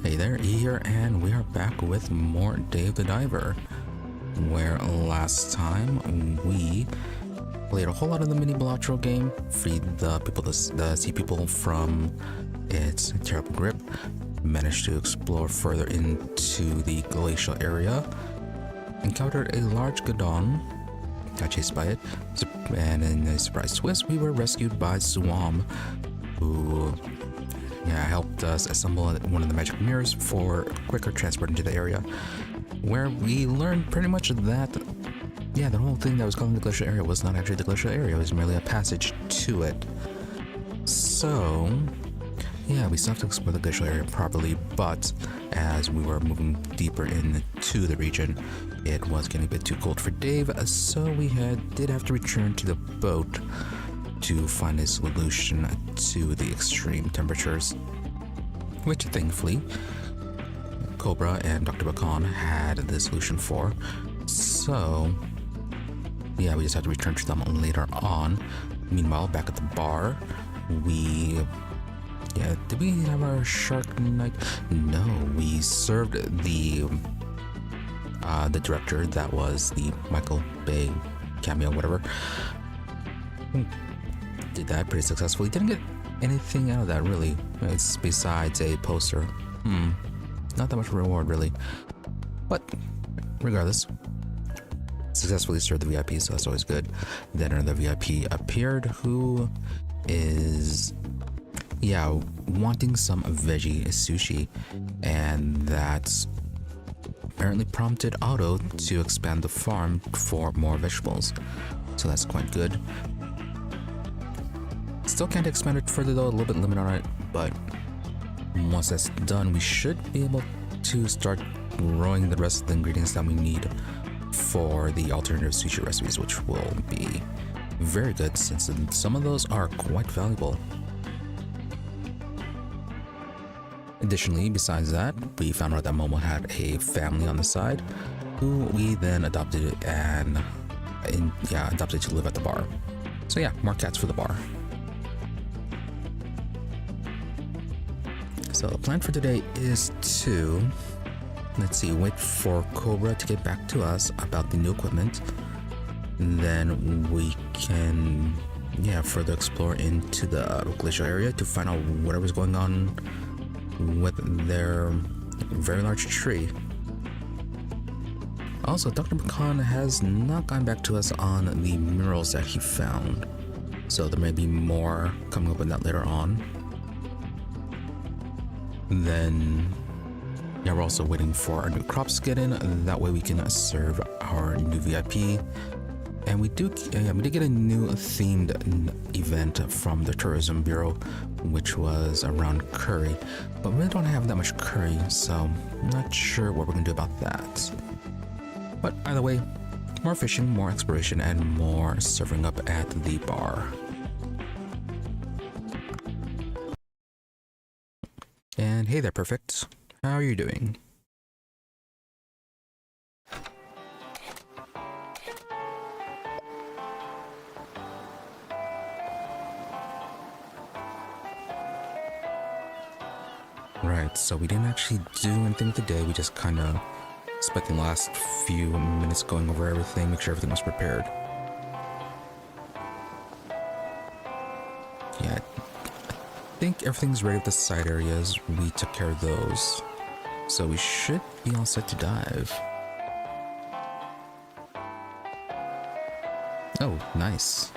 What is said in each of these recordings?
Hey there, E here, and we are back with more Day of the Diver, where last time we played a whole lot of the mini Balatro game, freed the sea people from its terrible grip, managed to explore further into the glacial area, encountered a large gadon, got chased by it, and in a surprise twist, we were rescued by Suwam, who helped us assemble one of the magic mirrors for quicker transport into the area, where we learned pretty much that, the whole thing that was called the glacial area was not actually the glacial area, it was merely a passage to it. So, we still have to explore the glacial area properly, but as we were moving deeper into the region, it was getting a bit too cold for Dave, so we did have to return to the boat to find a solution to the extreme temperatures, which thankfully Cobra and Dr. had the solution for. So we just have to return to them later on. Meanwhile, back at the bar, did we have our shark night? No, we served the director, that was the Michael Bay cameo, whatever. Did that pretty successfully. Didn't get anything out of that, really. It's besides a poster. Not that much reward, really. But regardless, successfully served the VIP, so that's always good. Then another VIP appeared who is wanting some veggie sushi, and that's apparently prompted Otto to expand the farm for more vegetables, so that's quite good. Still can't expand it further though, a little bit limited on it, but once that's done, we should be able to start growing the rest of the ingredients that we need for the alternative sushi recipes, which will be very good since some of those are quite valuable. Additionally, besides that, we found out that Momo had a family on the side who we then adopted adopted to live at the bar. So more cats for the bar. So the plan for today is to, wait for Cobra to get back to us about the new equipment. And then we can, further explore into the glacial area to find out whatever's going on with their very large tree. Also, Dr. has not gotten back to us on the murals that he found. So there may be more coming up on that later on. Then, we're also waiting for our new crops to get in. That way we can serve our new VIP. And we did get a new themed event from the Tourism Bureau, which was around curry. But we really don't have that much curry, so I'm not sure what we're going to do about that. But either way, more fishing, more exploration, and more serving up at the bar. And hey there, Perfect. How are you doing? Right, so we didn't actually do anything today. We just kind of spent the last few minutes going over everything, make sure everything was prepared. I think everything's ready with the side areas. We took care of those, so we should be all set to dive. Oh, nice.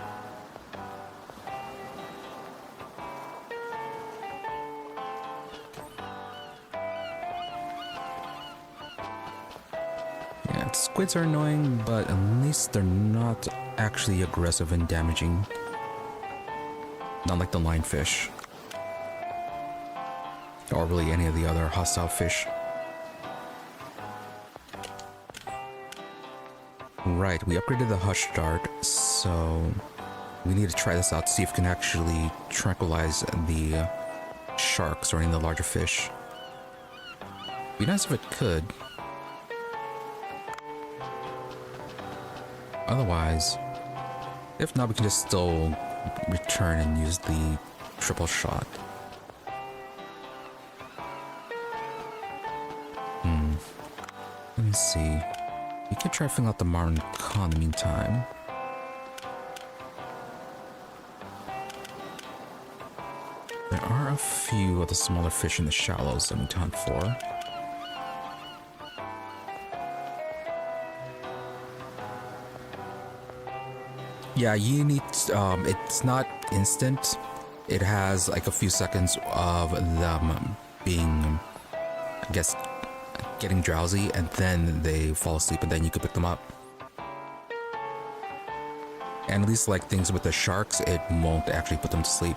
Squids are annoying, but at least they're not actually aggressive and damaging. Not like the lionfish. Or really any of the other hostile fish. Right, we upgraded the hush dart, so we need to try this out to see if we can actually tranquilize the sharks or any of the larger fish. Be nice if it could. Otherwise, if not, we can just still return and use the triple shot. Let me see. We could try filling out the Marlin Con in the meantime. There are a few of the smaller fish in the shallows that we need to hunt for. Yeah, you need, it's not instant. It has like a few seconds of them being, I guess, getting drowsy, and then they fall asleep, and then you can pick them up. And at least like things with the sharks, it won't actually put them to sleep.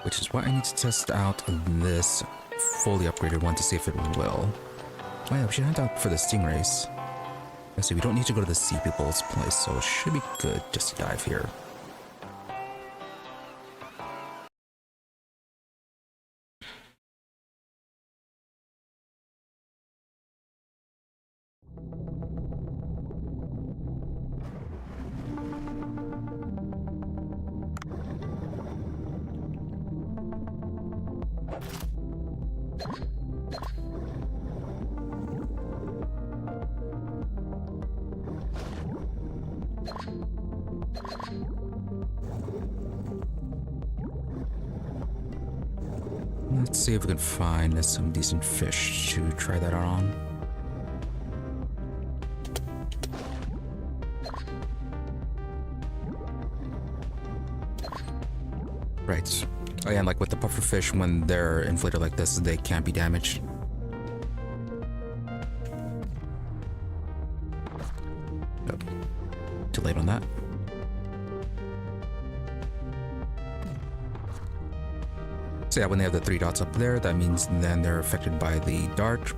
Which is why I need to test out this fully upgraded one to see if it will. Oh yeah, we should hunt out for the stingrays. Let's see, we don't need to go to the sea people's place, so it should be good just to dive here. Let's see if we can find some decent fish to try that out on. Right. Oh yeah, and like with the puffer fish, when they're inflated like this, they can't be damaged. Oh, too late on that. So yeah, when they have the 3 dots up there, that means then they're affected by the dart.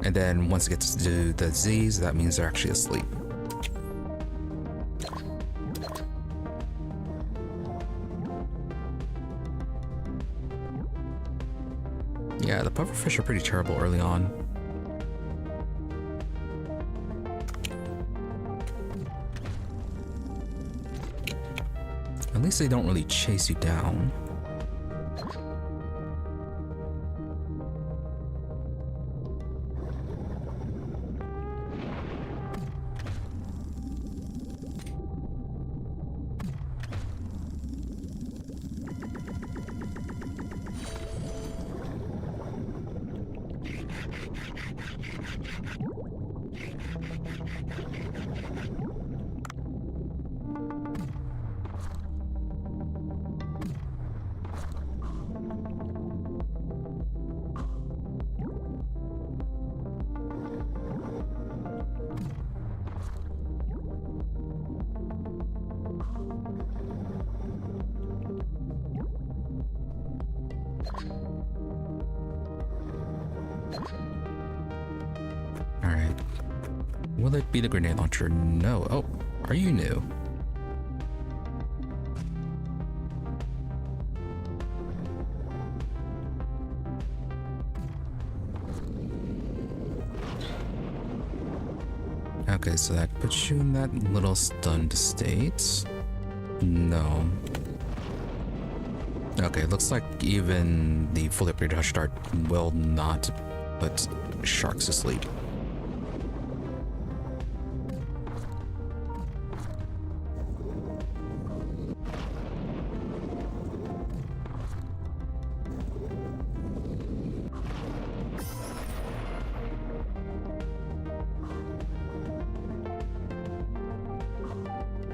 And then once it gets to the Z's, that means they're actually asleep. Yeah, the pufferfish are pretty terrible early on. At least they don't really chase you down. Alright. Will it be the grenade launcher? No. Oh, are you new? Okay, so that puts you in that little stunned state. No. Okay, looks like even the fully upgraded Hush Dart will not put sharks to sleep.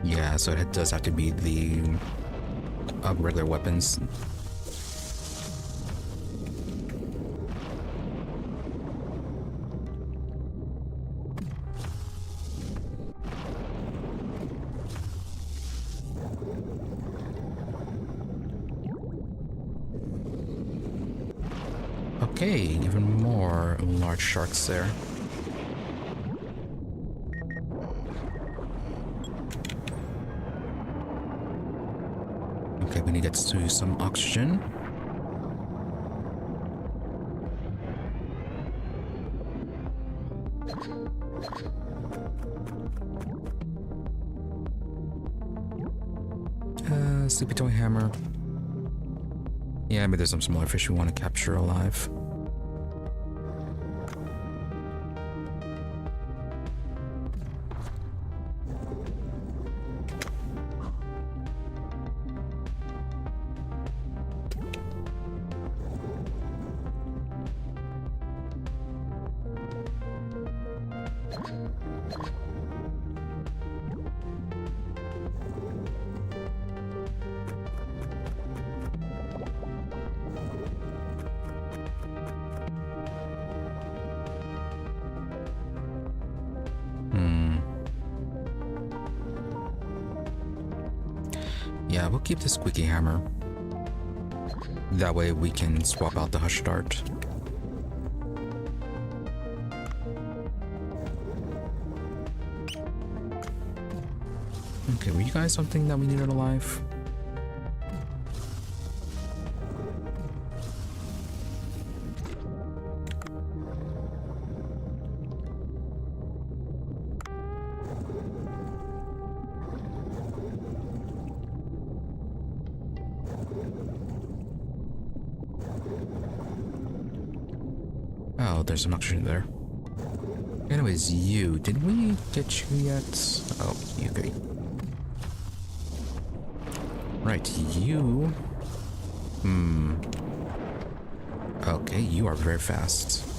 Yeah, so it does have to be the regular weapons. Okay, even more large sharks there. Okay, we need to get to some oxygen. Sleepy toy hammer. Yeah, maybe there's some smaller fish we want to capture alive. Yeah, we'll keep the squeaky hammer. That way we can swap out the hush dart. Okay, were you guys something that we needed alive? Oh, there's some oxygen there. Anyways, you, did we get you yet? Oh, you okay. Right, you... Okay, you are very fast.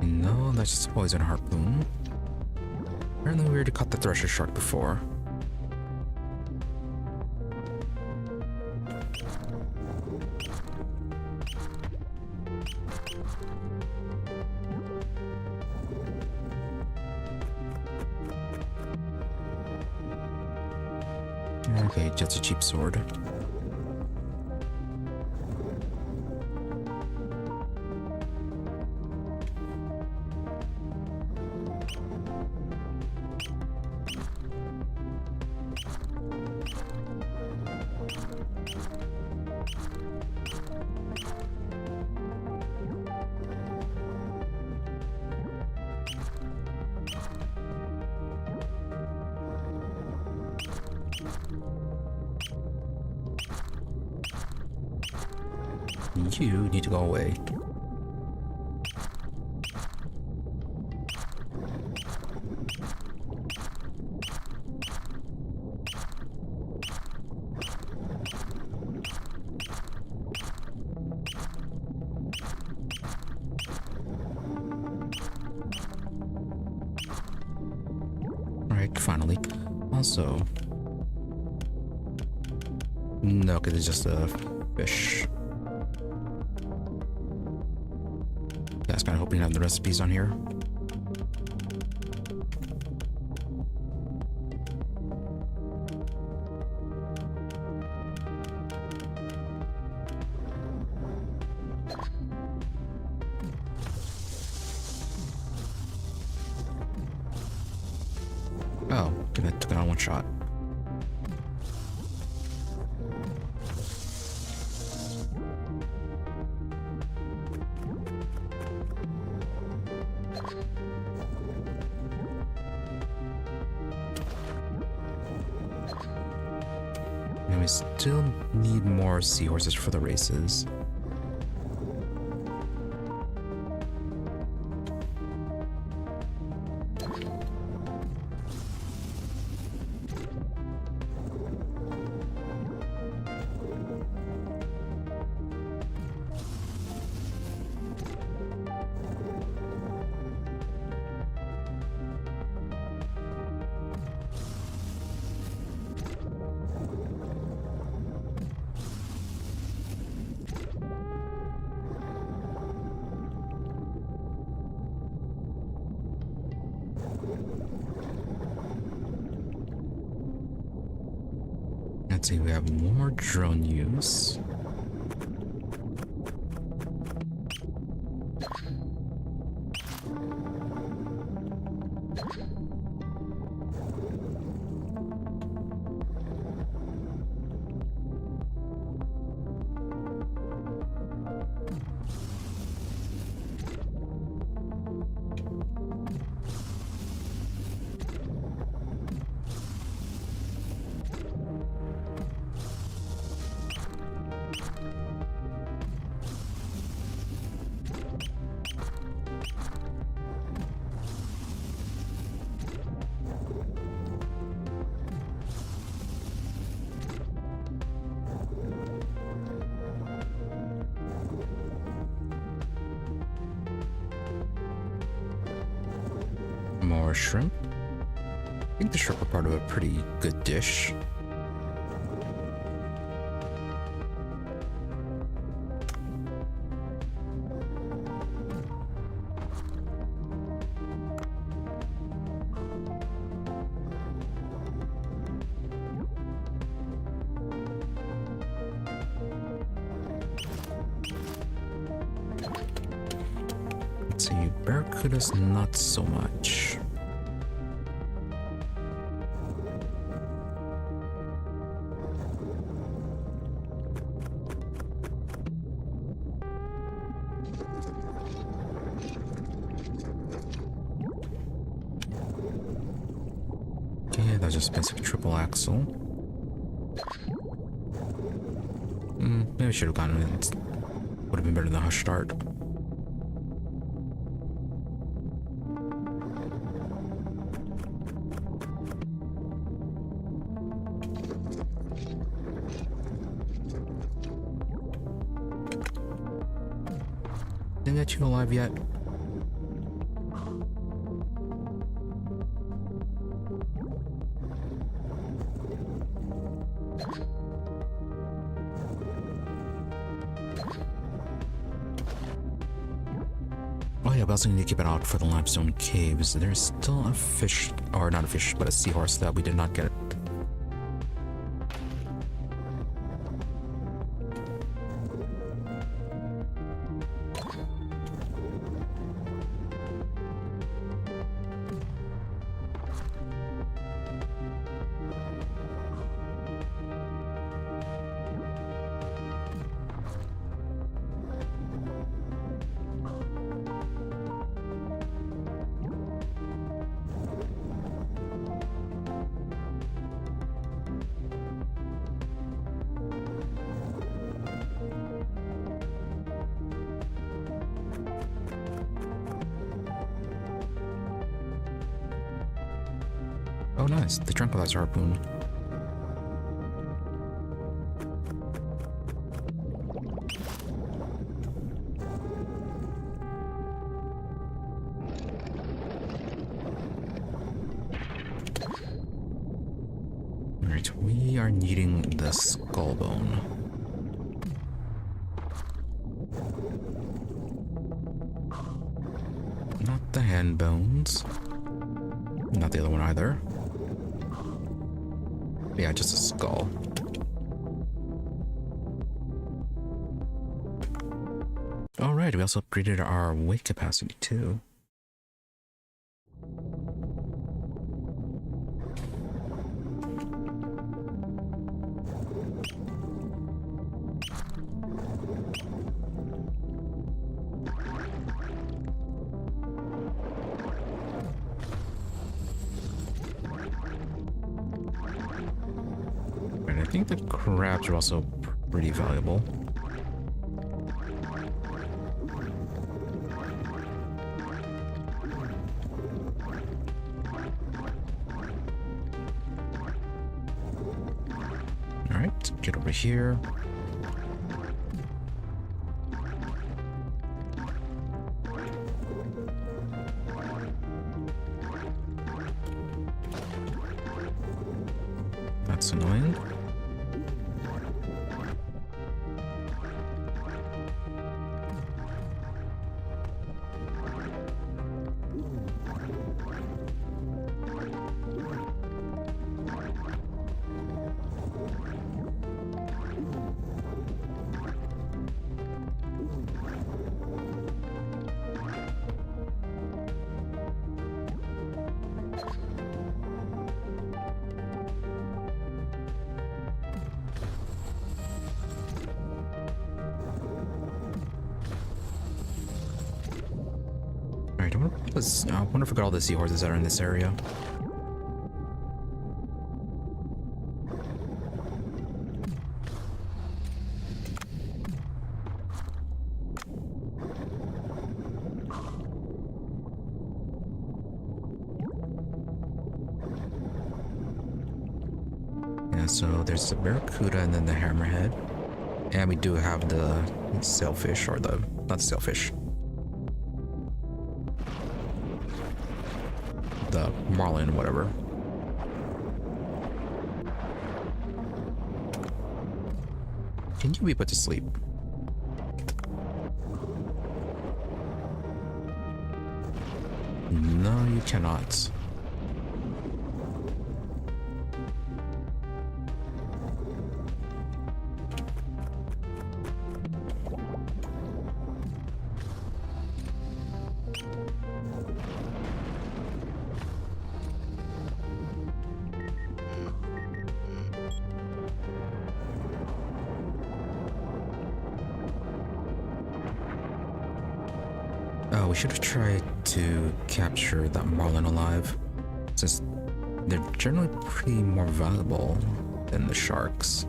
No, that's just a poison harpoon. Apparently we already caught the thresher shark before. Okay, just a cheap sword. You need to go away. Alright, finally. Also... No, okay, it's just a fish. I was kind of hoping to have the recipes on here. Oh, I took it on one shot. And we still need more seahorses for the races. Let's see, we have more drone use. More shrimp. I think the shrimp are part of a pretty good dish. Let's see, barracudas not so much. That's just basic triple axle. Maybe I should have gone with it. Would have been better than Hush Start. Didn't get you alive yet. We also need to keep an eye out for the limestone caves. There's still a fish, or not a fish, but a seahorse that we did not get. Oh nice, the tranquilizer harpoon. Alright, we are needing the skull bone. Not the hand bones. Not the other one either. Yeah, just a skull. Alright, we also upgraded our weight capacity too. I think the crabs are also pretty valuable. Alright, get over here. That's annoying. I wonder if we got all the seahorses that are in this area. Yeah, so there's the barracuda and then the hammerhead. And we do have the sailfish, or the, not sailfish, the marlin, whatever. Can you be put to sleep? No, you cannot. Oh, we should have tried to capture that marlin alive, since they're generally pretty more valuable than the sharks.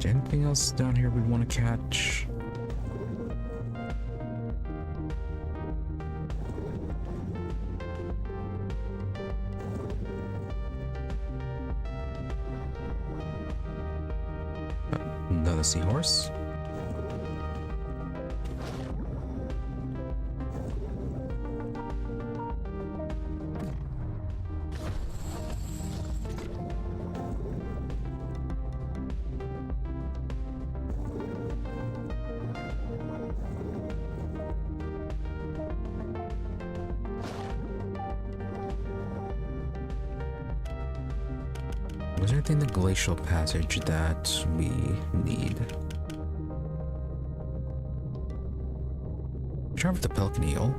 Anything else down here we'd want to catch? Another seahorse. Was there anything in the glacial passage that we need? Try with the pelican eel.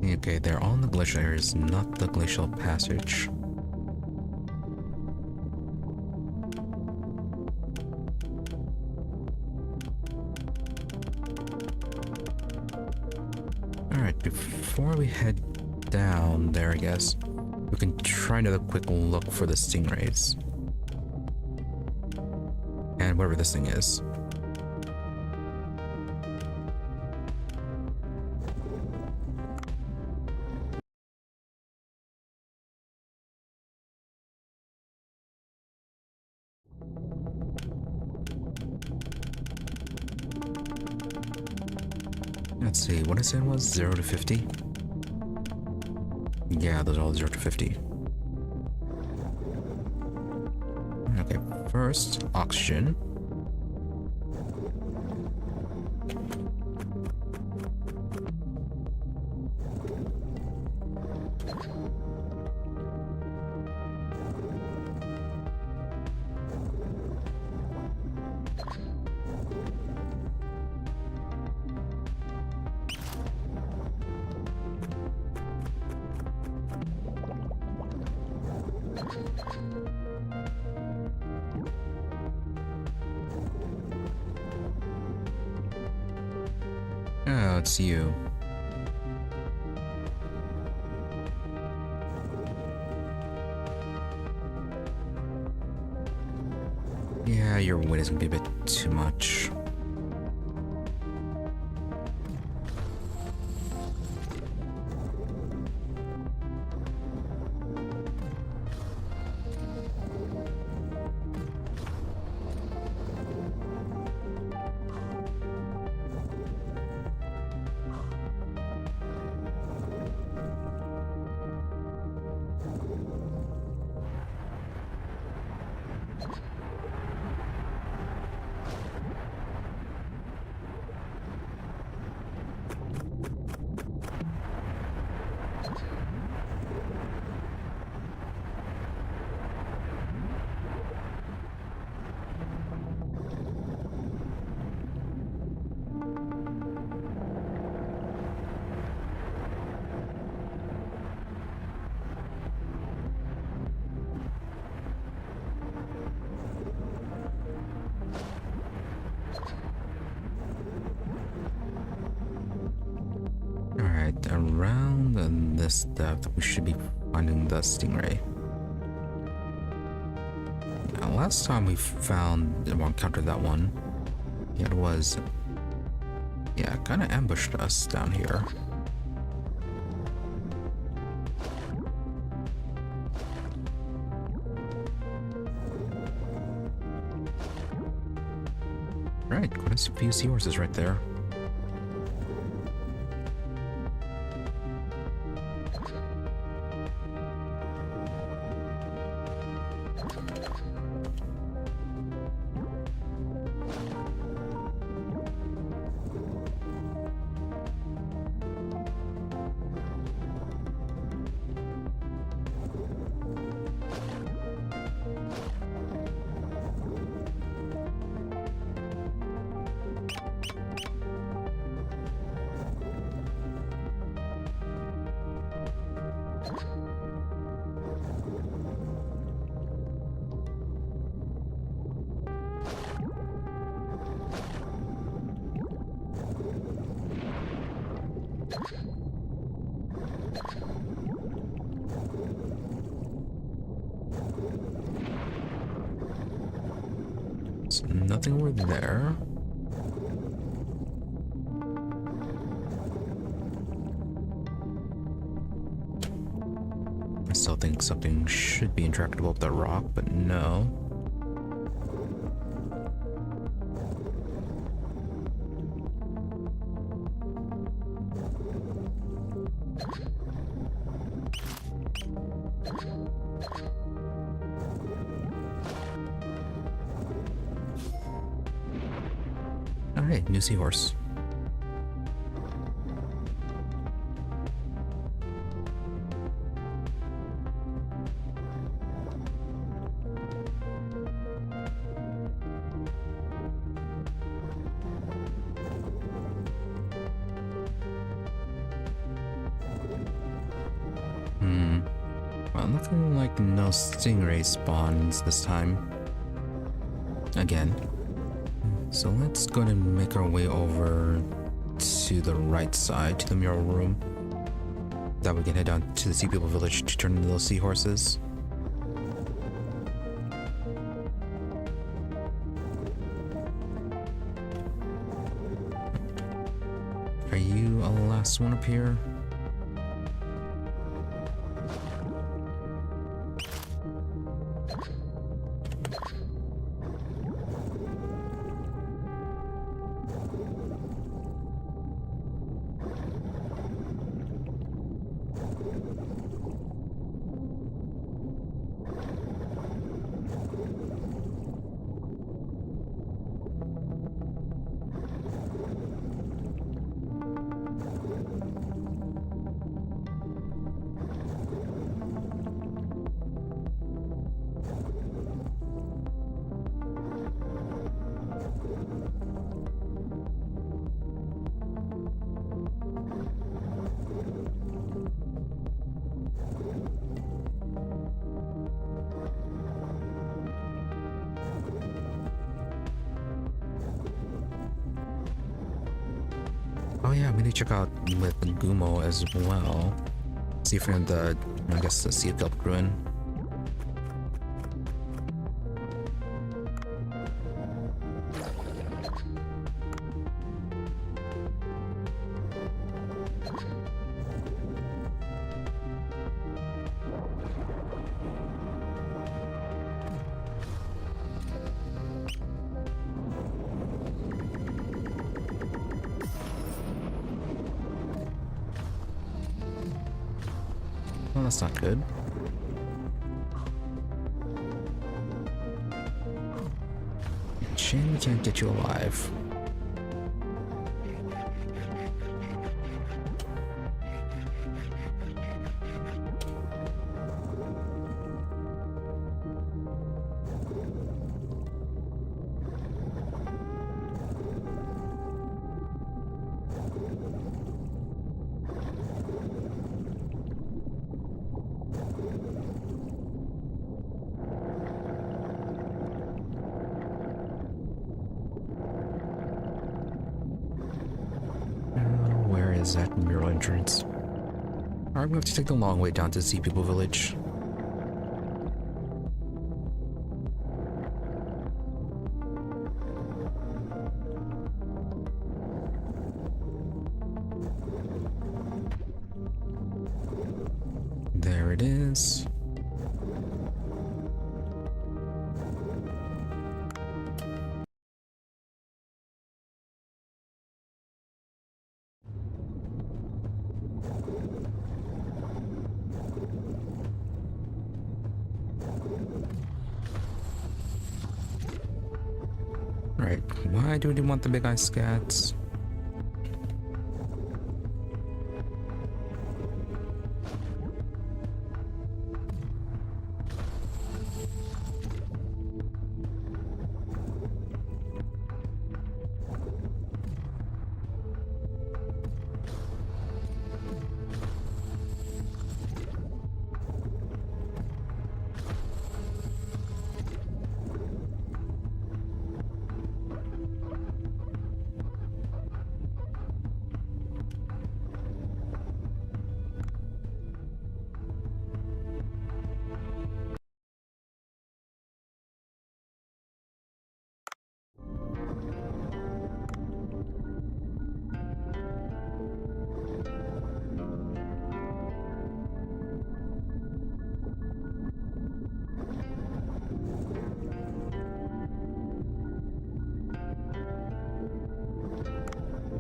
Okay, they're all in the glacial areas, not the glacial passage. Alright, before we head down there, I guess, we can try another quick look for the stingrays. And whatever this thing is. Let's see, what I said was 0 to 50? Yeah, those are all 0 to 50. Okay, first, oxygen. Oh, it's you. Yeah, your weight is gonna be a bit too much. Alright, around this depth, we should be finding the stingray. Now, last time we encountered that one, it was, yeah, kind of ambushed us down here. Right, quite a few seahorses right there. So nothing over there. I still think something should be intractable up that rock, but no. Alright, new seahorse. Well, nothing like no stingray spawns this time. Again. So let's go ahead and make our way over to the right side, to the mural room. That we can head down to the Sea People Village to turn into those seahorses. Are you a last one up here? Oh yeah, we need to check out with Gumo as well. See if we have the, I guess, the Sea of Kelp Ruin. Well, that's not good. Shame we can't get you alive. Where is that mural entrance? Alright, we have to take the long way down to Sea People Village. There it is. Right, why do we want the big eye scats?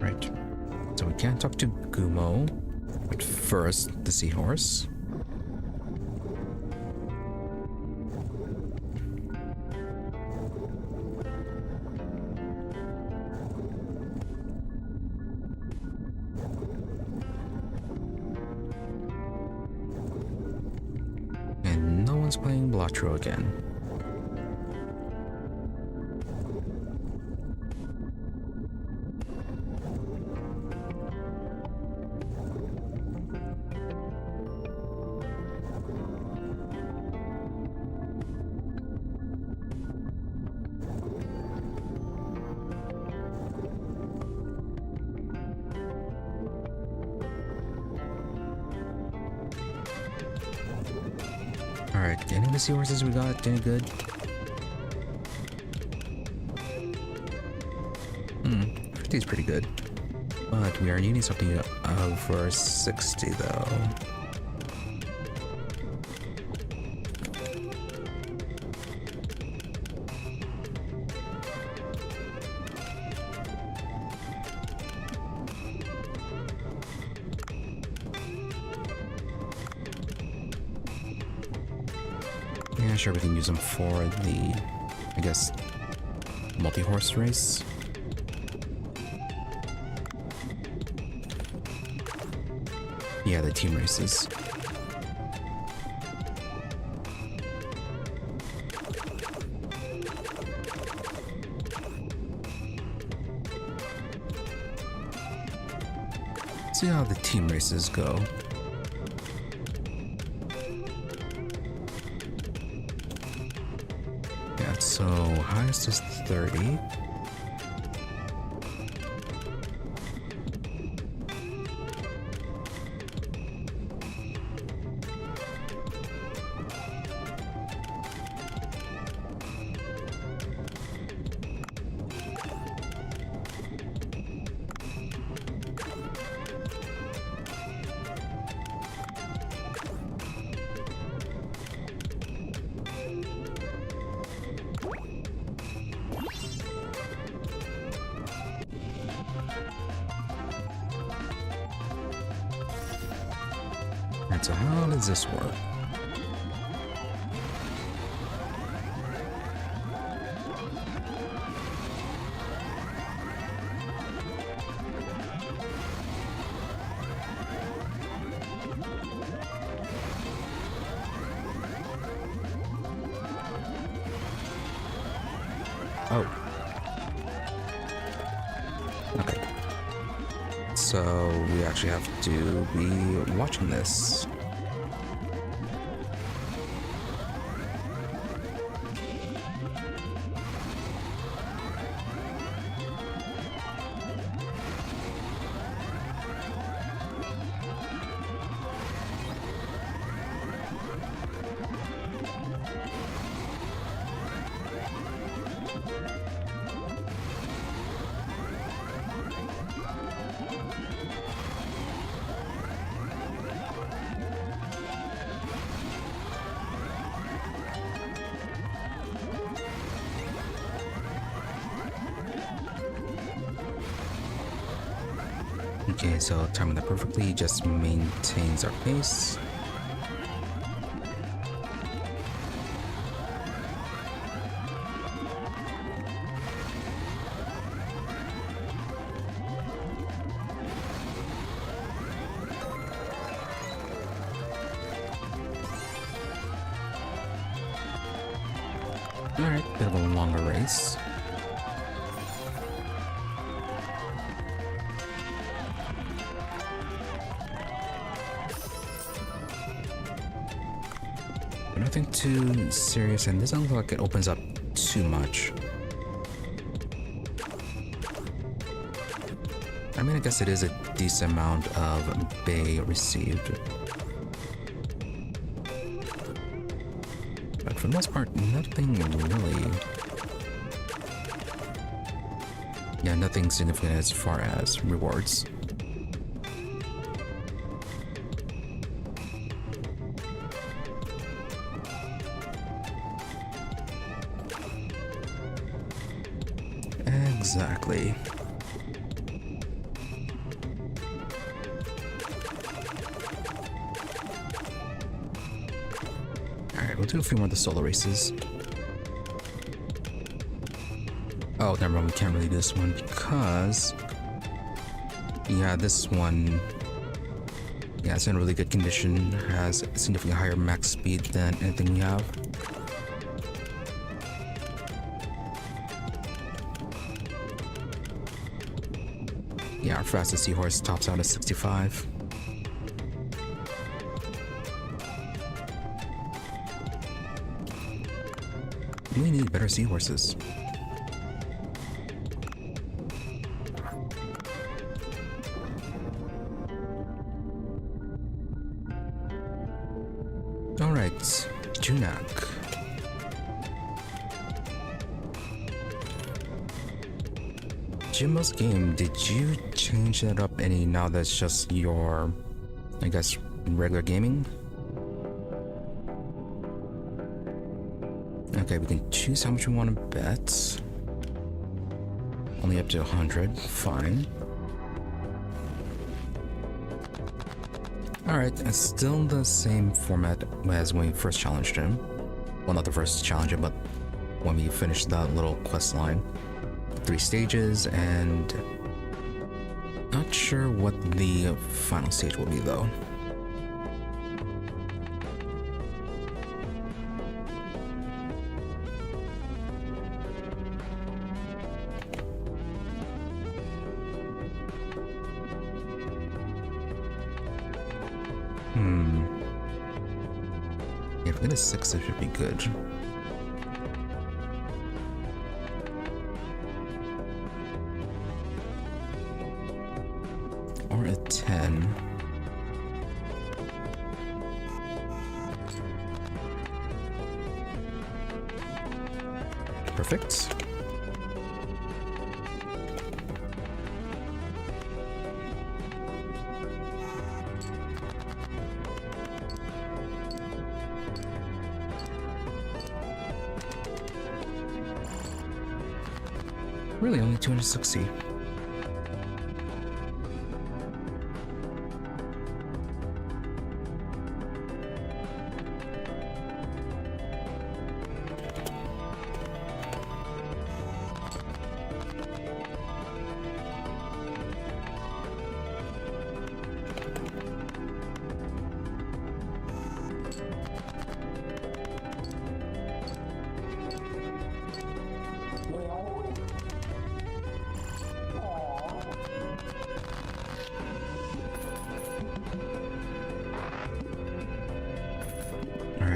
Right. So we can't talk to Gumo, but first the seahorse. And no one's playing Balatro again. Alright, any of the seahorses we got any good? Fifty's pretty good. But we are needing something over 60 though. Yeah, sure, we can use them for the, I guess, multi-horse race. Yeah, the team races. See how the team races go. Yeah, so highest is 30. And so how does this work? Oh. Okay. So we actually have to be watching this. Okay, so timing that perfectly just maintains our pace. Alright, bit of a longer race. Nothing too serious, and this doesn't look like it opens up too much. I mean, I guess it is a decent amount of bay received. But for the most part, nothing really... Yeah, nothing significant as far as rewards. Exactly. Alright, we'll do a few more of the solo races. Oh, never mind, we can't really do this one because... Yeah, this one... Yeah, it's in really good condition. Has significantly higher max speed than anything we have. Yeah, our fastest seahorse tops out at 65. We need better seahorses. Alright, Junak. Jimbo's game, did you change that up any now that's just your, I guess, regular gaming? Okay, we can choose how much we want to bet. Only up to 100, fine. Alright, it's still the same format as when we first challenged him. Well, not the first challenge, but when we finished that little quest line. 3 stages, and not sure what the final stage will be though. Yeah, if we get a 6, it should be good. Or a 10. Perfect. Really, only 260.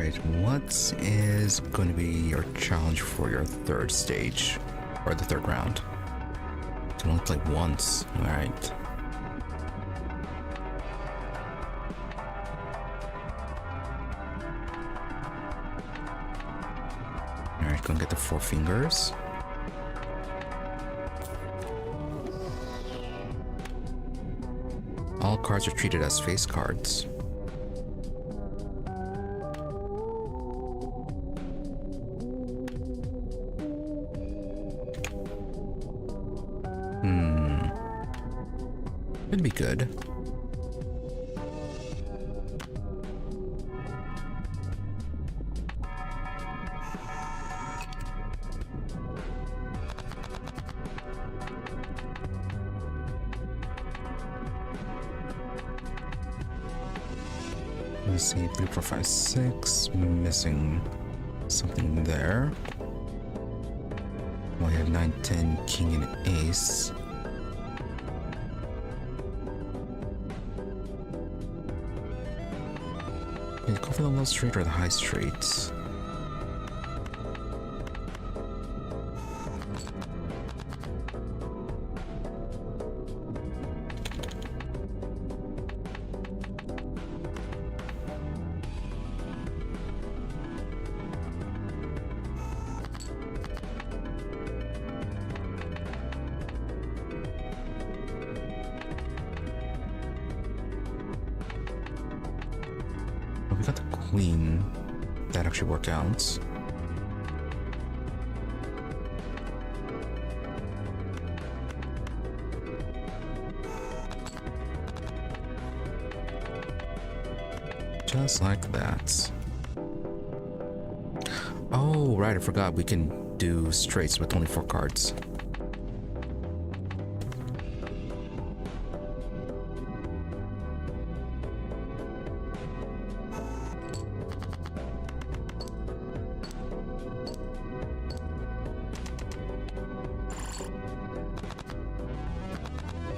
Alright, what is going to be your challenge for your third stage? Or the third round? You can only play once. Alright. Alright, go and get the 4 fingers. All cards are treated as face cards. Could be good. Let's see, 3, 4, 5, 6. Missing something there. Well, I have 9, 10, king, and ace. Yeah, go for the low straight or the high straight. We got the queen. That actually worked out. Just like that. Oh, right, I forgot we can do straights with only 4 cards.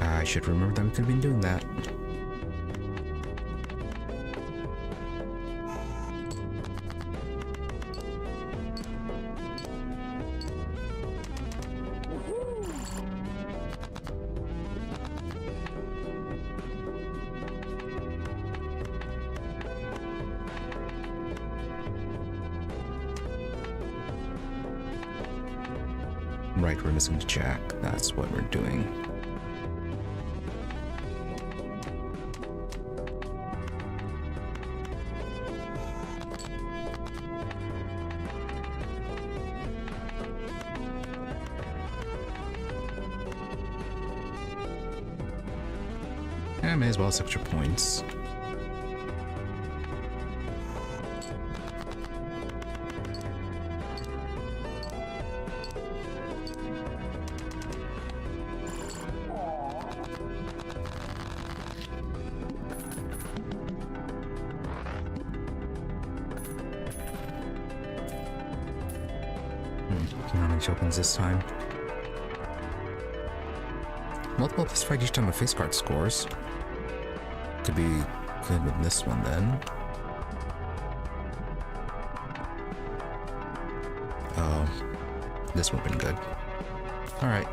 I should remember that we could have been doing that. Right, we're missing the jack. That's what we're doing. Yeah, may as well have extra points. How many opens this time? Multiple plus 5 each time a face card scores. Could be good with this one then. Oh, this would have been good. Alright.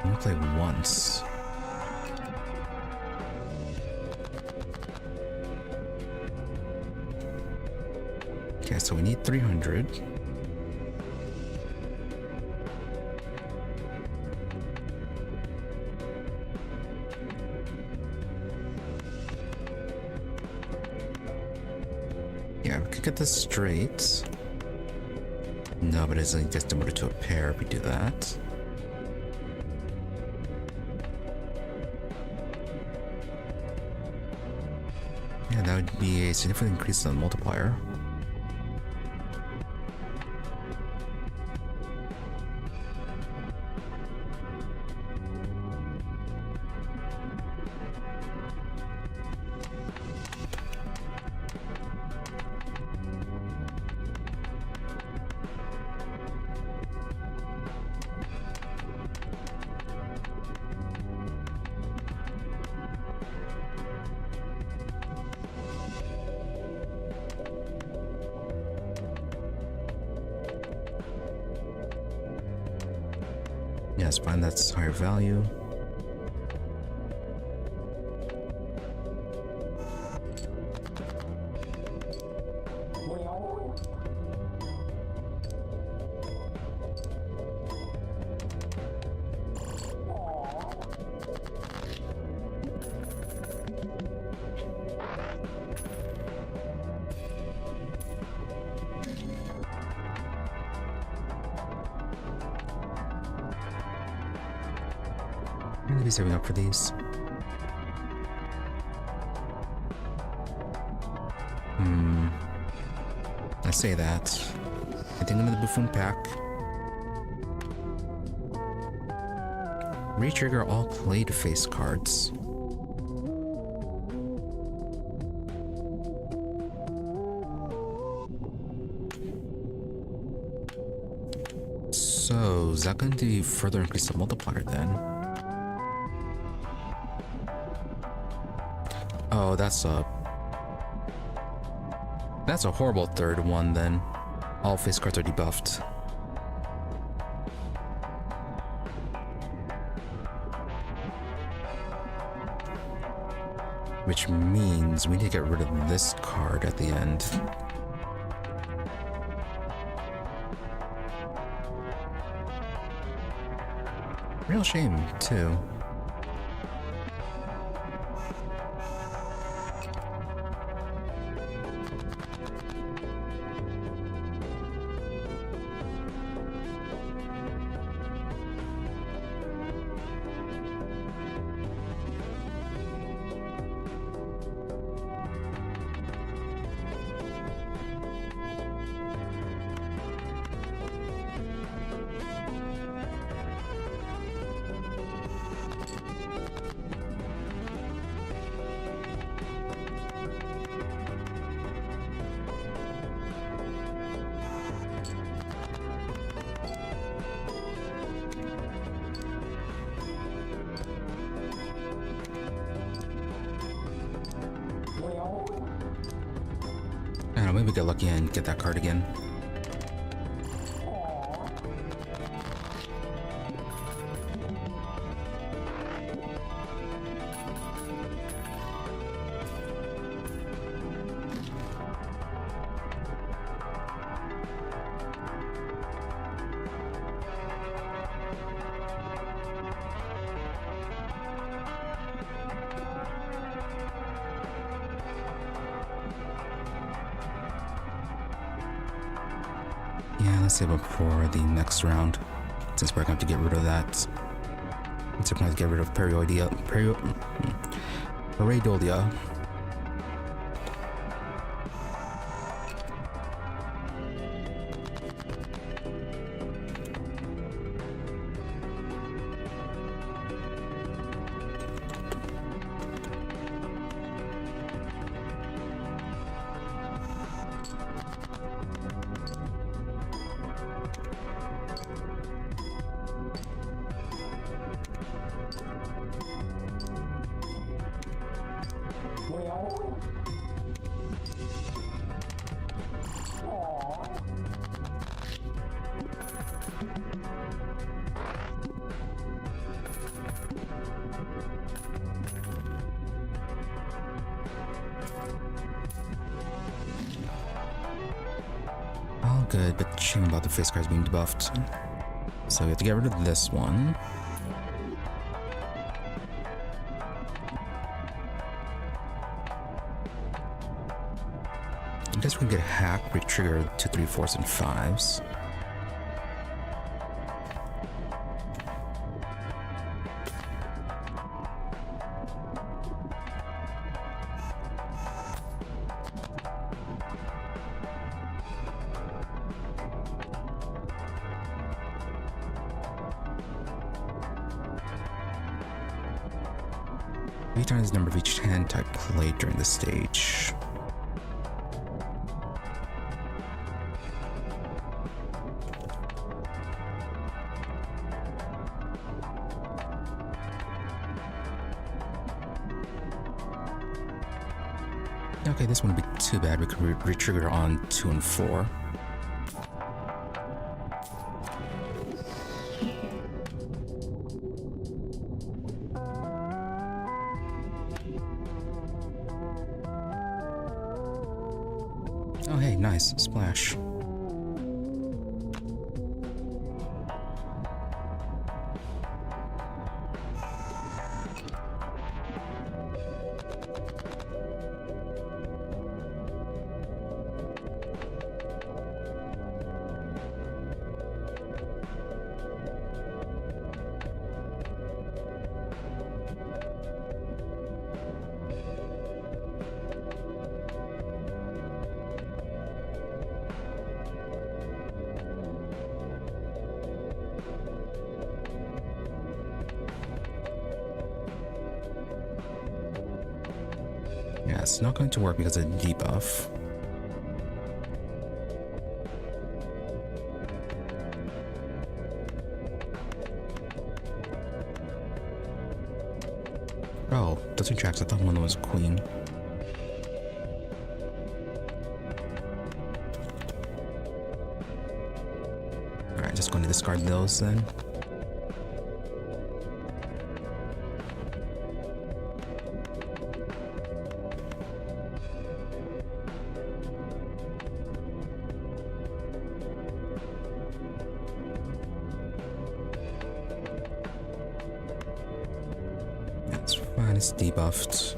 I'm gonna play once. Okay, so we need 300. Yeah, we could get this straight. No, but it's just demoted to a pair if we do that. Yeah, that would be a significant increase in the multiplier. Yes, fine, that's higher value. I'm gonna be saving up for these. I say that. I think I'm in the Buffoon pack. Retrigger all played face cards. So, is that going to further increase the multiplier then? Oh, that's a horrible third one then. All face cards are debuffed. Which means we need to get rid of this card at the end. Real shame, too. I don't know, maybe get lucky and get that card again. Yeah, let's save up for the next round, since we're going to have to get rid of that. Since we're going to have to get rid of Pareidolia. All good, but shame about the face cards being debuffed. So we have to get rid of this one. I guess we can get hack, re-trigger 2, 3, 4s, and 5s. Three times the number of each hand type played during the stage. Okay, this wouldn't be too bad. We could re-trigger on 2 and 4. Oh hey, nice. Splash. Yeah, it's not going to work because of the debuff. Oh, those are jacks. I thought one was queen. Alright, just going to discard those then. That's fine, it's debuffed.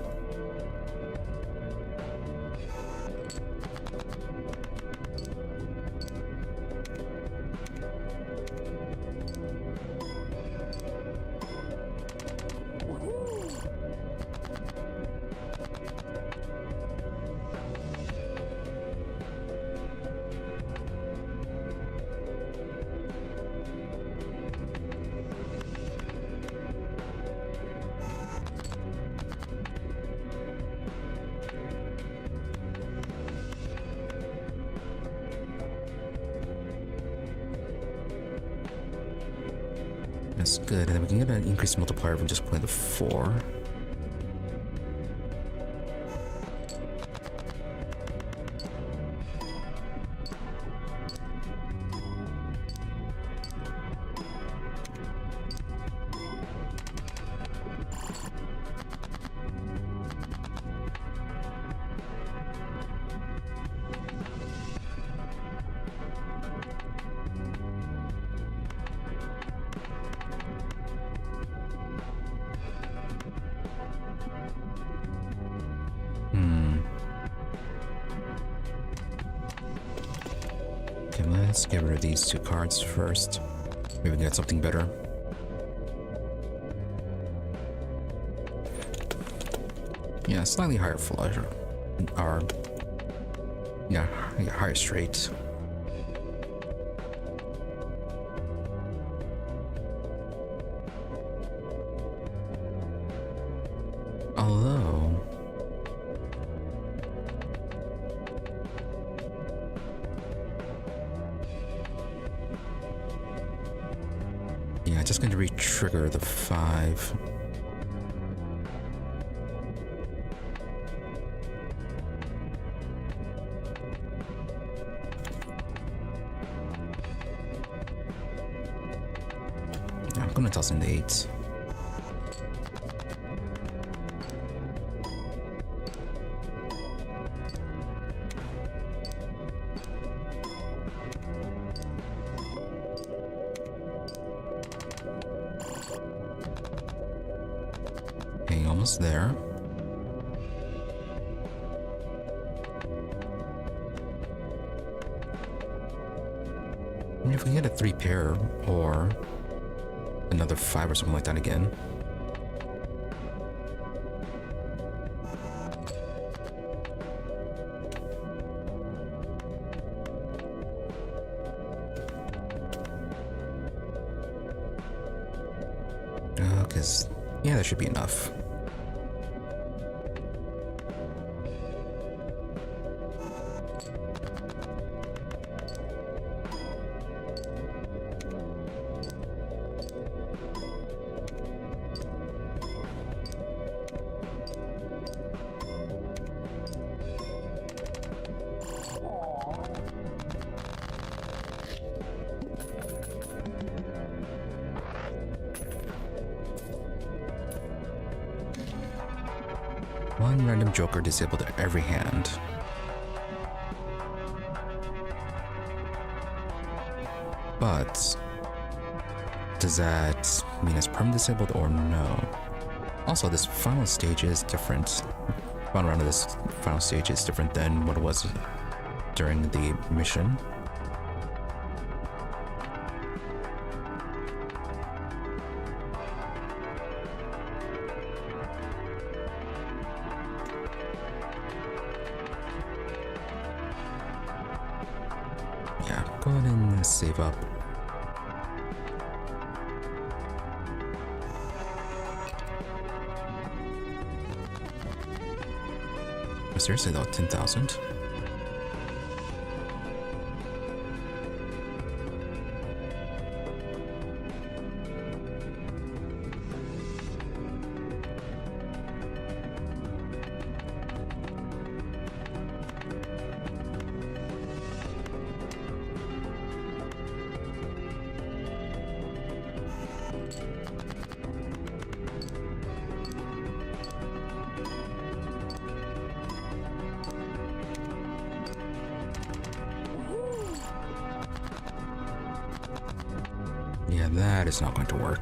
That's good, and then we can get an increased multiplier from just playing the 4. Okay, let's get rid of these 2 cards first. Maybe we can get something better. Yeah, slightly higher flush. Or, yeah, higher straight. Although, yeah, just going to re-trigger the 5. Yeah, I'm going to toss in the 8s. Okay, almost there. I mean, if we get a 3 pair or another 5 or something like that again. Because, yeah, that should be enough. One random joker disabled at every hand. but does that mean it's permanently disabled or no? Also, this final stage is different. Final round of this final stage is different than what it was during the mission. Yeah, go ahead and save up. Seriously though, 10,000? Yeah, that is not going to work.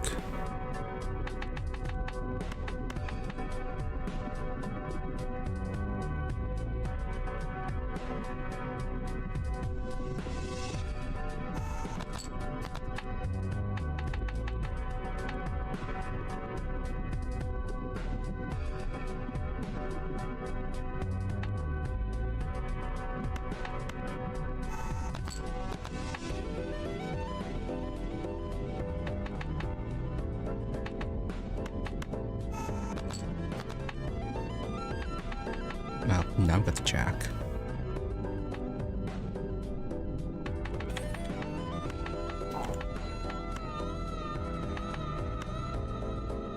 Well, now I've got the jack.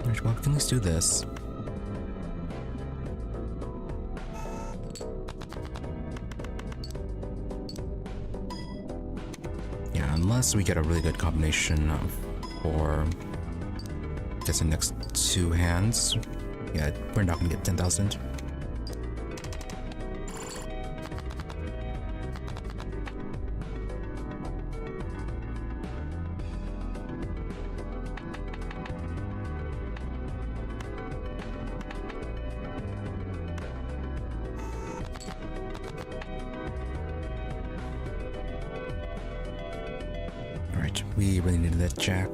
Alright, well, we can at least do this. Yeah, unless we get a really good combination for just the next two hands. Yeah, we're not gonna get 10,000. Alright, we really needed that jack.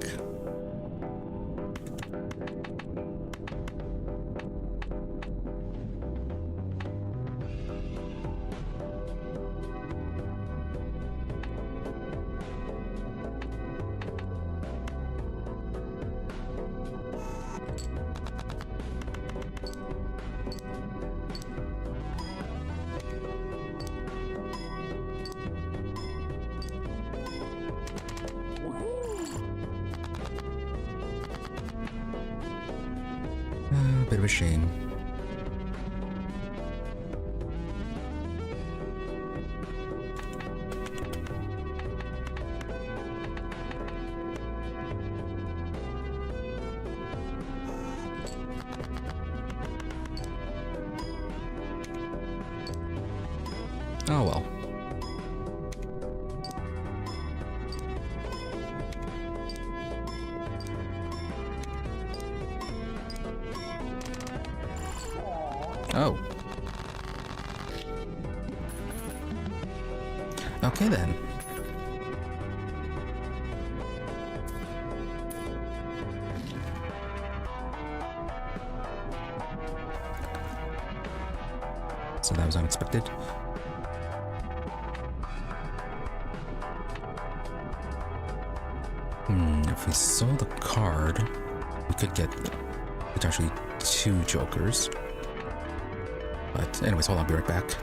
Bit of a shame. Oh well. Oh. Okay then. So that was unexpected. If we sold the card, we could get potentially 2 jokers. But anyways, hold on, I'll be right back.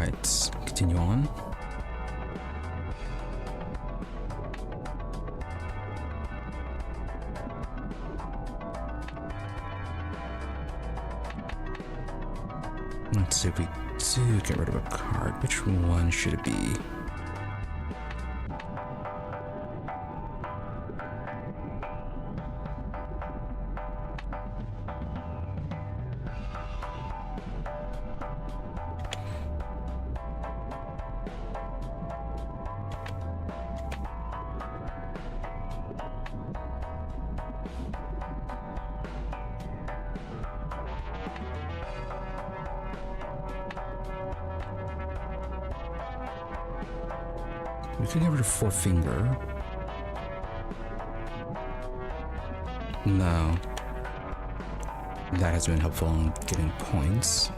Alright, continue on. Let's see if we do get rid of a card. Which one should it be? We can get rid of forefinger. No. That has been helpful in getting points.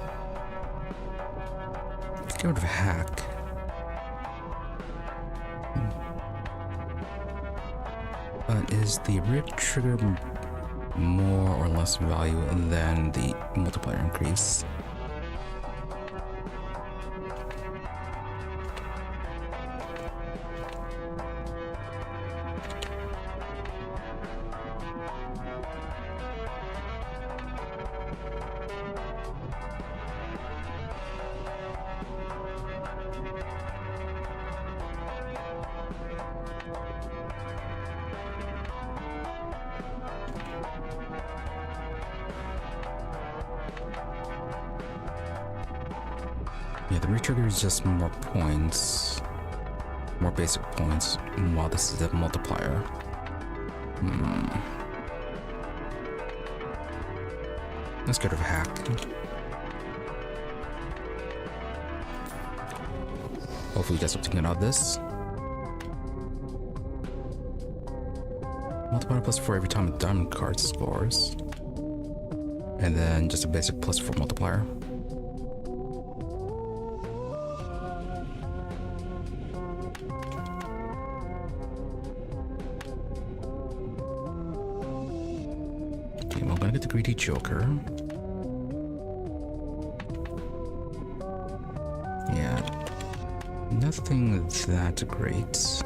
Get rid of hack. But is the rip trigger more or less value than the multiplier increase? Yeah, the retrigger is just more points. More basic points, while this is the multiplier. Let's get rid of hack. Hopefully you get something good out of this. Multiplier +4 every time a diamond card scores. And then just a basic +4 multiplier. Okay, well, I'm gonna get the greedy joker. Yeah, nothing that great.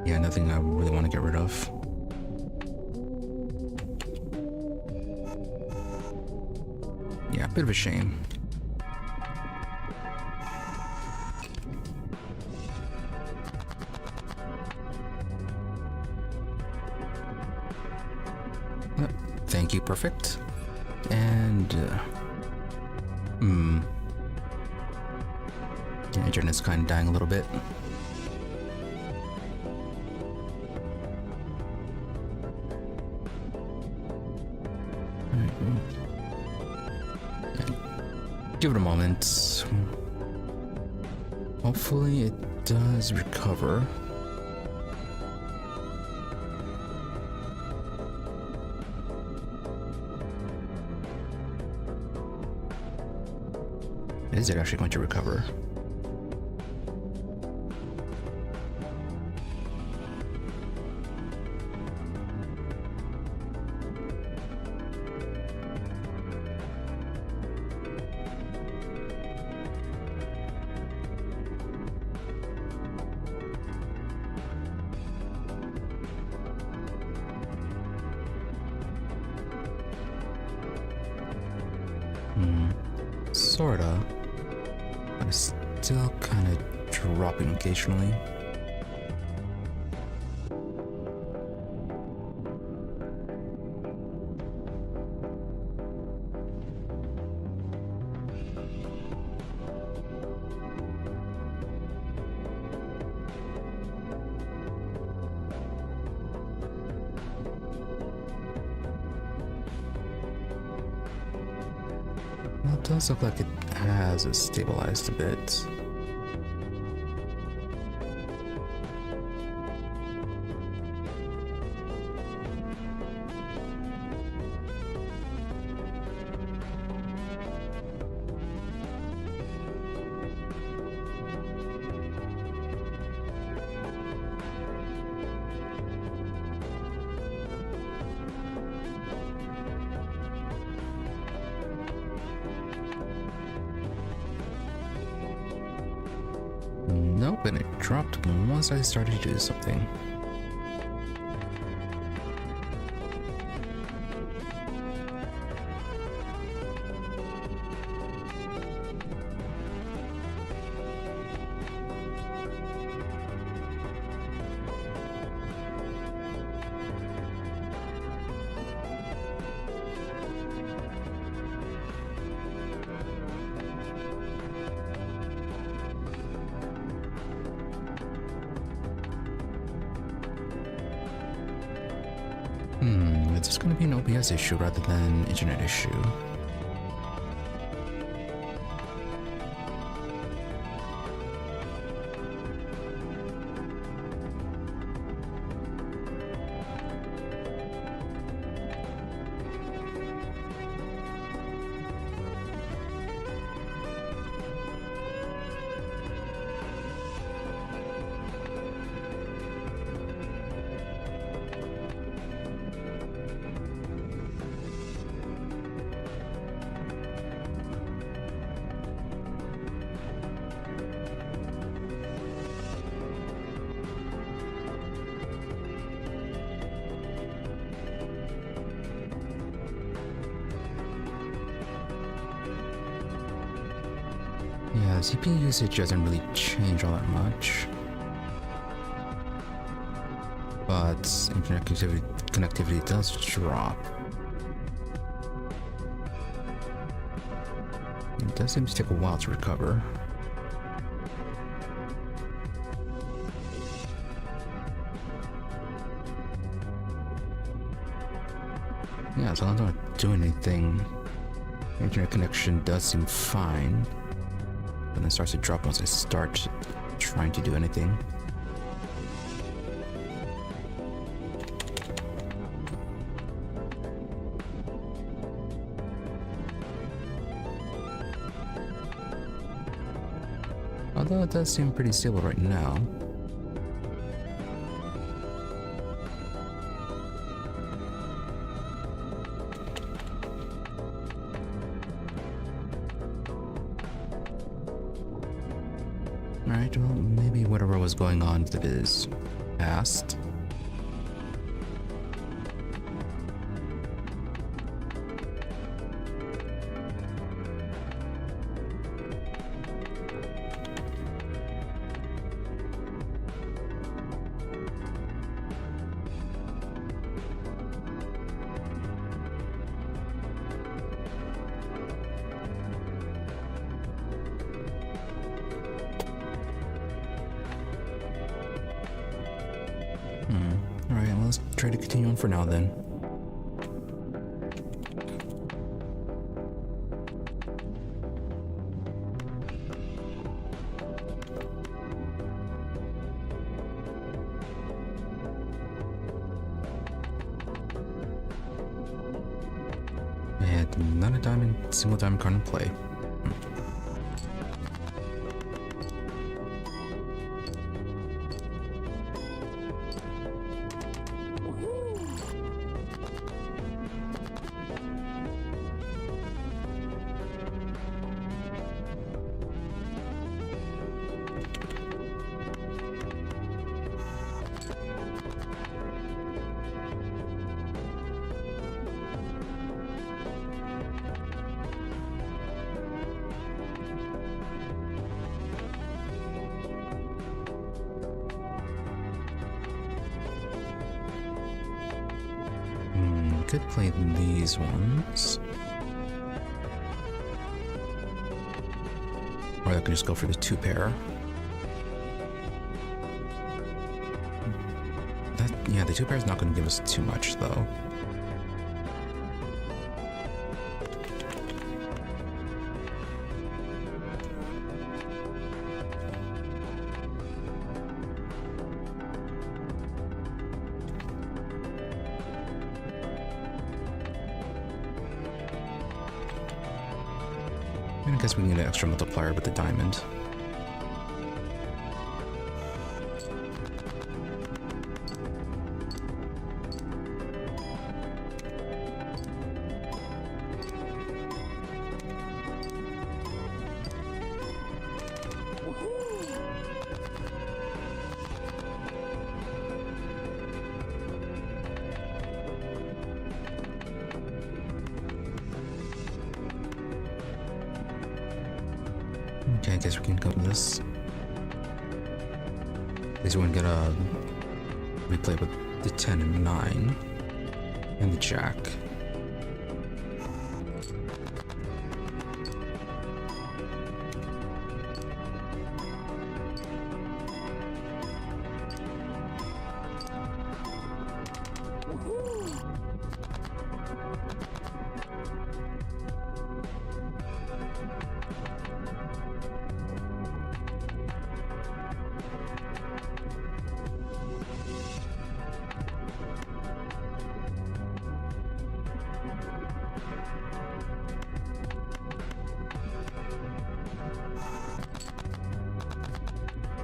Yeah, nothing I really want to get rid of. Yeah, a bit of a shame. Thank you, perfect. And yeah, internet's kind of dying a little bit. Give it a moment. Hopefully it does recover. Is it actually going to recover? Sorta. But it's still kind of dropping occasionally. It does look like it has stabilized a bit. Nope, and it dropped once I started to do something. Is this going to be an OBS issue rather than internet issue? Yeah, CPU usage doesn't really change all that much. But internet connectivity does drop. It does seem to take a while to recover. Yeah, as long as I'm not doing anything, internet connection does seem fine. And then starts to drop once I start trying to do anything. Although it does seem pretty stable right now. Alright, well, maybe whatever was going on that is past. Alright, well, let's try to continue on for now then. And not a diamond, single diamond card in play. Could play these ones. Or I could just go for the 2-pair. Yeah, the 2-pair is not going to give us too much though. I guess we need an extra multiplier with the diamond. Okay, I guess we can go with this. At least we're gonna get a replay with the 10 and 9 and the jack.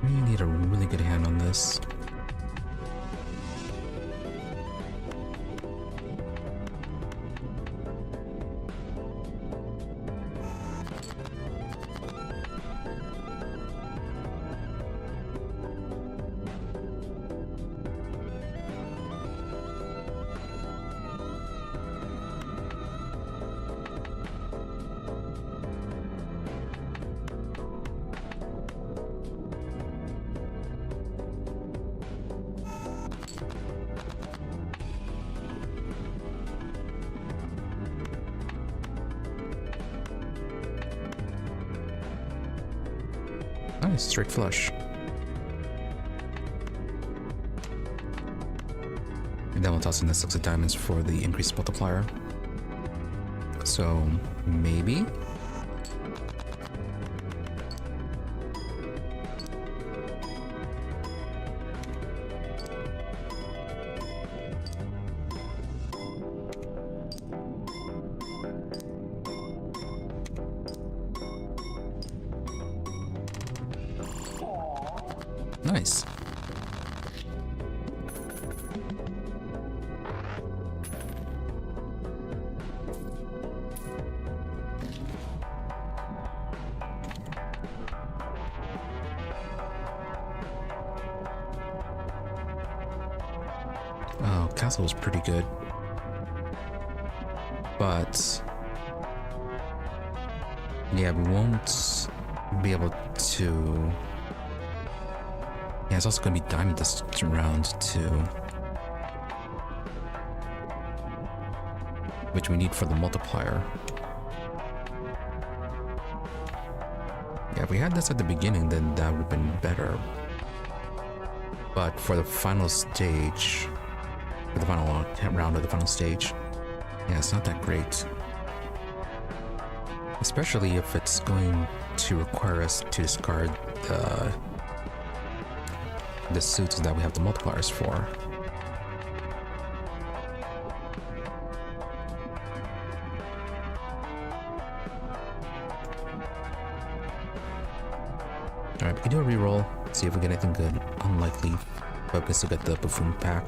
We need a really good hand on this. Nice, straight flush. And then we'll toss in the 6 of diamonds for the increased multiplier. So, maybe? Nice. Oh, castle was pretty good. But yeah, we won't be able to. Yeah, it's also going to be diamond this round too, which we need for the multiplier. Yeah, if we had this at the beginning, then that would have been better. But for the final stage, for the final round of the final stage, yeah, it's not that great. Especially if it's going to require us to discard the suits that we have the multipliers for. Alright, we can do a reroll, see if we get anything good. Unlikely, but we can still get the buffoon pack.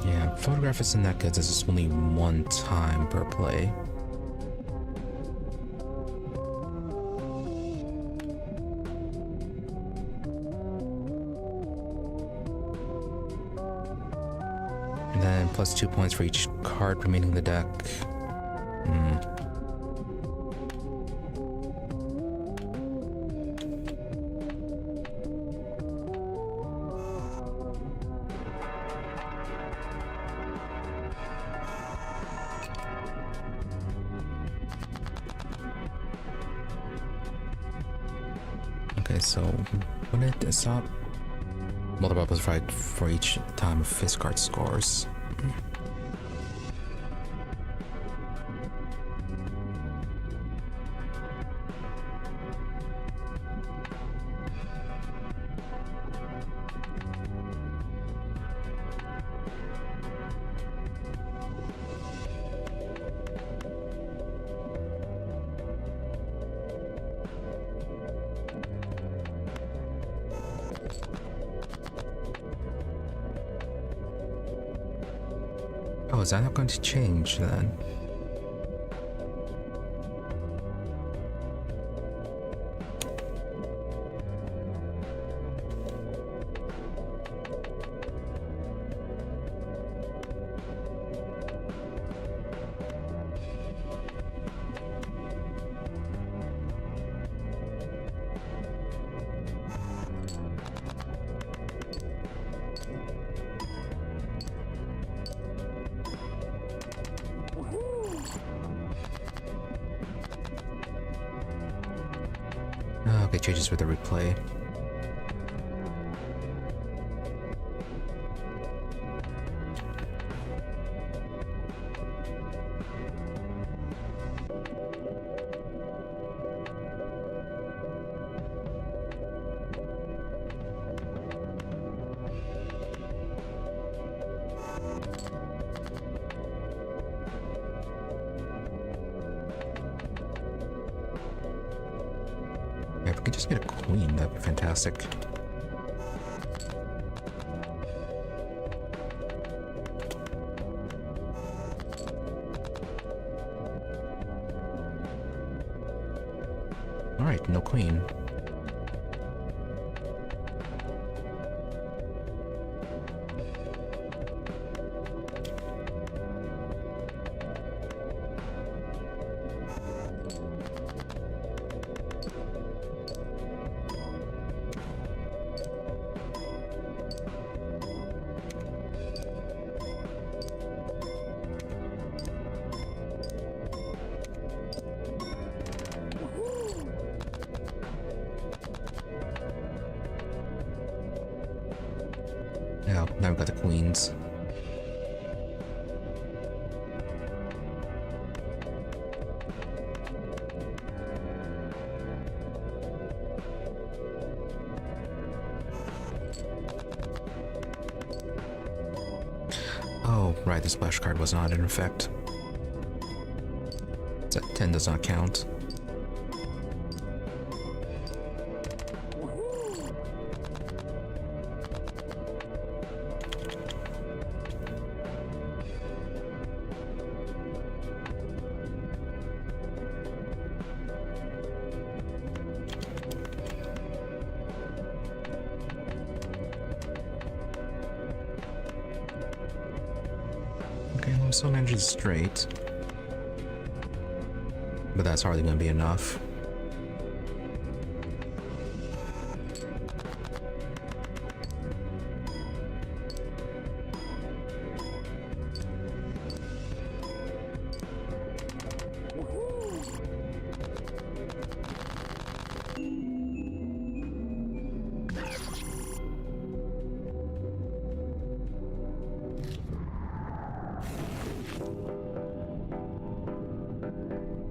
Yeah, photograph isn't that good, this is only one time per play. And then plus 2 points for each card remaining in the deck. Okay, so when it is up, multiple plus 5 for each time of his card scores. is that not going to change then? Okay, changes with the replay. Yeah, if we could just get a queen, that'd be fantastic. Alright, no queen. Yeah, now we've got the queens. Oh, right, the splash card was not in effect. So 10 does not count. Okay, well, still manages straight. But that's hardly going to be enough.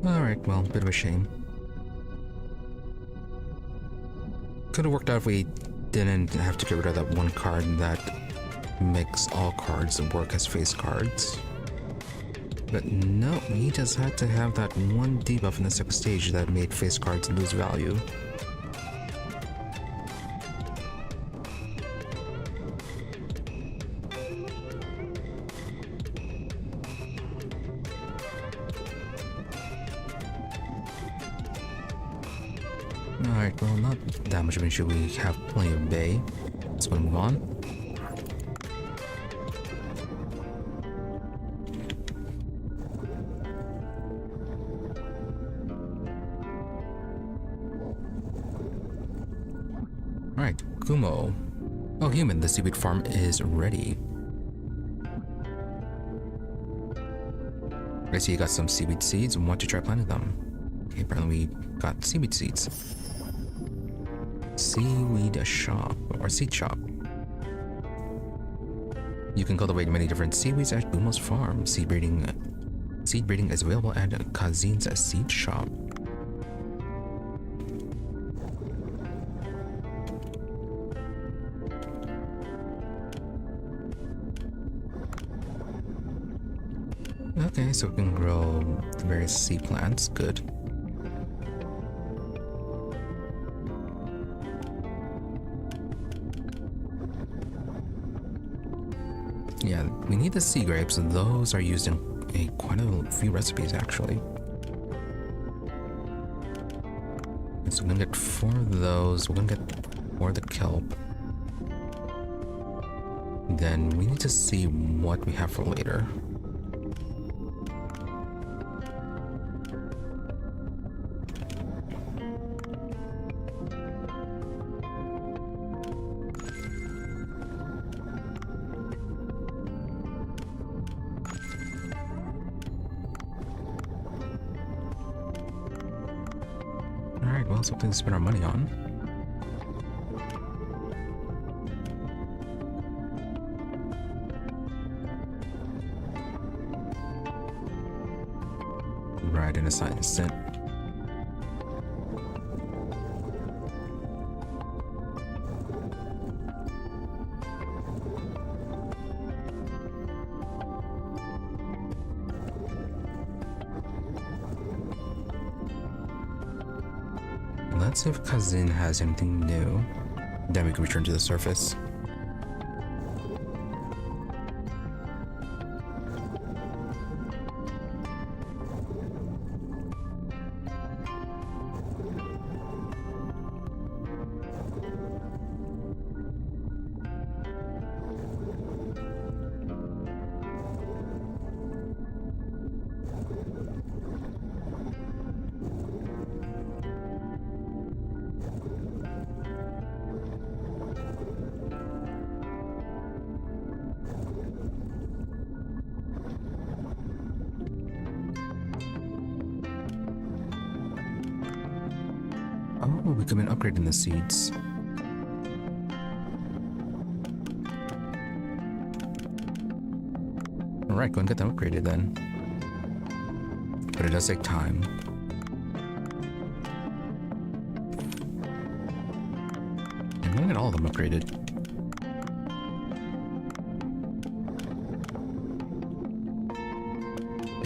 Alright, well, bit of a shame. Could have worked out if we didn't have to get rid of that one card that makes all cards work as face cards. But no, we just had to have that one debuff in the second stage that made face cards lose value. Alright, well, not that much of an issue. We have plenty of bay. Let's go and move on. Alright, Kumo. Oh, human, the seaweed farm is ready. I see you got some seaweed seeds and want to try planting them. Okay, apparently we got seaweed seeds. Seaweed shop, or seed shop. You can cultivate many different seaweeds at Kumo's farm. Seed breeding is available at Kazin's seed shop. Okay, so we can grow various seed plants. Good. Yeah, we need the sea grapes, and those are used in quite a few recipes actually. So we're gonna get 4 of those. We're gonna get 4 of the kelp. Then we need to see what we have for later. Alright, well, something to spend our money on. Right, in a science set. Let's see if Kazin has anything new. Then we can return to the surface. Oh, we could have been upgrading the seeds. Alright, go and get them upgraded then. But it does take time. I'm gonna get all of them upgraded.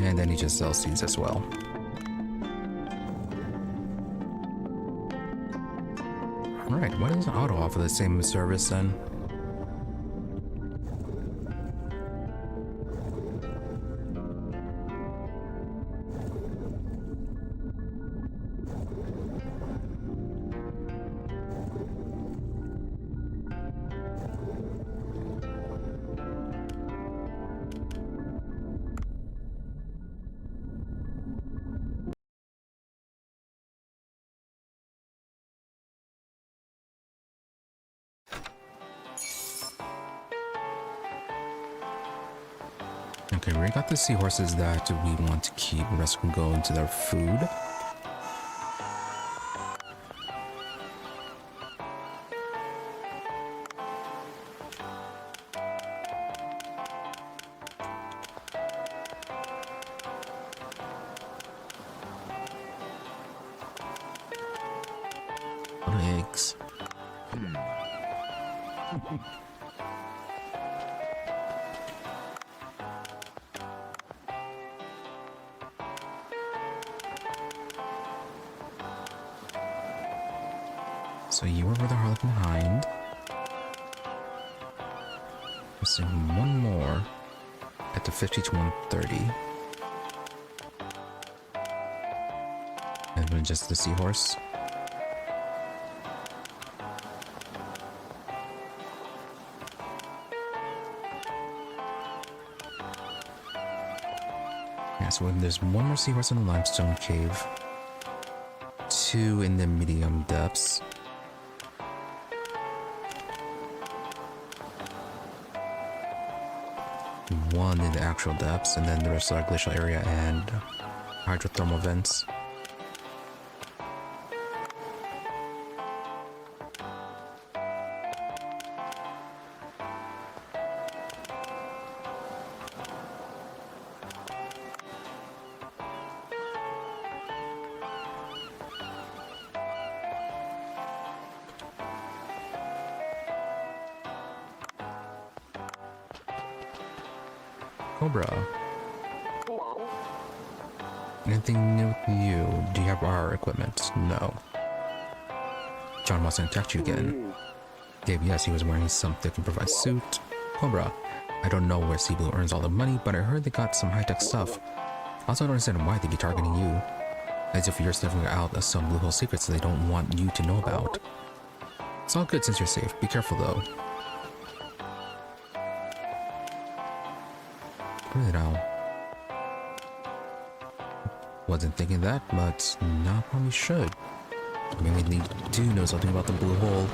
And then he just sells seeds as well. Alright, why doesn't Otto offer the same service then? Okay, we already got the seahorses that we want to keep. The rest can go into their food. Little eggs. So you were where the harlequin behind. We're seeing one more at the 50 to 130. And then just the seahorse. Yeah, so there's one more seahorse in the limestone cave. 2 in the medium depths. One in the actual depths, and then the rest of our glacial area and hydrothermal vents. Cobra. Anything new with you? Do you have our equipment? No. John wants to attack you again. Dave, yes, he was wearing some thick improvised suit. Cobra, I don't know where Sea Blue earns all the money, but I heard they got some high-tech stuff. I also don't understand why they'd be targeting you. As if you're sniffing out some Blue Hole secrets they don't want you to know about. It's all good since you're safe. Be careful though. Really now. Wasn't thinking that, but now probably should. Maybe they do know something about the Blue Hole.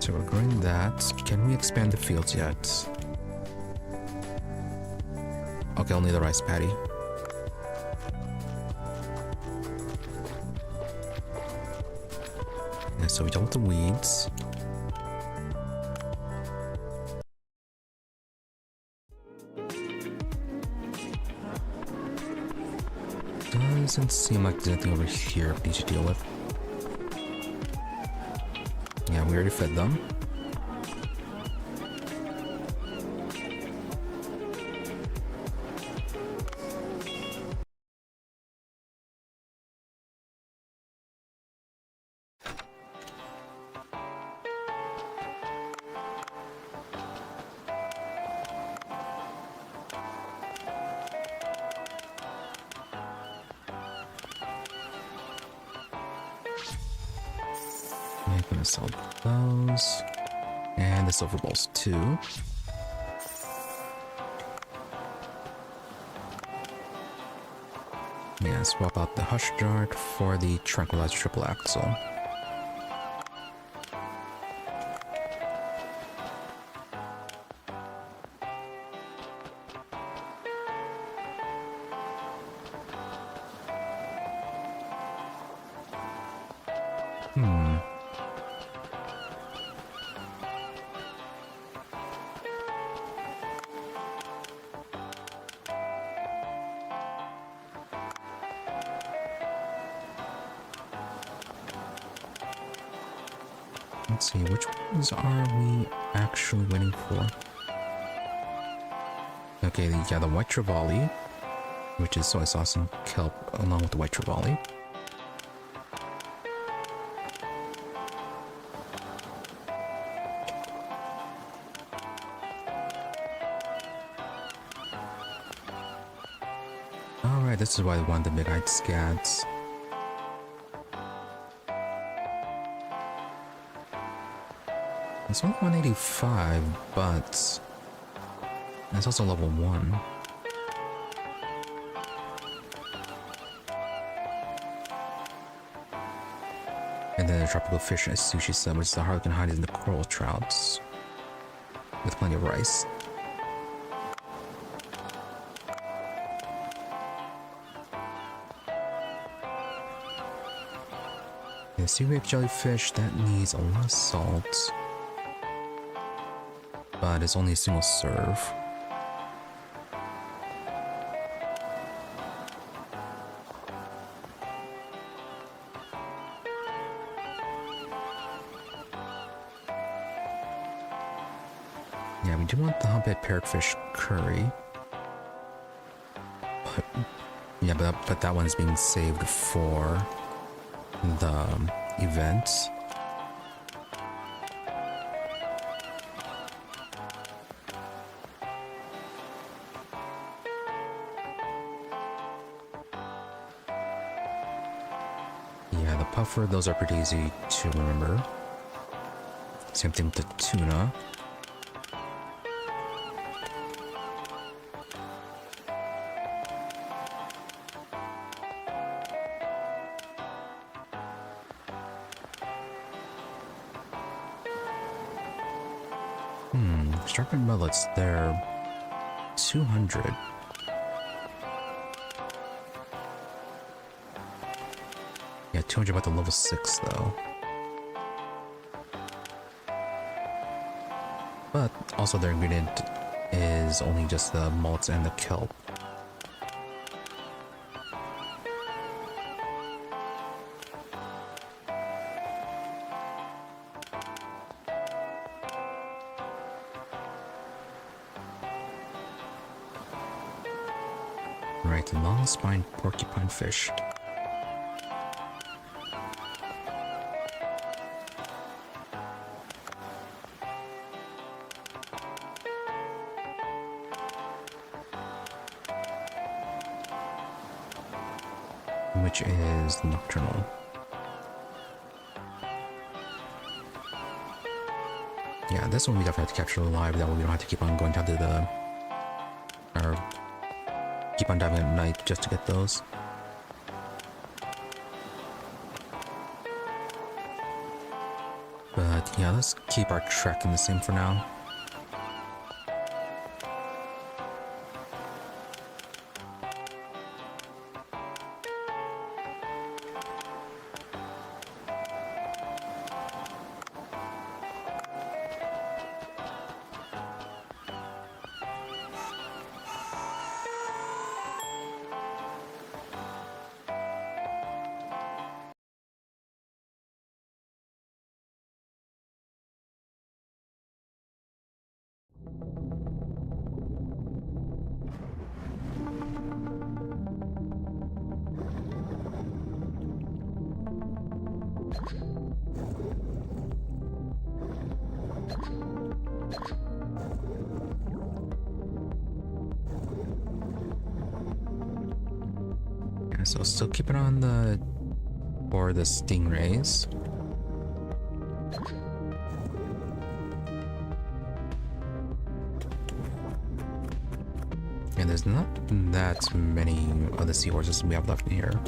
So we're growing that. Can we expand the fields yet? Okay, only the rice paddy. Yeah, so we dealt with the weeds. Doesn't seem like there's anything over here we need to deal with. Yeah, we already fed them. I'm gonna sell those. And the silver balls too. Yeah, swap out the hush dart for the tranquilizer triple axle. Let's see, which ones are we actually waiting for? Okay, yeah, the white trevally, which is soy sauce and kelp along with the white trevally. Alright, this is why we want the big-eyed scads. It's only 185, but it's also level 1. And then the tropical fish as sushi sub, which is the harlequin hides in the coral trouts. With plenty of rice. The sea-wave jellyfish, that needs a lot of salt. But it's only a single serve. Yeah, we do want the humphead parrotfish curry. But, yeah, but that one's being saved for the event. Yeah, the puffer, those are pretty easy to remember. Same thing with the tuna. Sharpened bullets, they're 200. Yeah, 200 about the level 6 though. But also their ingredient is only just the malts and the kelp. Right, long-spined porcupine fish. Which is nocturnal. Yeah, this one we definitely have to capture alive. That way we don't have to keep on going down to the... or keep on diving at night just to get those. But yeah, let's keep our tracking the same for now. So still keep it on the for the stingrays. And there's not that many of the seahorses we have left in here.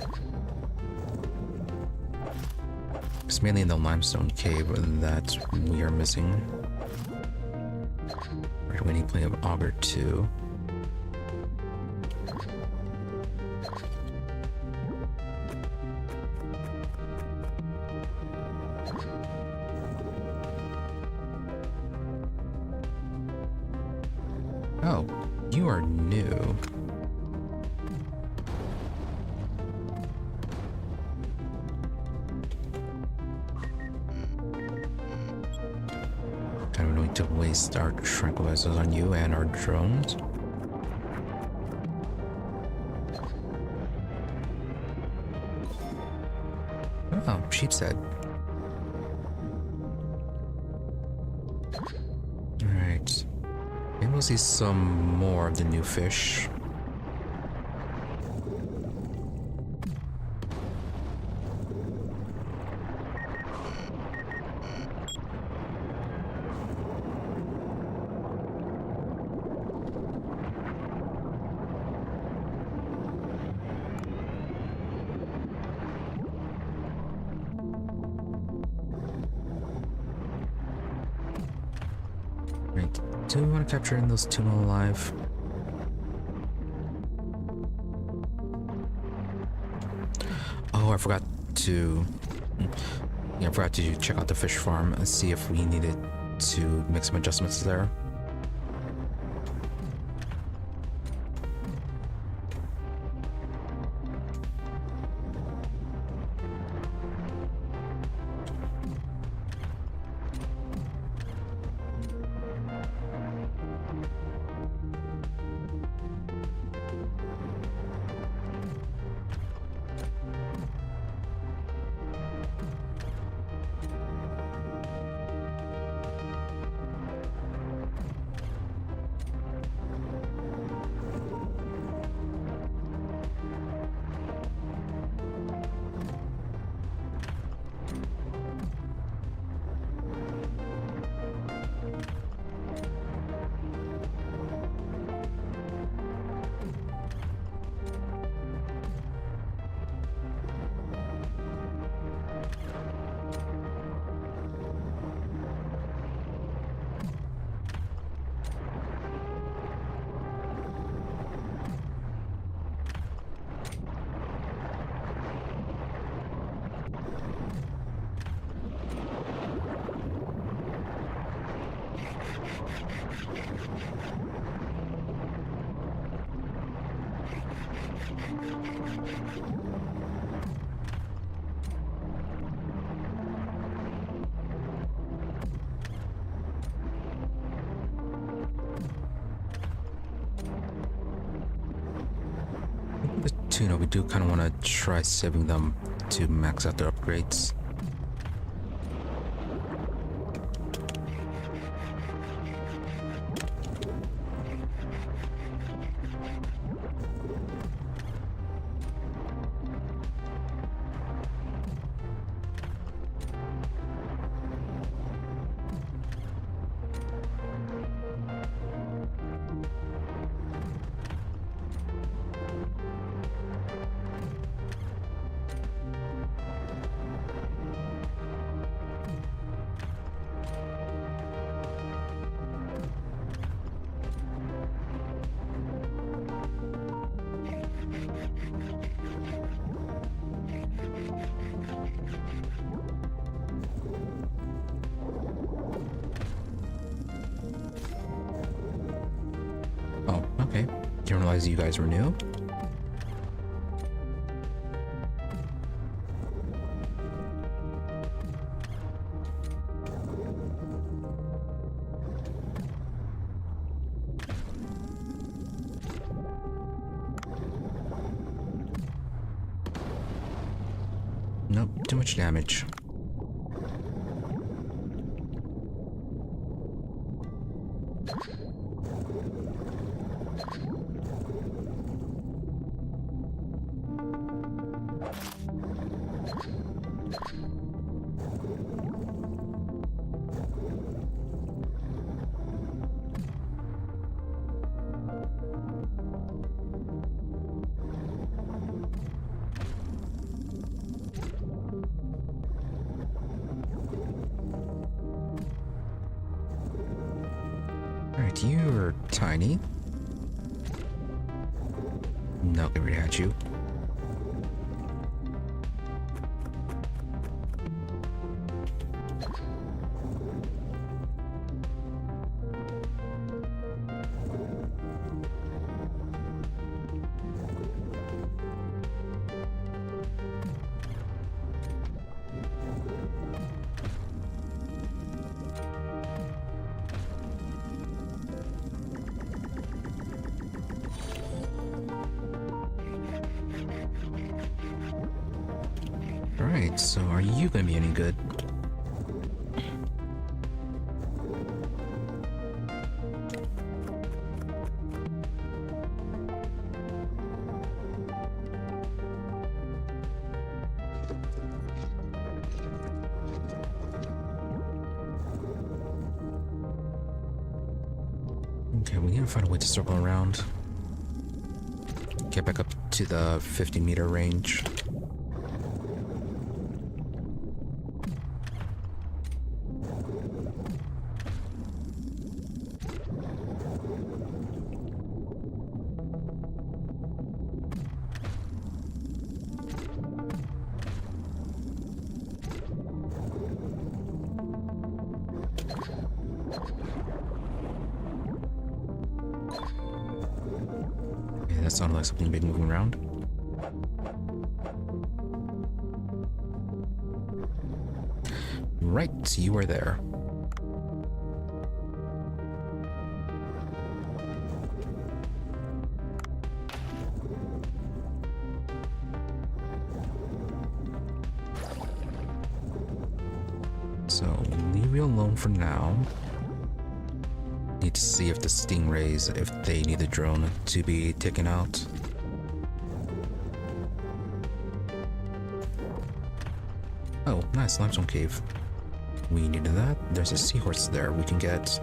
It's mainly in the limestone cave that we are missing. Right, we need plenty of auger too. Oh, you are new. I don't need to waste our tranquilizers on you and our drones. Oh, sheep's head. Alright. Maybe we'll see some more of the new fish. Right. Do we want to capture in those tuna alive? Oh, I forgot to... Yeah, I forgot to check out the fish farm and see if we needed to make some adjustments there. The tuna, we do kind of want to try saving them to max out their upgrades. Oh, okay. Didn't realize you guys were new. Nope, too much damage. Alright, you're tiny. No, I already had you. Alright, so are you gonna be any good? Okay, we need to find a way to circle around. Get back up to the 50-meter range. That sounded like something big moving around. Right, you are there. So, leave you alone for now. Need to see if the stingrays, if they need the drone to be taken out. Oh, nice, limestone cave. We needed that. There's a seahorse there we can get.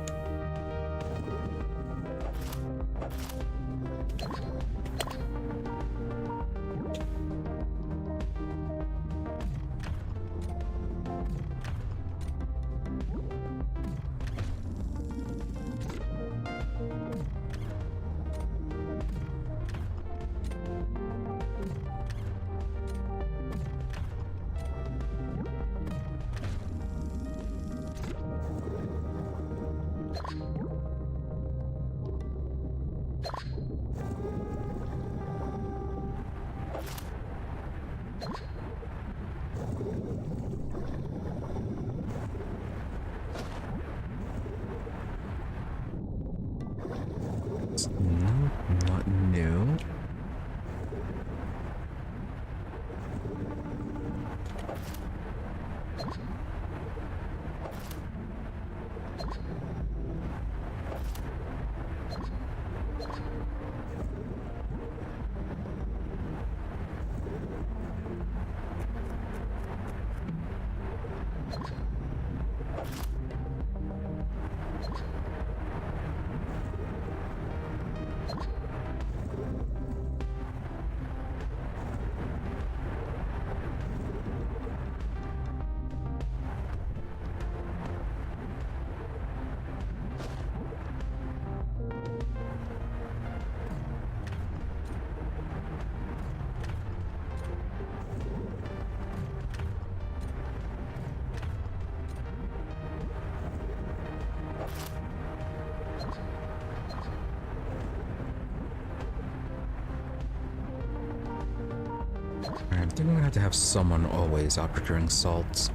I think I'm gonna have to have someone always out procuring salt.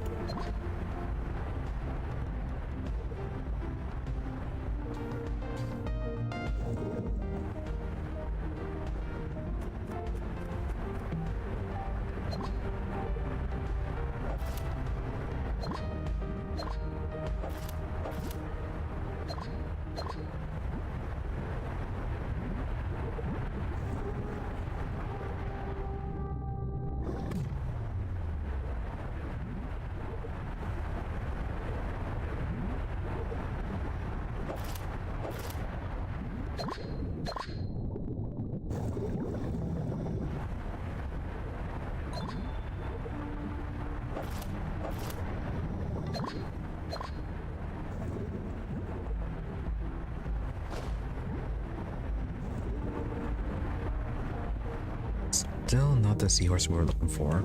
Still not the seahorse we were looking for.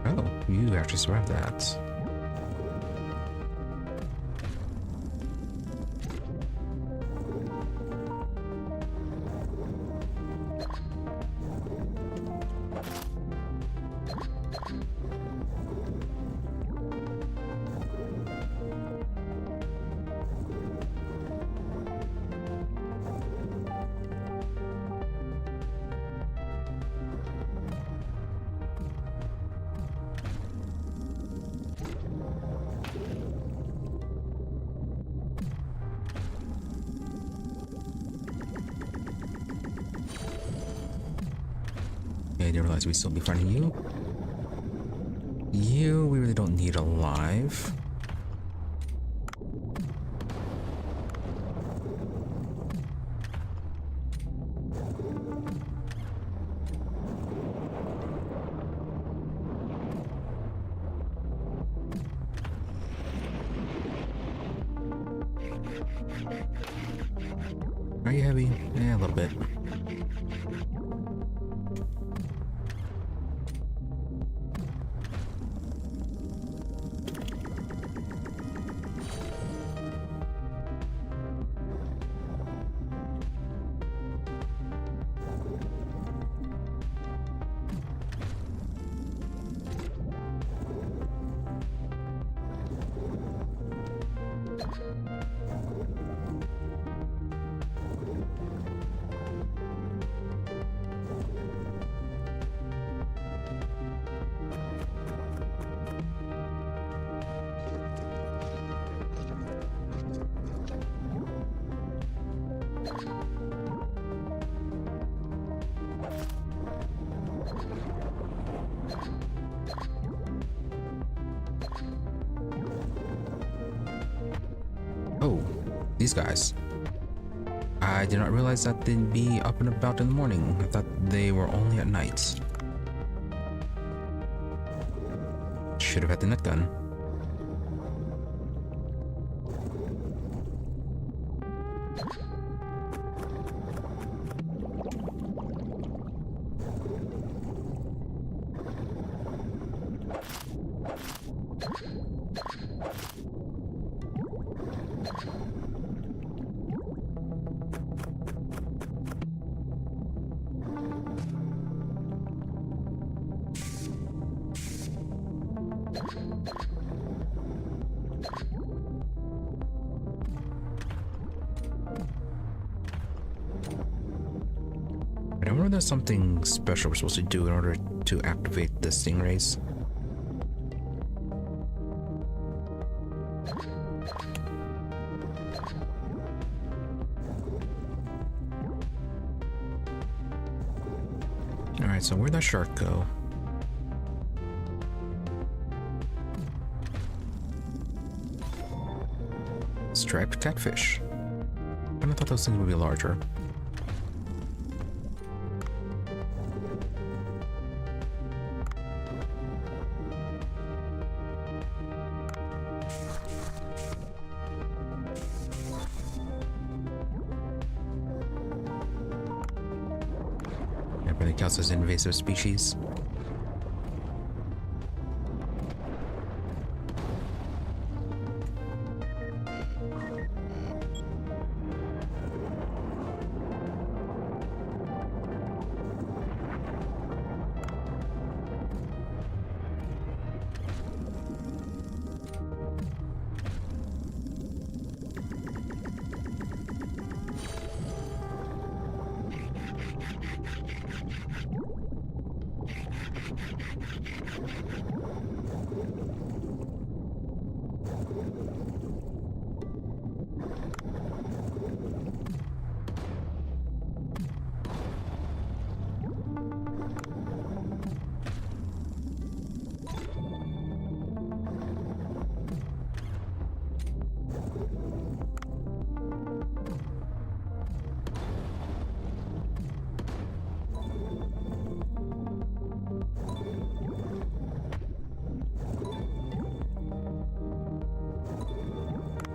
Oh, you actually survived that. I didn't realize we'd still be finding you. You, we really don't need alive. Are you heavy? Yeah, a little bit. Oh, these guys. I did not realize that they'd be up and about in the morning. I thought they were only at night. Should have had the net gun. I wonder if there's something special we're supposed to do in order to activate the stingrays. Alright, so where'd that shark go? Striped catfish. I kind of thought those things would be larger. Everybody counts as invasive species.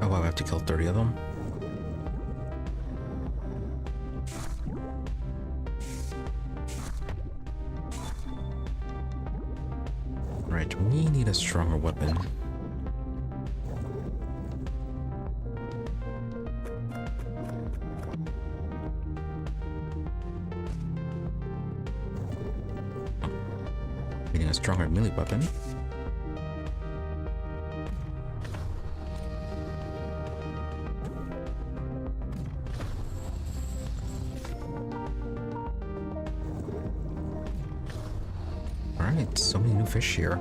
Oh wow, I have to kill 30 of them? Right, we need a stronger weapon. We need a stronger melee weapon. Alright, so many new fish here.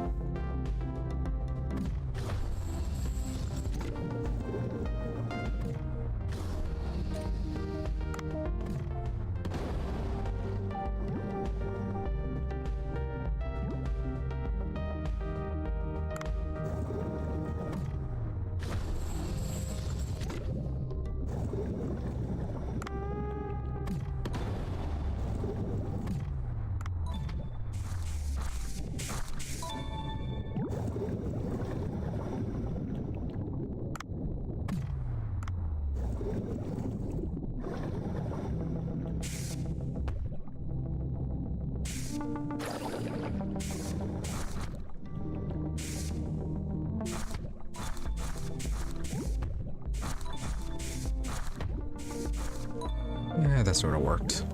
Yeah, that sort of worked.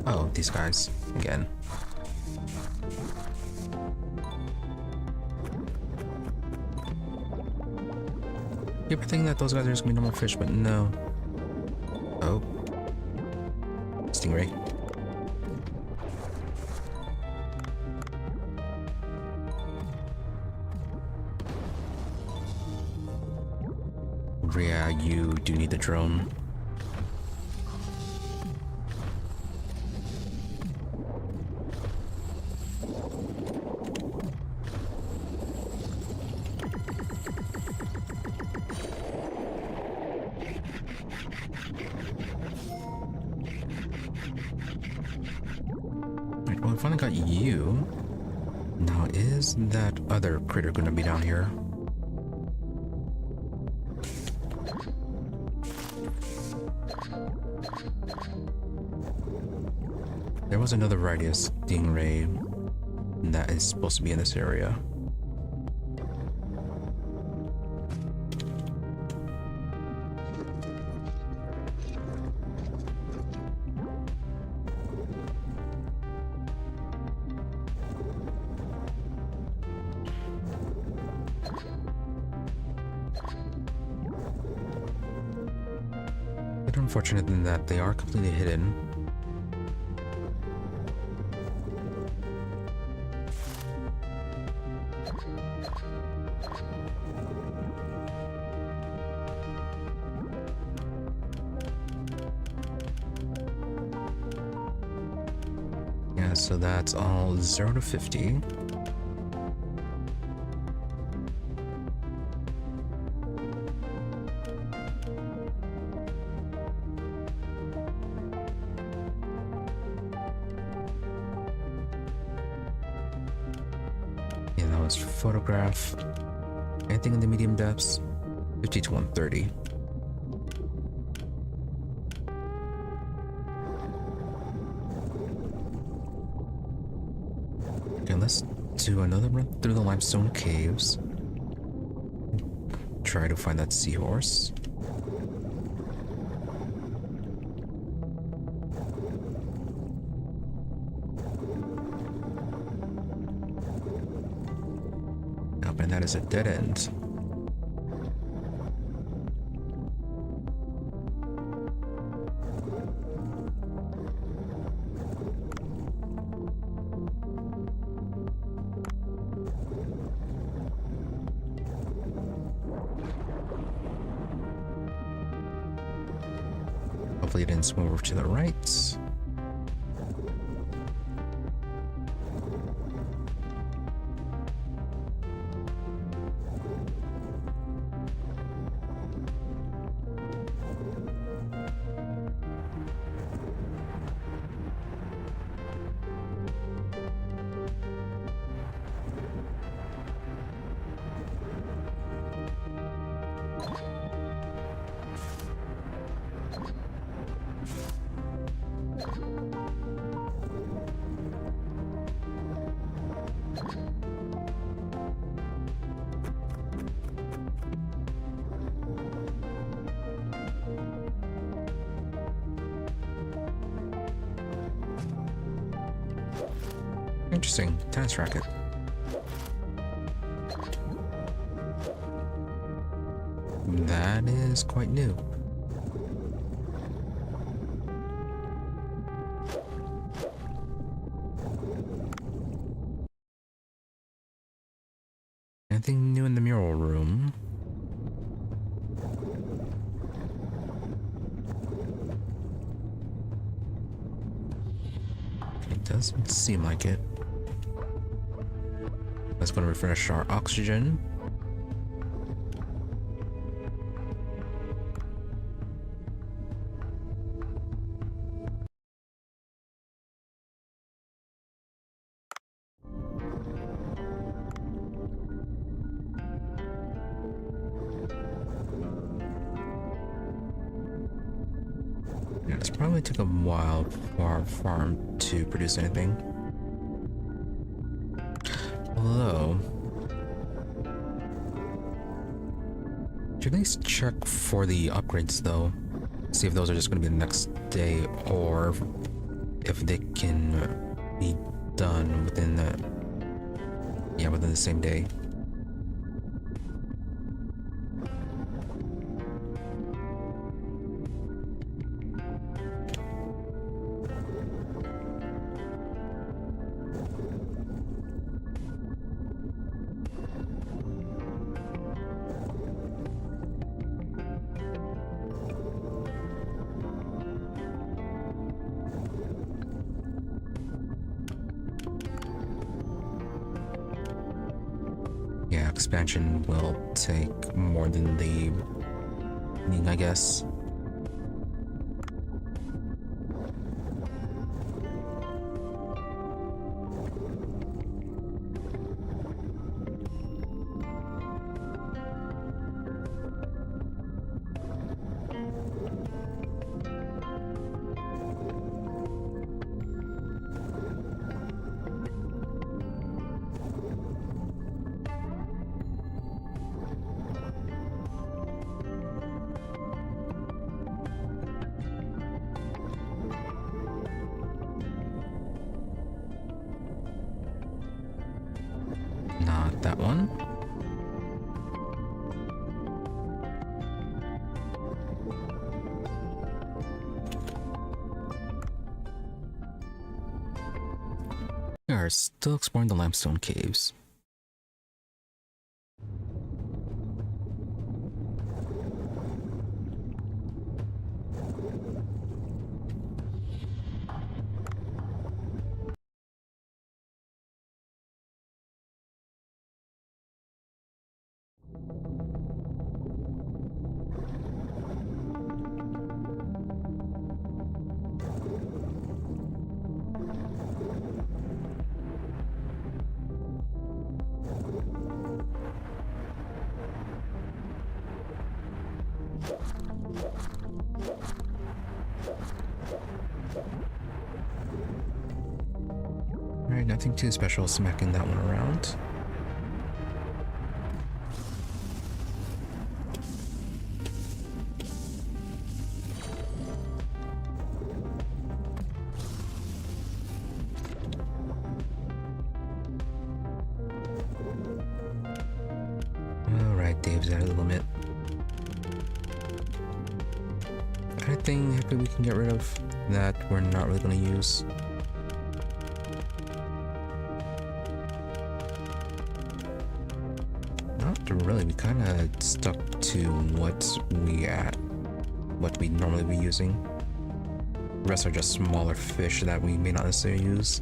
Oh, these guys again. Keep thinking that those guys are just gonna be normal fish, but no. Oh. Stingray. Yeah, you do need the drone. Right, well, I finally got you. Now, is that other critter gonna be down here? There was another variety of stingray that is supposed to be in this area. bit unfortunate in that they are completely hidden. Yeah, so that's all 0 to 50. Yeah, that was photograph. Anything in the medium depths? 50 to 130. Okay, let's do another run through the limestone caves. Try to find that seahorse. Oh, and that is a dead end. Hopefully it didn't swim over to the right. Interesting. Tennis racket. That is quite new. Anything new in the mural room? It doesn't seem like it. Let's go to refresh our oxygen. Yeah, it's probably took a while for our farm to produce anything. Although, should at least check for the upgrades though. See if those are just going to be the next day or if they can be done within within the same day. Yeah, expansion will take more than the meaning, I guess. Not that one. are still exploring the limestone caves. Alright, nothing too special smacking that one around. Alright, Dave's out of the limit. Anything happy we can get rid of that we're not really going to use? Not really, we kind of stuck to what we normally be using. The rest are just smaller fish that we may not necessarily use.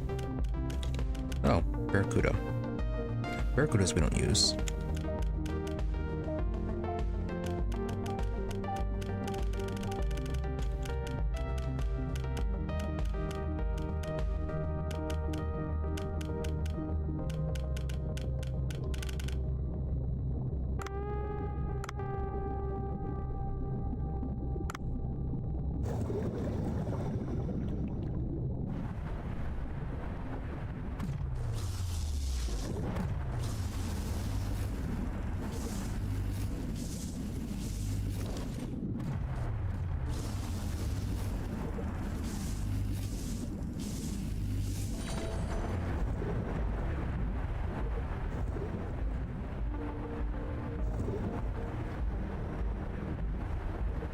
Oh, barracuda. Barracudas we don't use.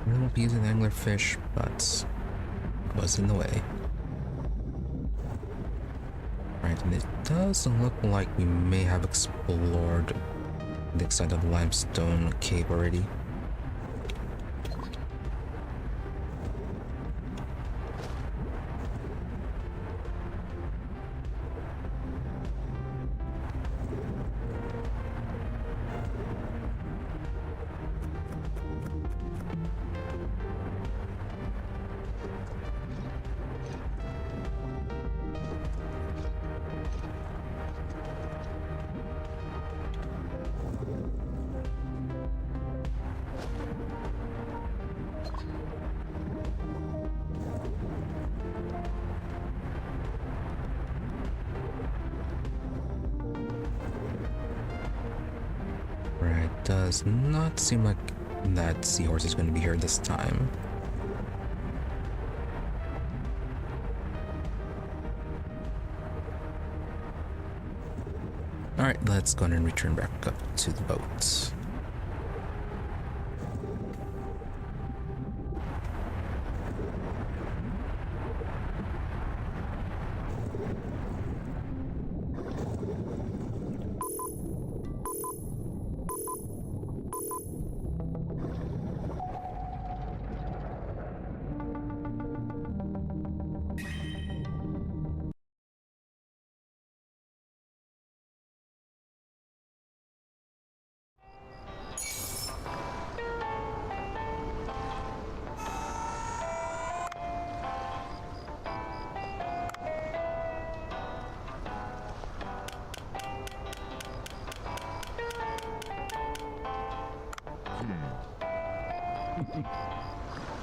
We won't be using anglerfish, but it was in the way. Right, and it doesn't look like we may have explored the side of the limestone cave already. Does not seem like that seahorse is going to be here this time. Alright, let's go and return back up to the boat.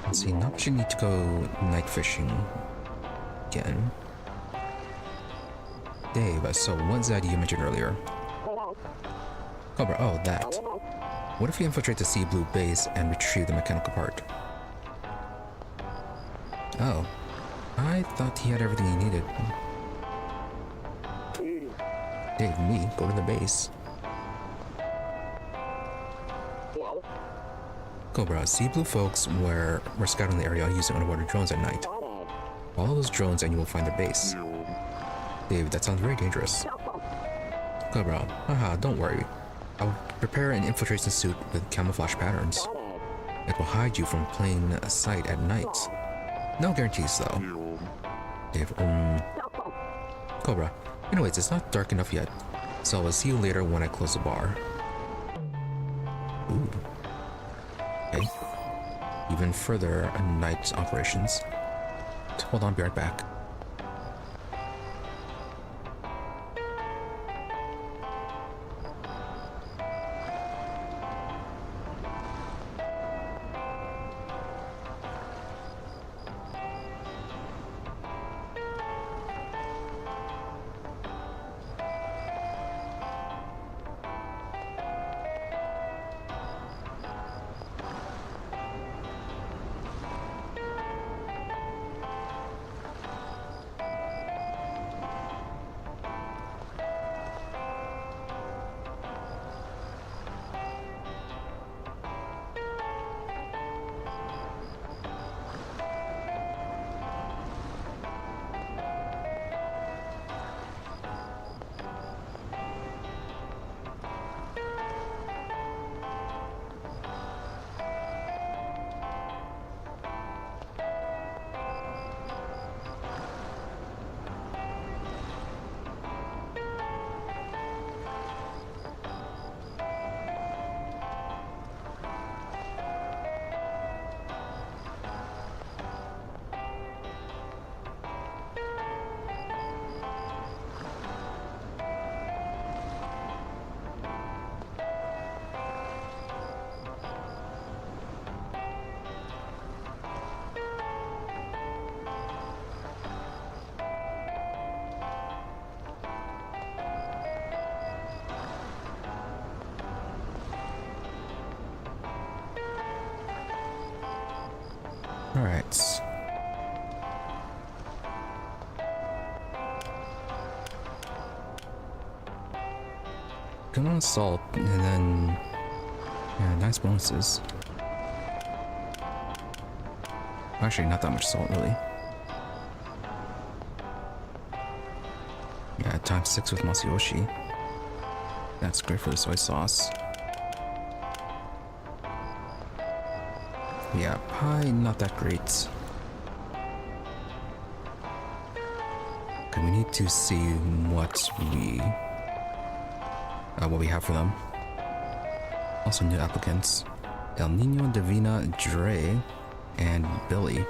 Let's see, now we need to go night fishing again. Dave, so what's the idea you mentioned earlier? Cobra, oh, that. What if we infiltrate the Sea Blue base and retrieve the mechanical part? Oh, I thought he had everything he needed. Dave, me, go to the base. Cobra, Sea Blue folks were scouting the area using underwater drones at night. Follow those drones and you will find the base. Dave, that sounds very dangerous. Cobra, haha, don't worry. I'll prepare an infiltration suit with camouflage patterns. It will hide you from plain sight at night. No guarantees though. Dave, Cobra, anyways, it's not dark enough yet, so I'll see you later when I close the bar. Ooh. Okay. Even further night operations. Hold on, be right back. Alright. Good on salt, and then yeah, nice bonuses. Actually, not that much salt, really. Yeah, ×6 with Masayoshi. That's great for the soy sauce. Yeah, pie, not that great. Okay, we need to see what we have for them. Also new applicants. El Nino, Davina, Dre, and Billy.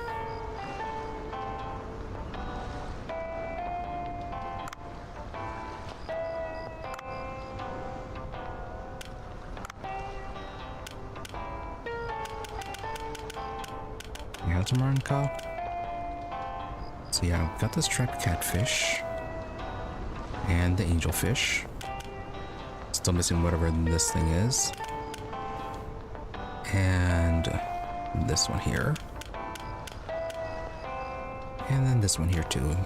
Tomorrow, Kyle. So yeah, we've got the striped catfish and the angelfish. Still missing whatever this thing is, and this one here, and then this one here too.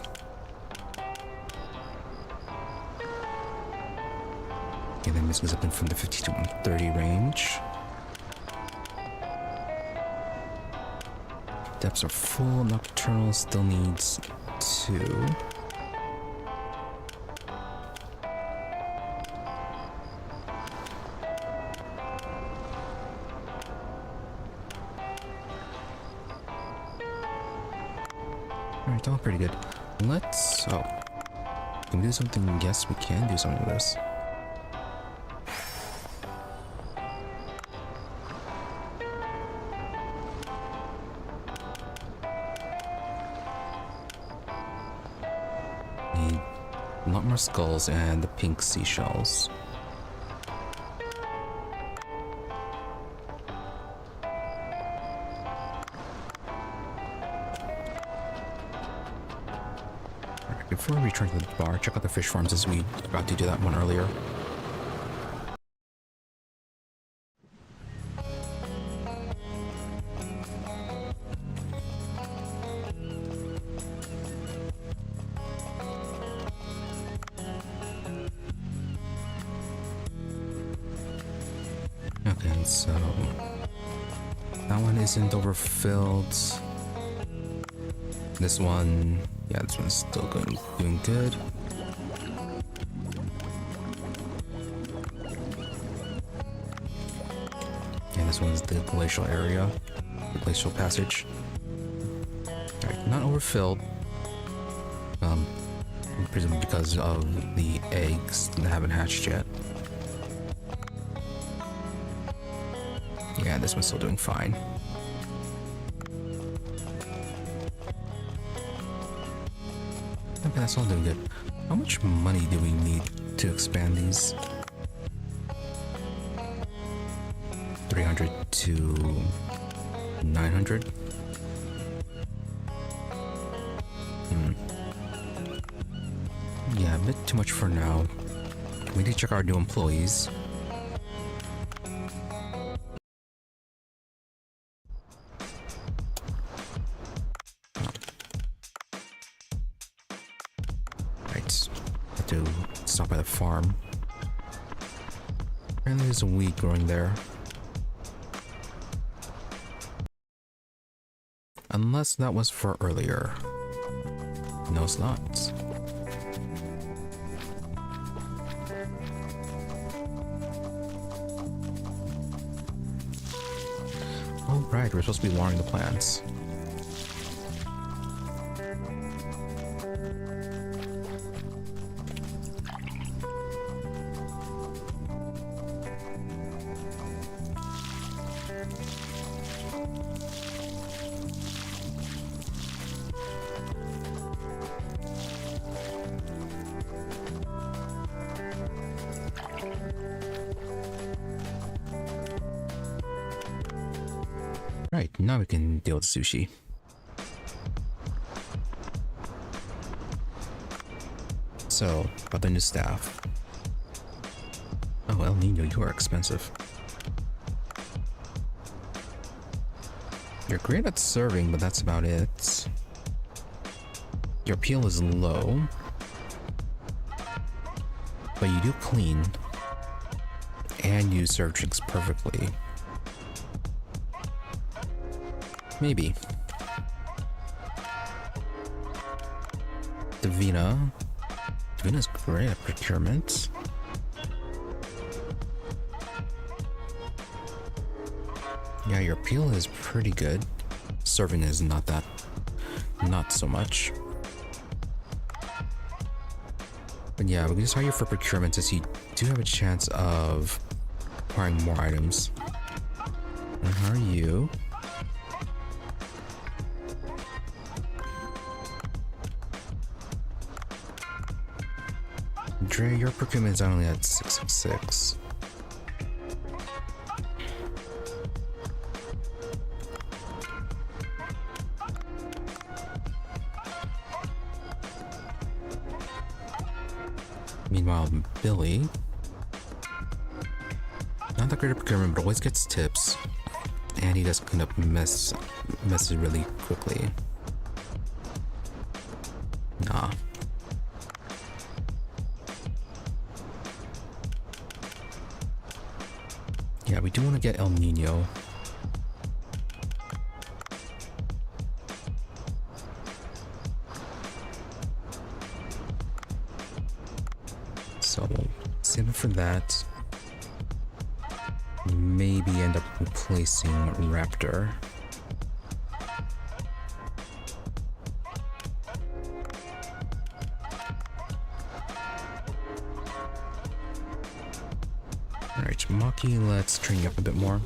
Okay, then missing something from the 50 to 130 range. Depths are full. Nocturnal still needs 2. Alright, all pretty good. Let's... oh. Can we do something? Yes, we can do something with this. A lot more skulls and the pink seashells. Alright, before we return to the bar, check out the fish farms as we got to do that one earlier. Okay, so that one isn't overfilled. This one, yeah, this one's still doing good. this one's the glacial area, the glacial passage. Alright, not overfilled. Presumably because of the eggs that haven't hatched yet. Yeah, this one's still doing fine. Okay, that's all doing good. How much money do we need to expand these? 300 to 900? Yeah, a bit too much for now. We need to check our new employees. Right, have to stop by the farm. Apparently there's a wheat growing there. Unless that was for earlier. No, it's not. Oh, right, we're supposed to be watering the plants. Right, now we can deal with sushi. So, about the new staff. Oh, El Nino, you are expensive. You're great at serving, but that's about it. Your appeal is low. But you do clean. And you serve drinks perfectly. Maybe. Davina. Davina's great at procurement. Yeah, your appeal is pretty good. Serving is not so much. But yeah, we can just hire you for procurement since you do have a chance of acquiring more items. And how are you? Dre, your procurement is only at 666. Meanwhile, Billy, not that great at procurement, but always gets tips, and he does clean up messes really quickly. Nah. Yeah, we do want to get El Nino. So we'll save it for that. Maybe end up replacing Raptor. Alright, Maki, let's train you up a bit more.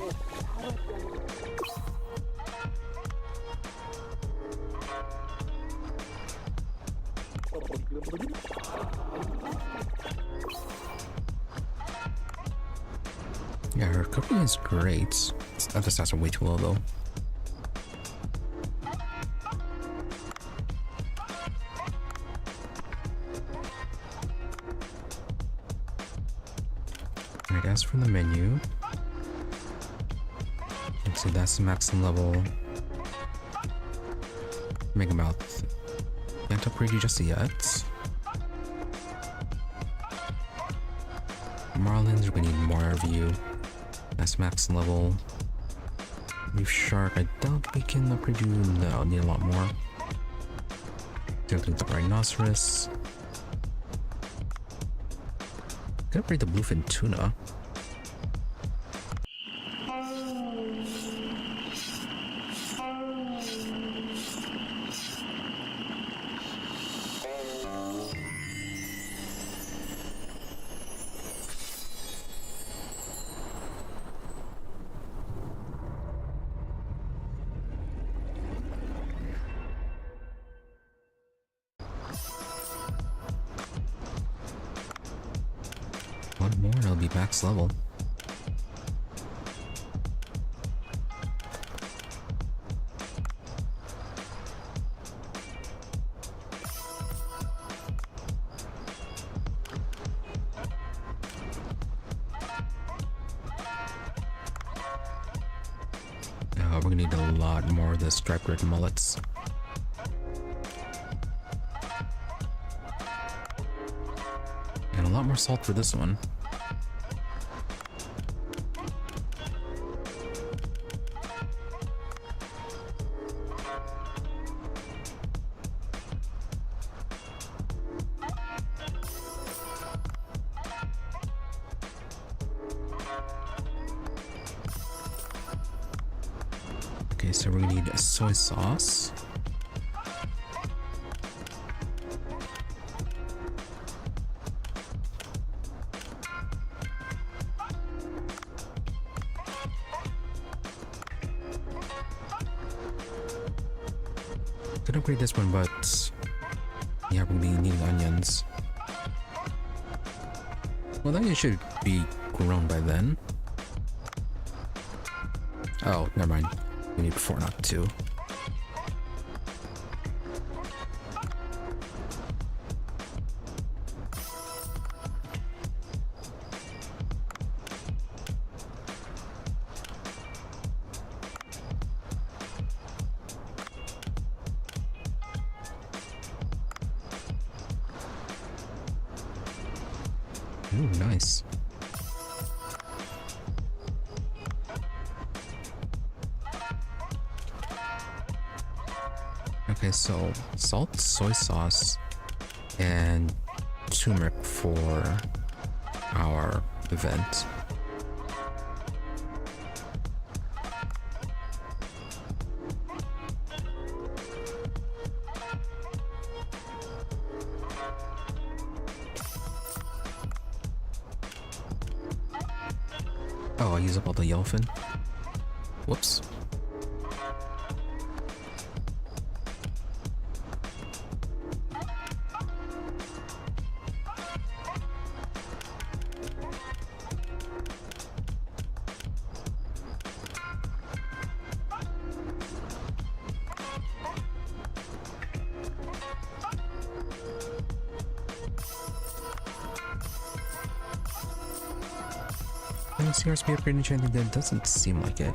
Yeah, her cooking is great. Other stats are way too low though. Alright, as for the menu, let's see, that's the maximum level. Mega Mouth. Can't upgrade you just yet. Marlins, we need more of you. That's max level. Reef Shark, I doubt we can upgrade you. No, need a lot more. Don't need the Rhinoceros. Can upgrade the Bluefin Tuna. One more and it'll be max level. We're gonna need a lot more of the striped red mullets. And a lot more salt for this one. Okay, so we're gonna need a soy sauce. Could upgrade this one, but yeah, we're gonna be needing onions. Well, the onions should be grown by then. Oh, never mind. We need 4, not 2. Ooh, nice. Okay, so salt, soy sauce, and turmeric for our event. Oh, I use up all the yellowfin. Whoops. CRSP upgrade enchanting, that doesn't seem like it.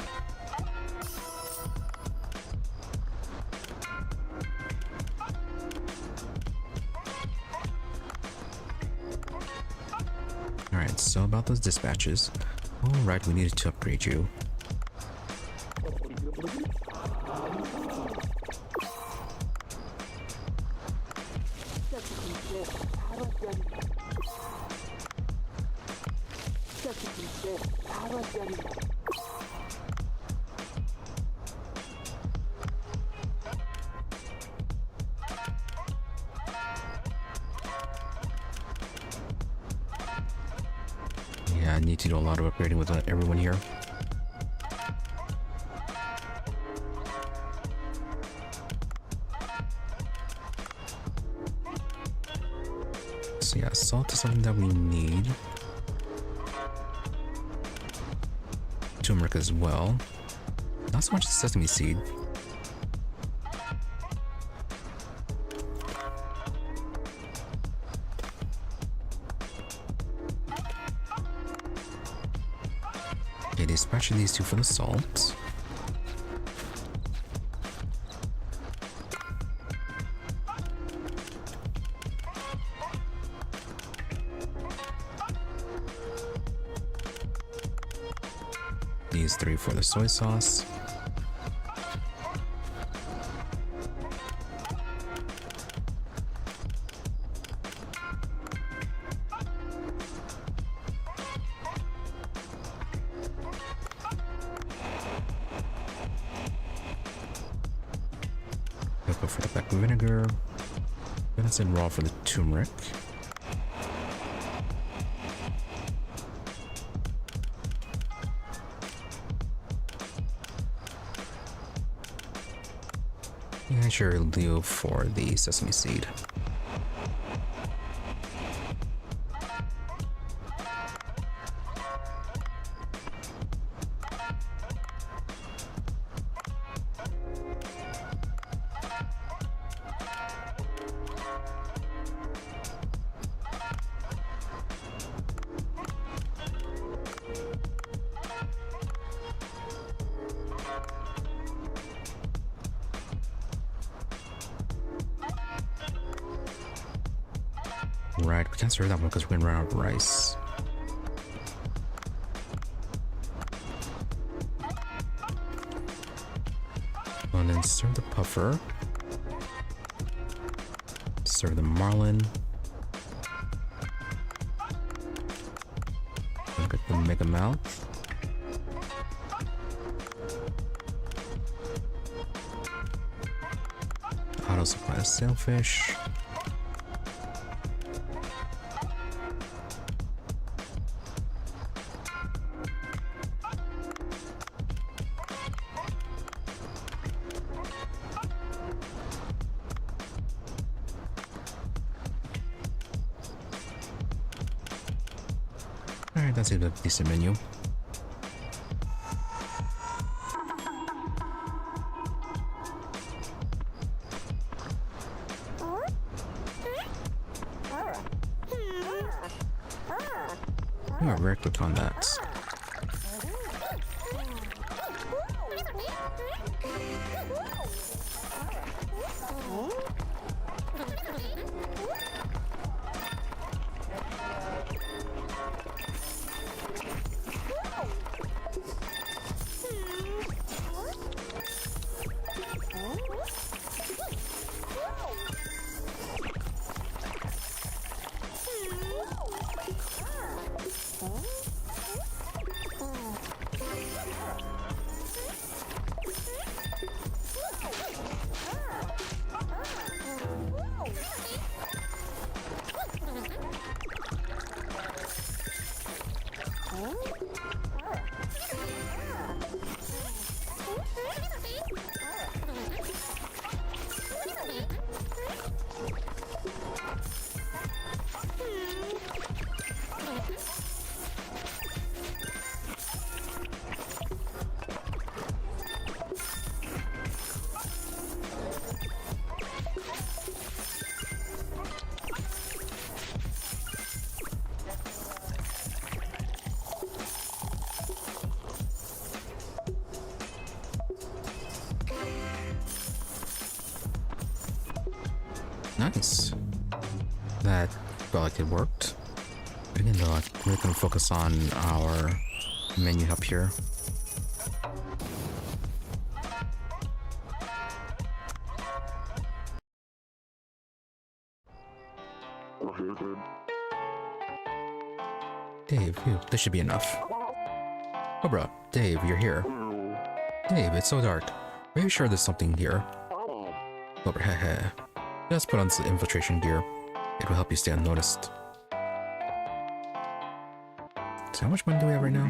Alright, so about those dispatches. Alright, we needed to upgrade you. Yeah, I need to do a lot of upgrading with everyone here. So yeah, salt is something that we need. Turmeric as well. Not so much sesame seed. Okay, dispatch these two for the salt. These 3 for the soy sauce. Go for the black vinegar. That's in raw for the turmeric. Yeah, sure, it'll do for the sesame seed. Right, we can't serve that one because we're gonna run out of rice. And then serve the puffer. Serve the marlin. Look at the mega mouth. Auto supply the sailfish. Alright, that's a decent menu. We are very quick on that. Nice. That felt like it worked. But again though, we're gonna focus on our menu up here. Dave, this should be enough. Cobra, Dave, you're here. Dave, it's so dark. Are you sure there's something here? Cobra, heh. Just put on some infiltration gear. It will help you stay unnoticed. So how much money do we have right now?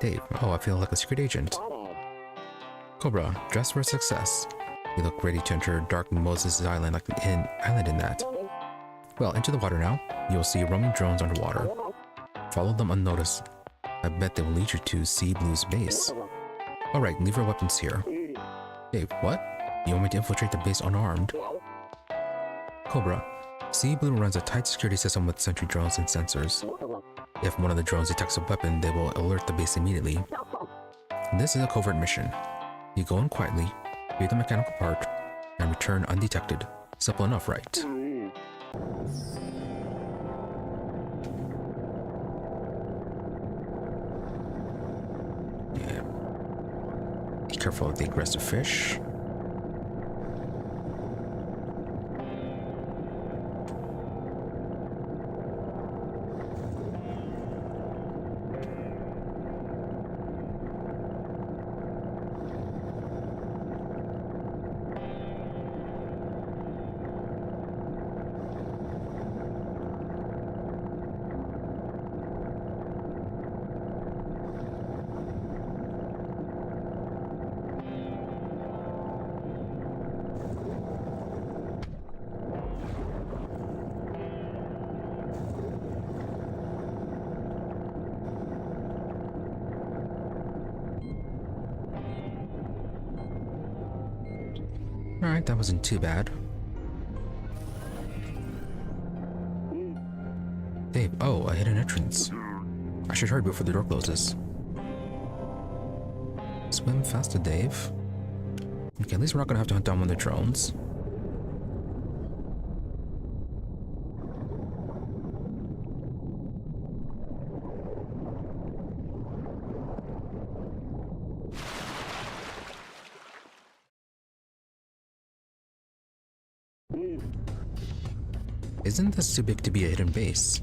Dave, oh, I feel like a secret agent. Cobra, dress for success. You look ready to enter Dark Moses' island like an island in that. Well, into the water now. You'll see roaming drones underwater. Follow them unnoticed. I bet they will lead you to Sea Blue's base. Alright, leave your weapons here. Dave, what? You want me to infiltrate the base unarmed? Cobra, Sea Blue runs a tight security system with sentry drones and sensors. If one of the drones detects a weapon, they will alert the base immediately. This is a covert mission. You go in quietly, read the mechanical part, and return undetected. Simple enough, right? Yeah. Be careful of the aggressive fish. Alright, that wasn't too bad. Dave, oh, a hidden entrance. I should hurry before the door closes. Swim faster, Dave. Okay, at least we're not gonna have to hunt down one of the drones. Isn't this too big to be a hidden base?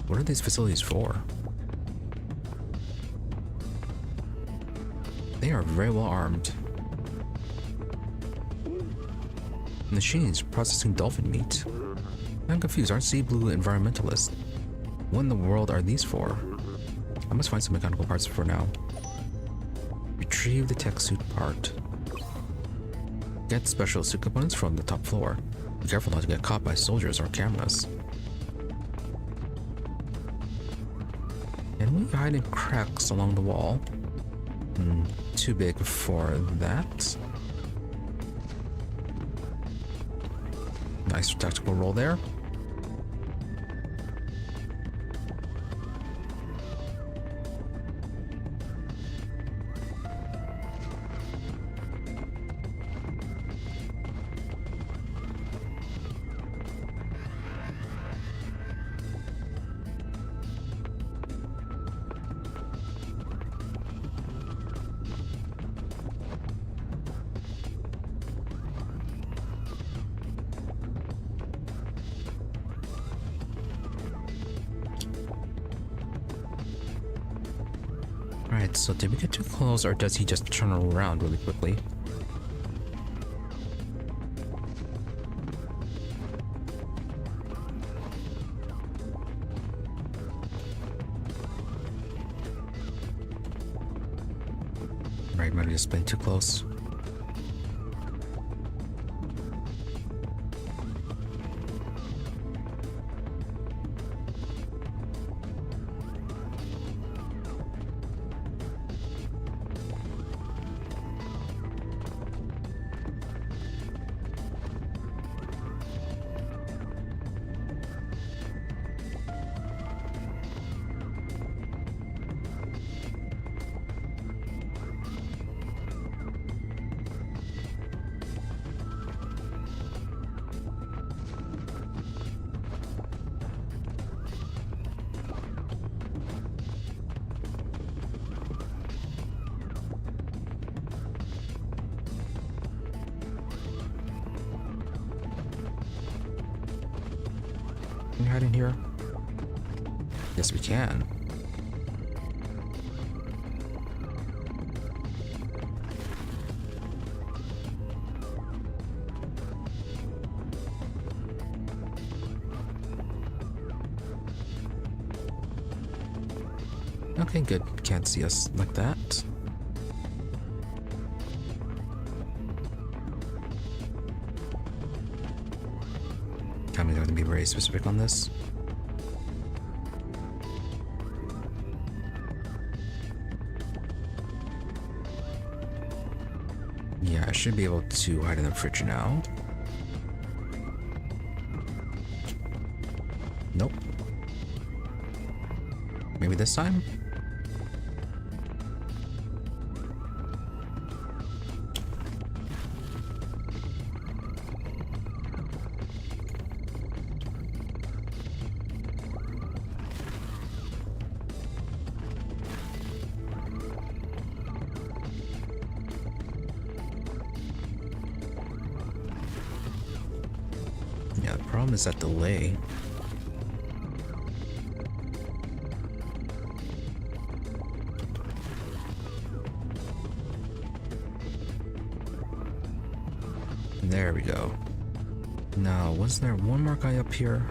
What are these facilities for? They are very well armed. Machines processing dolphin meat. I'm confused, aren't sea blue environmentalists? What in the world are these for? I must find some mechanical parts for now. Retrieve the tech suit part. Get special suit components from the top floor. Be careful not to get caught by soldiers or cameras. Can we hide in cracks along the wall? Too big for that. Nice tactical roll there. Alright, so did we get too close or does he just turn around really quickly? Right, might have just been too close. Can we hide in here? Yes, we can. Okay, good. Can't see us like that. I'm going to be very specific on this. Yeah, I should be able to hide in the fridge now. Nope. Maybe this time? Yeah, the problem is that delay. There we go. Now, was there one more guy up here?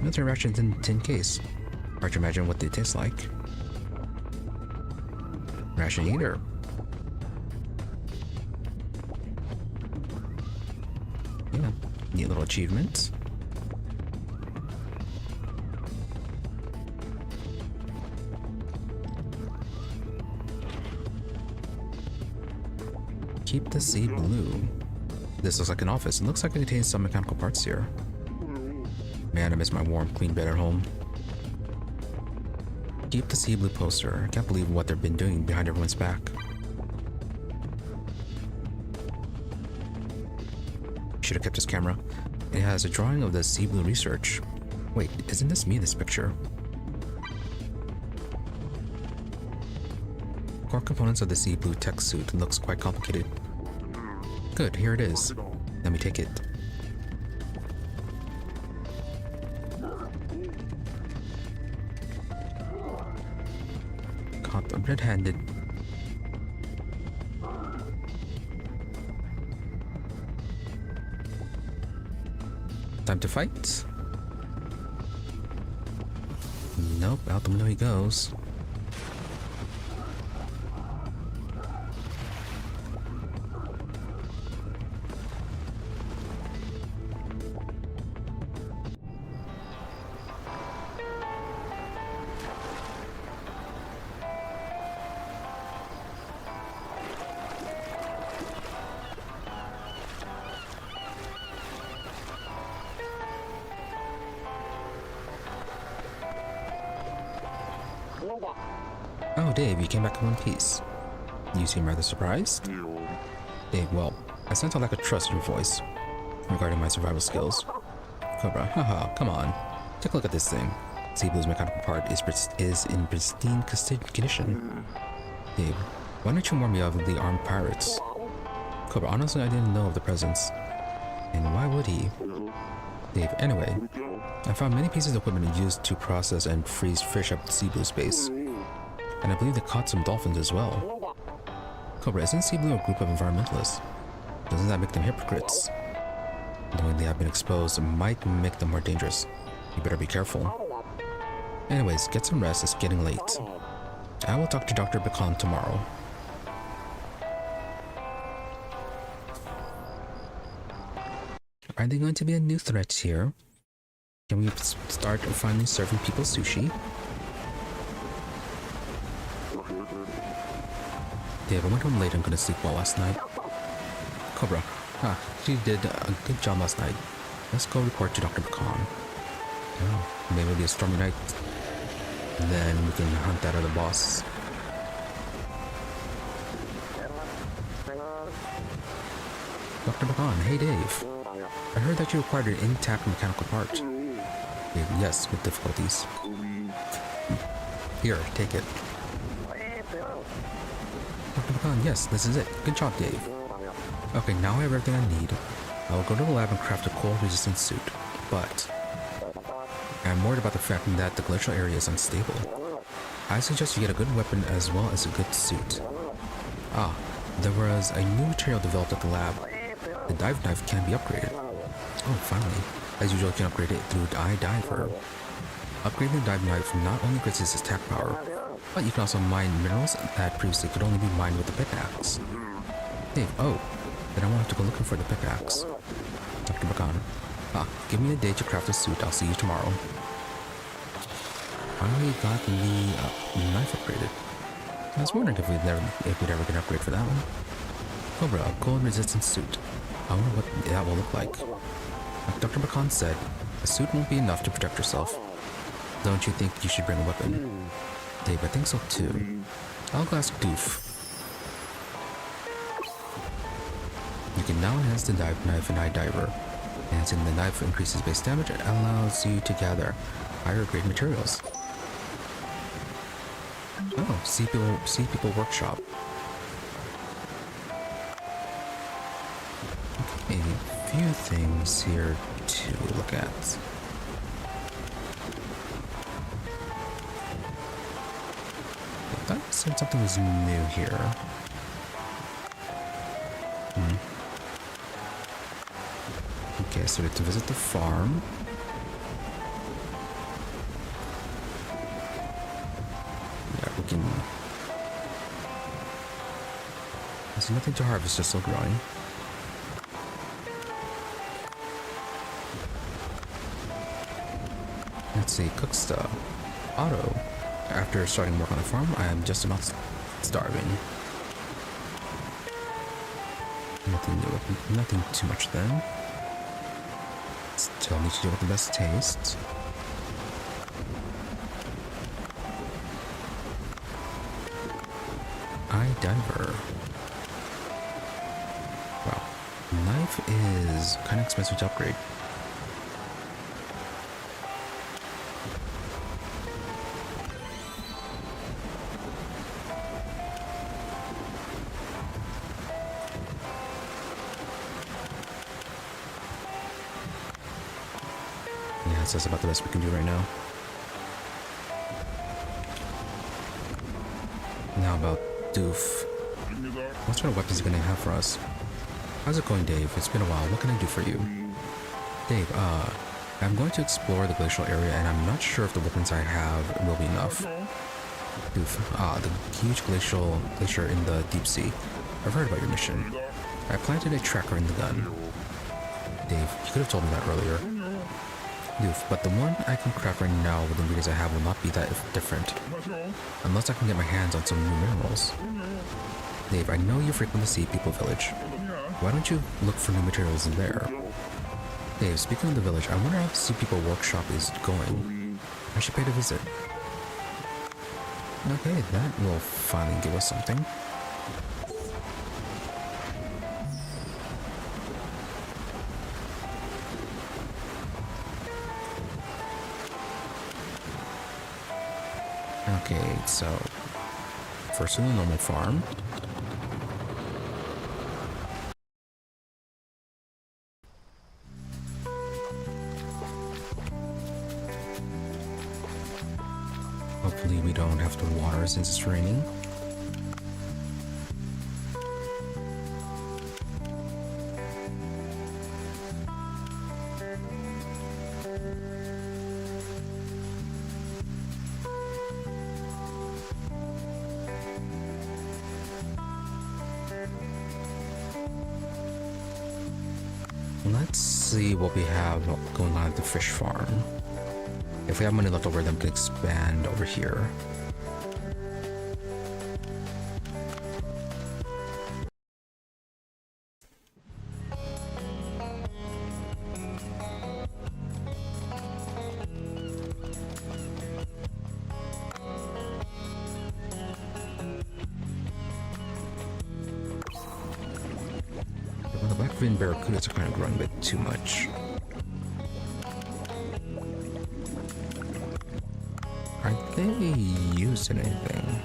Military rations in tin case. Hard to imagine what they taste like. Ration eater. Yeah, neat little achievement. Keep the sea blue. This looks like an office. It looks like it contains some mechanical parts here. Man, I miss my warm, clean bed at home. Keep the sea blue poster. I can't believe what they've been doing behind everyone's back. Should have kept this camera. It has a drawing of the sea blue research. Wait, isn't this me in this picture? Core components of the sea blue tech suit looks quite complicated. Good, here it is. Let me take it. Caught red-handed. Time to fight? Nope, out the window he goes. Oh, Dave, you came back in one piece. You seem rather surprised. Dave, well, I sense a lack of trust in your voice regarding my survival skills. Cobra, haha, come on. Take a look at this thing. Sea Blue's mechanical part is in pristine condition. Dave, why don't you warn me of the armed pirates? Cobra, honestly, I didn't know of the presence. And why would he? Dave, anyway, I found many pieces of equipment used to process and freeze fish up Sea Blue space. And I believe they caught some dolphins as well. Cobra, isn't Sea Blue a group of environmentalists? Doesn't that make them hypocrites? Knowing they have been exposed might make them more dangerous. You better be careful. Anyways, get some rest, it's getting late. I will talk to Dr. Bacon tomorrow. Are there going to be a new threat here? Can we start finally serving people sushi? Dave, I went home late and couldn't sleep well last night. Cobra, she did a good job last night. Let's go report to Dr. Bacon. Oh, maybe it'll be a stormy night. Then we can hunt that other boss. Dr. Bacon, hey Dave. I heard that you acquired an intact mechanical part. Dave, yes, with difficulties. Here, take it. Dr. Bacon, yes, this is it. Good job, Dave. Okay, now I have everything I need. I will go to the lab and craft a cold-resistant suit, but I'm worried about the fact that the glacial area is unstable. I suggest you get a good weapon as well as a good suit. Ah, there was a new material developed at the lab. The dive knife can be upgraded. Oh, finally. As usual, you can upgrade it through iDiver. Upgrading the dive knife not only increases its attack power, but you can also mine minerals that previously could only be mined with the pickaxe. Dave, oh, then I won't have to go looking for the pickaxe. Dr. Bacon, give me a day to craft a suit. I'll see you tomorrow. Finally got the knife upgraded. I was wondering if we'd ever get an upgrade for that one. Cobra, a cold resistant suit. I wonder what that will look like. Like Dr. Bacon said, a suit won't be enough to protect yourself. Don't you think you should bring a weapon? Dave, I think so too. I'll go ask Doof. You can now enhance the dive knife in iDiver. Enhancing the knife increases base damage and allows you to gather higher grade materials. Oh, Sea People Workshop. Okay, a few things here to look at. I thought I said something was new here. Okay, so we have to visit the farm. Yeah, we can... There's nothing to harvest, just still growing. Let's see, cook stuff. Otto. After starting work on the farm, I am just about starving. Nothing new, nothing too much then. Still need to do with the best taste. Eye diver. Wow. Knife is kind of expensive to upgrade. Yeah, so that's about the best we can do right now. Now about Doof. What sort of weapons are you gonna have for us? How's it going, Dave? It's been a while. What can I do for you? Dave, I'm going to explore the glacial area and I'm not sure if the weapons I have will be enough. Doof, the huge glacier in the deep sea. I've heard about your mission. I planted a tracker in the gun. Dave, you could have told me that earlier. Doof, but the one I can craft right now with the ingredients I have will not be that different. Unless I can get my hands on some new minerals. Dave, I know you frequent the Sea People Village. Why don't you look for new materials in there? Dave, speaking of the village, I wonder how the Sea People workshop is going. I should pay a visit. Okay, that will finally give us something. Okay, so first in the normal farm. Hopefully we don't have to water since it's raining. Let's see what we have going on at the fish farm. If we have money left over, then we can expand over here. Well, the black-fin barracudas are kind of growing a bit too much. Are they used in anything?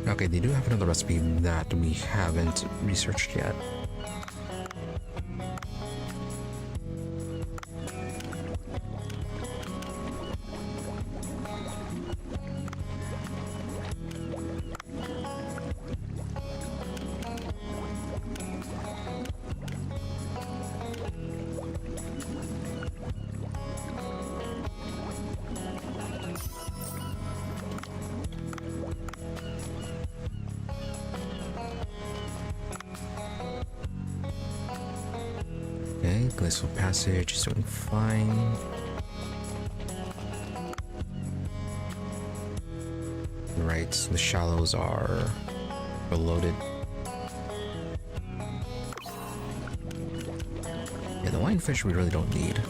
Okay, they do have another recipe that we haven't researched yet. Okay, glacial passage is doing fine. Right, the shallows are loaded. Yeah, the lionfish we really don't need.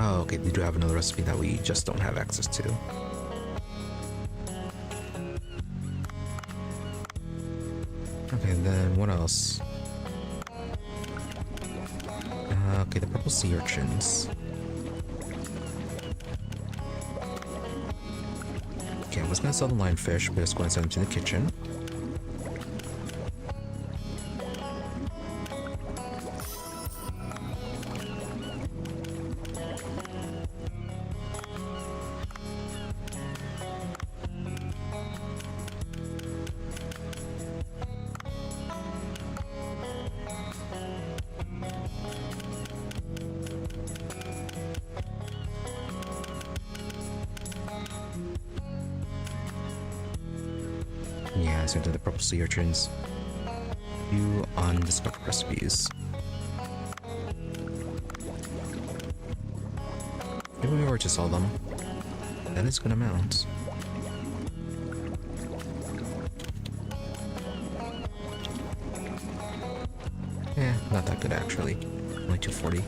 Oh, okay, they do have another recipe that we just don't have access to. Okay, then what else? Okay, the purple sea urchins. Okay, I was gonna sell the lionfish, but let's go and send them to the kitchen. Yeah, same to the purple sea urchins. Few undiscovered recipes. If we were to sell them, that is good amount. Eh, not that good actually. Only 240.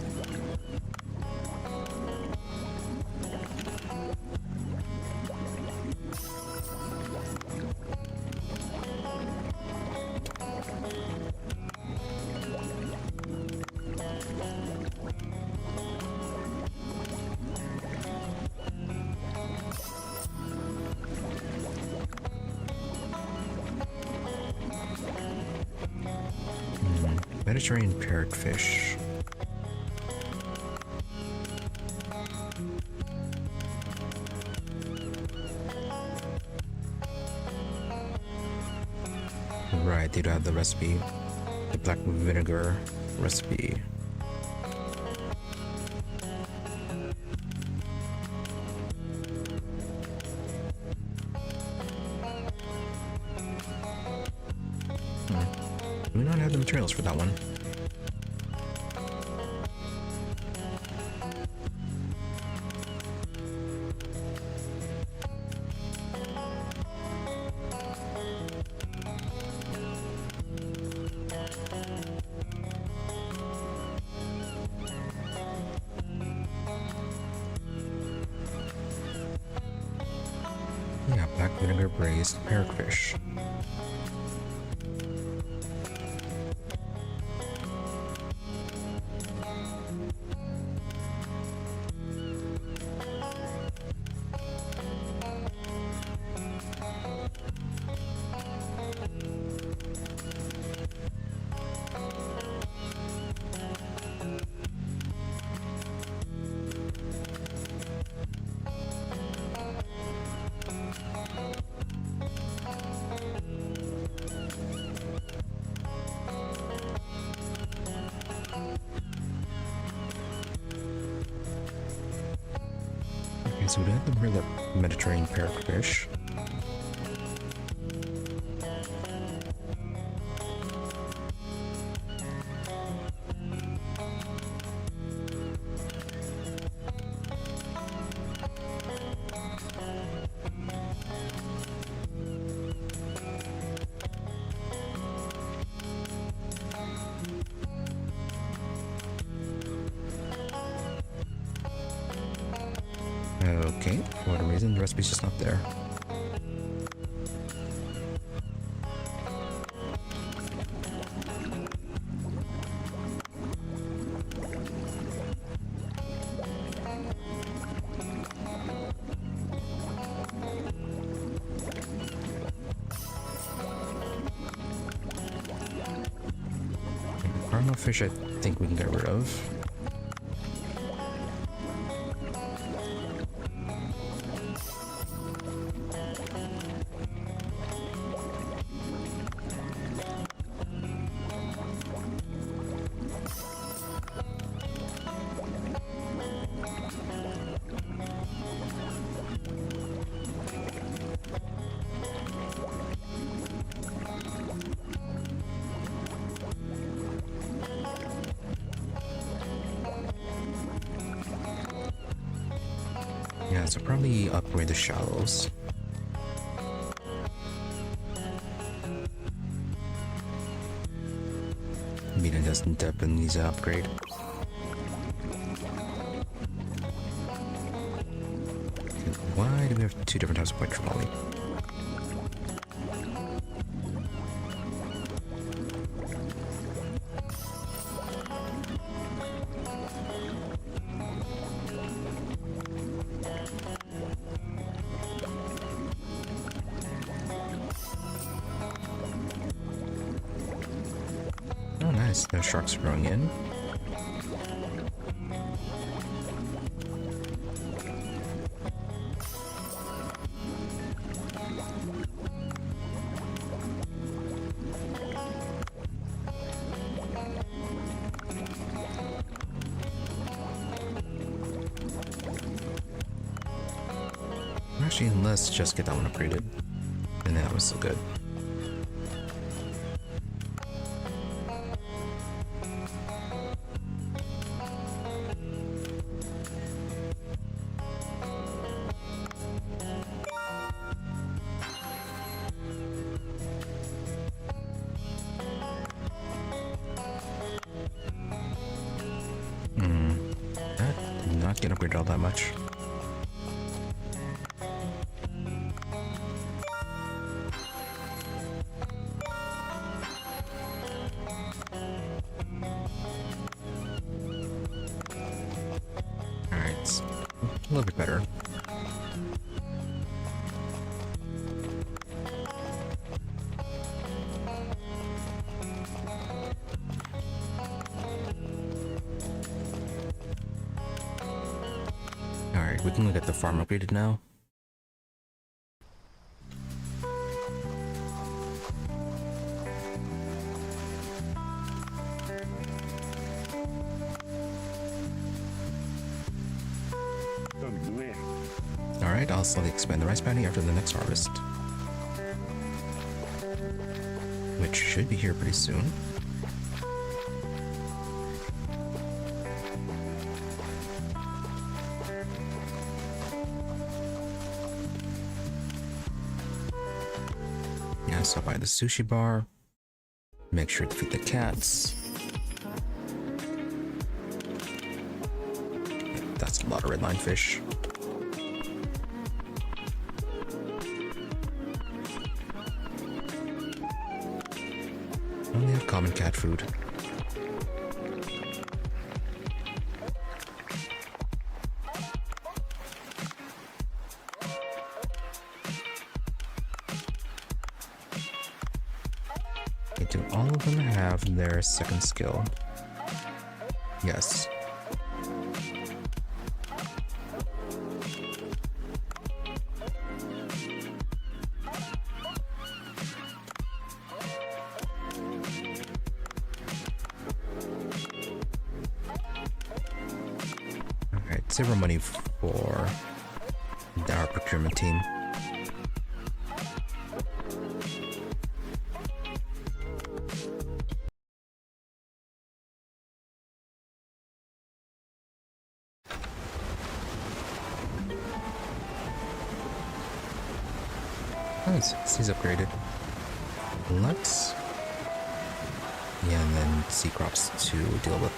Mediterranean parrotfish. Right, they do have the recipe. The black vinegar recipe. Do we not have the materials for that one? Yeah, black vinegar braised parrotfish. Okay, so we have the Mediterranean parrotfish. Okay, for whatever reason, the recipe's just not there. Caramel fish, I think we can get rid of. Yeah, so probably upgrade the shallows. Mina doesn't definitely needs an upgrade. Why do we have two different types of white trevally? Oh, nice. There's sharks growing in. Actually, let's just get that one upgraded. And that was so good. not get upgraded all that much. Alright, a little bit better. Alright, we can get the farm upgraded now. Alright, I'll slowly expand the rice paddy after the next harvest, which should be here pretty soon. Yeah, so buy the sushi bar. Make sure to feed the cats. That's a lot of redline fish. Only have common cat food. Okay, do all of them have their second skill? Yes. Save our money for our procurement team. Nice, he's upgraded. Let's... Yeah, and then sea crops to deal with.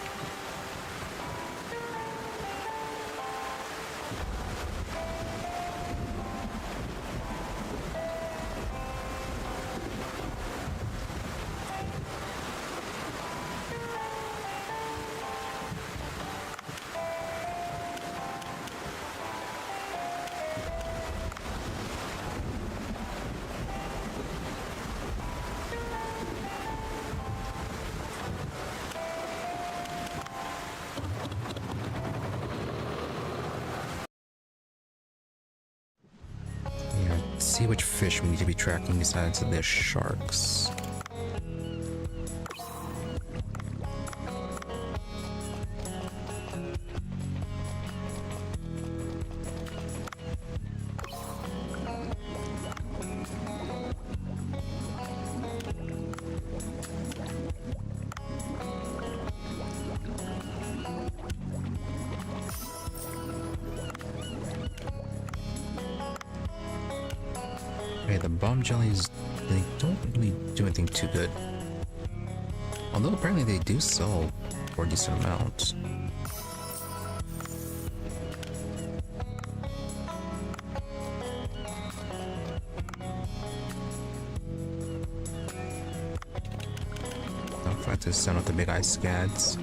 See which fish we need to be tracking besides the sharks. Okay, the bomb jellies, they don't really do anything too good. Although apparently they do sell for a decent amount. I'll try to send out the big ice scads.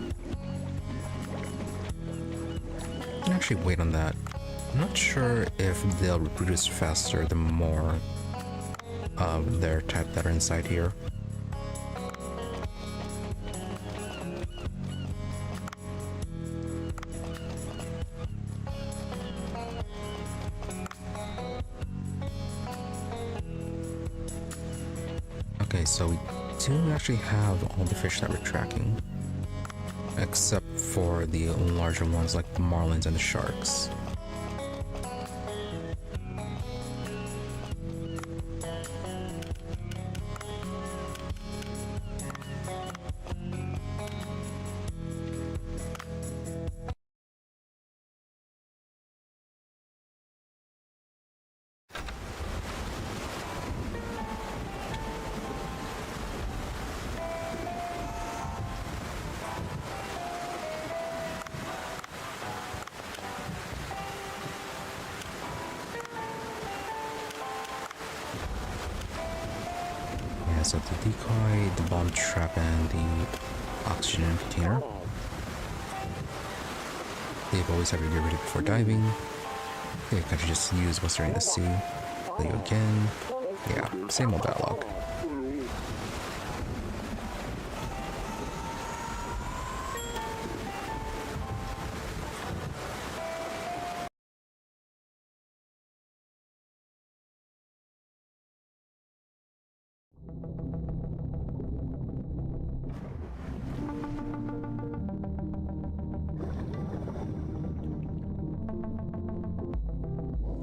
I can actually wait on that. I'm not sure if they'll reproduce faster the more of their type that are inside here. Okay, so we do actually have all the fish that we're tracking, except for the larger ones like the marlins and the sharks. So the decoy, the bomb trap, and the oxygen container. They've always have to get ready before diving. They can't you just use what's there in the sea. Play you again. Yeah, same old dialogue.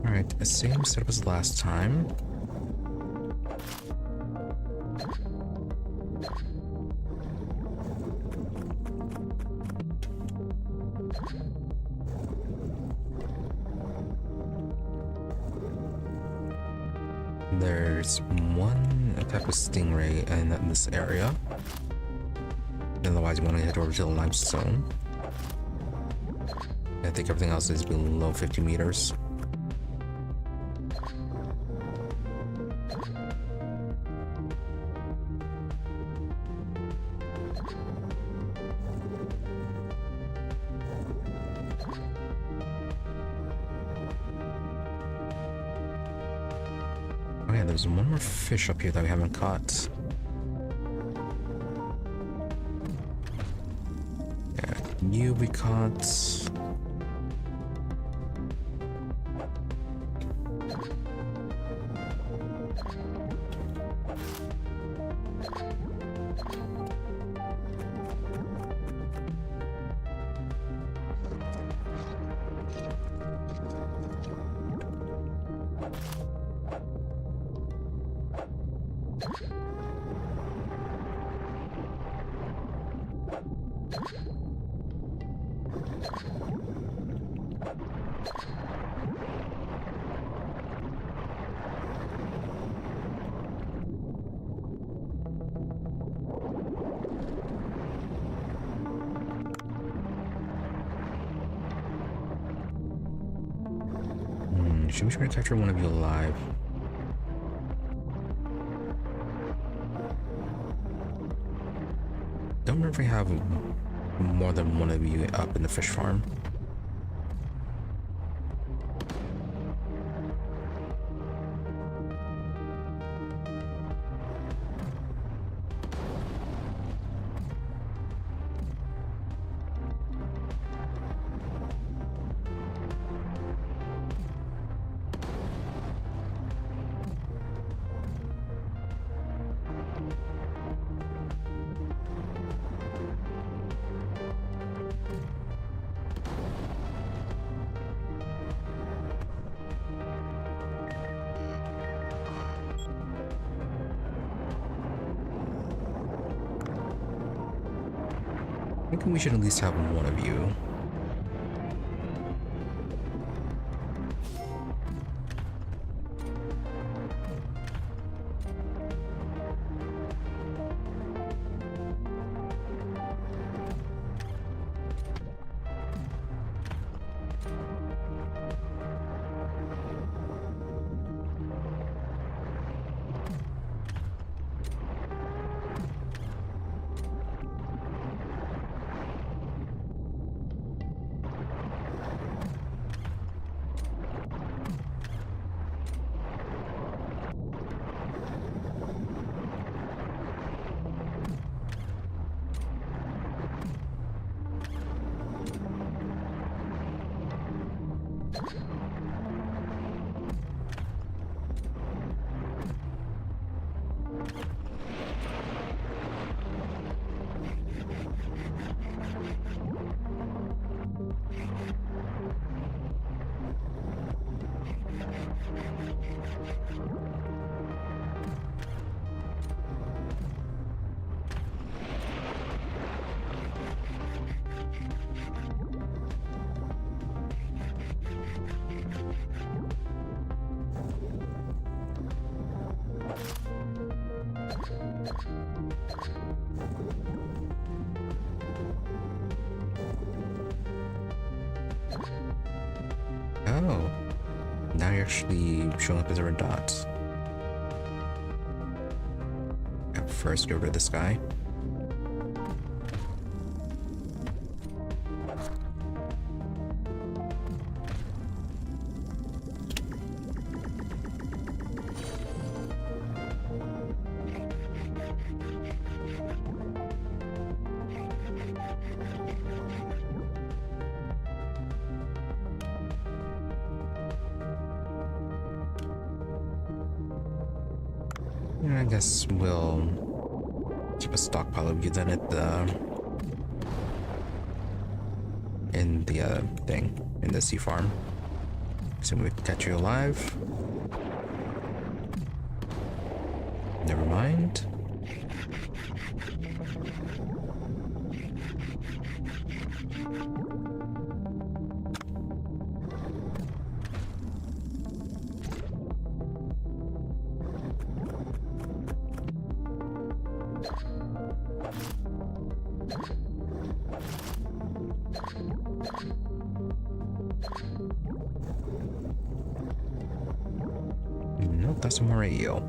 Alright, same setup as last time. There's one type of stingray in this area. Otherwise, you want to head over to the limestone. I think everything else is below 50 meters. Oh yeah, there's one more fish up here that we haven't caught. Yeah, you we caught. Should we try to capture one of you alive? Don't remember if we have more than one of you up in the fish farm. I think we should at least have one of you. Oh, now you're actually showing up as a red dot. first get rid of this guy. I guess we'll keep a stockpile of goods in the thing, in the sea farm. So we can catch you alive. Never mind. Nope, that's a radio.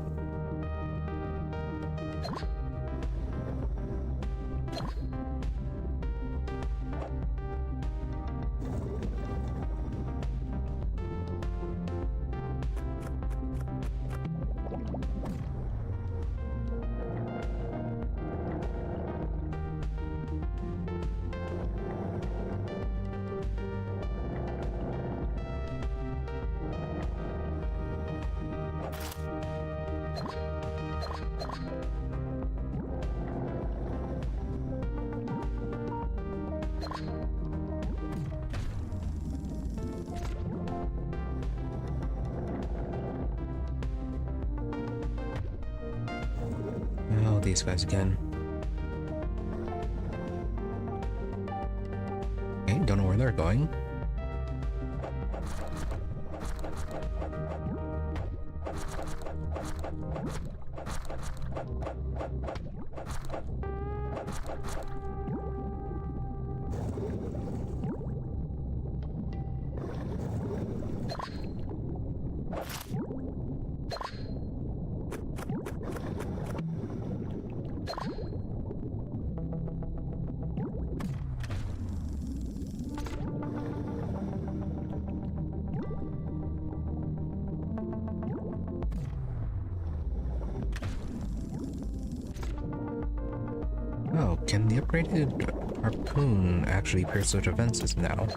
Oh, these guys again. Okay, don't know where they're going. Oh, can the upgraded harpoon actually pierce those defenses now?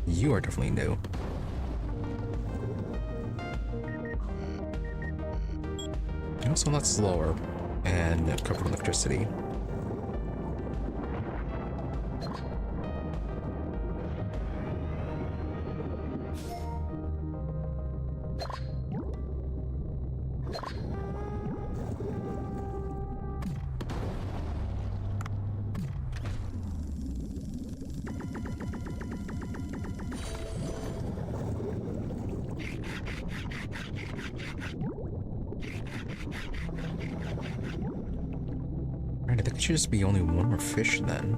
You are definitely new. You're also a lot slower and covered in electricity. Right, I think it should just be only one more fish then.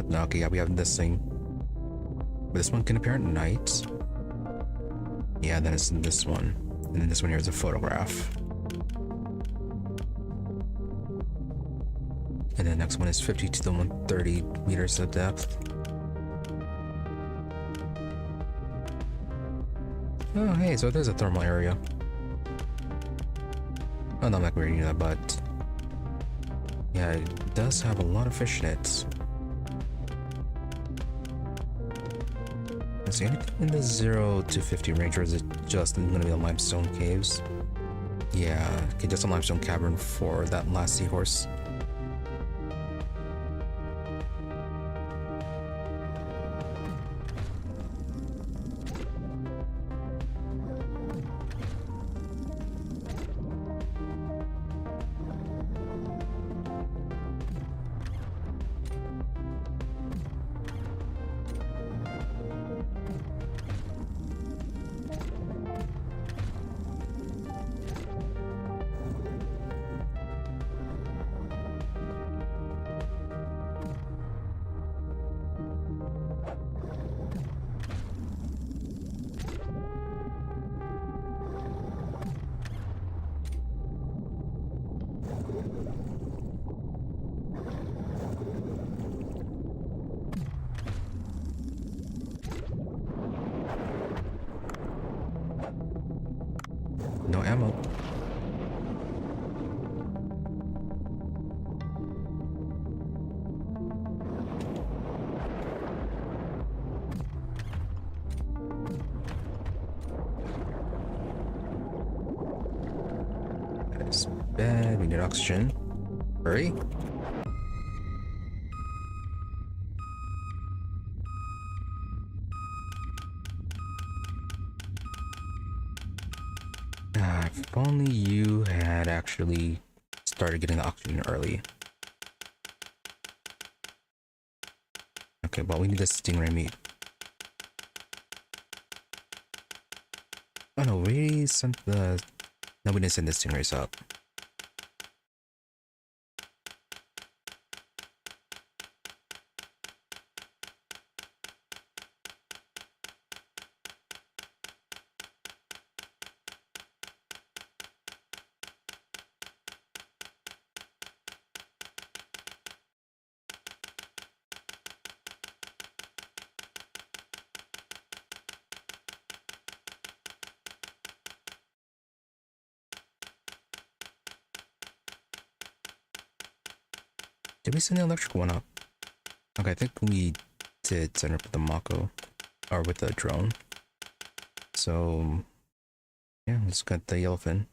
No, okay, yeah, we have this thing. But this one can appear at night. Yeah, then it's this one. And then this one here is a photograph. And the next one is 50 to the 130 meters of depth. Oh, hey, so there's a thermal area. Oh, no, I'm not reading that, but yeah, it does have a lot of fish in it. Is anything in the 0 to 50 range, or is it just gonna be the limestone caves? Yeah, okay, just a limestone cavern for that last seahorse. No ammo. That's bad. We need oxygen. Hurry. If only you had actually started getting the oxygen early. Okay, but we need the stingray meat. Oh no, we sent the... No, we didn't send the stingrays up. Did we send the electric one up? Okay, I think we did send it with the Mako, or with the drone. So, yeah, let's get the yellowfin.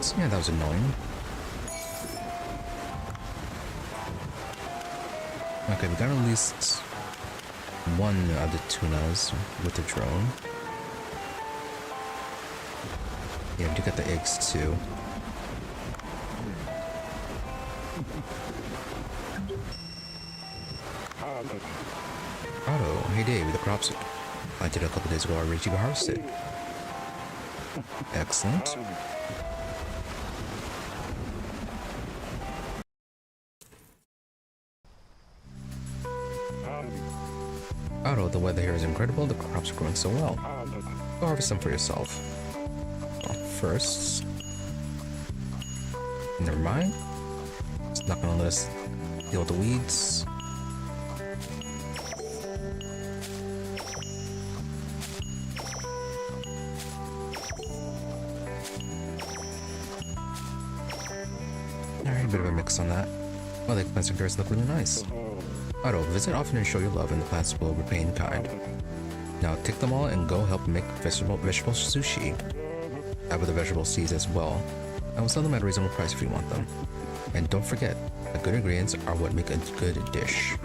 So, yeah, that was annoying. Okay, we got at least one of the tunas with the drone. Yeah, we do get the eggs too. Otto, hey Dave, the crops planted a couple days ago are ready to be harvested. Excellent. Otto, the weather here is incredible. The crops are growing so well. Go harvest them for yourself. Well, first... Never mind. It's not gonna let us deal with the weeds. Alright, a bit of a mix on that. Well, the plants and carrots look really nice. Otto, visit often and show your love, and the plants will repay in kind. Now take them all and go help make vegetable sushi. I have the vegetable seeds as well. I will sell them at a reasonable price if you want them. And don't forget, the good ingredients are what make a good dish.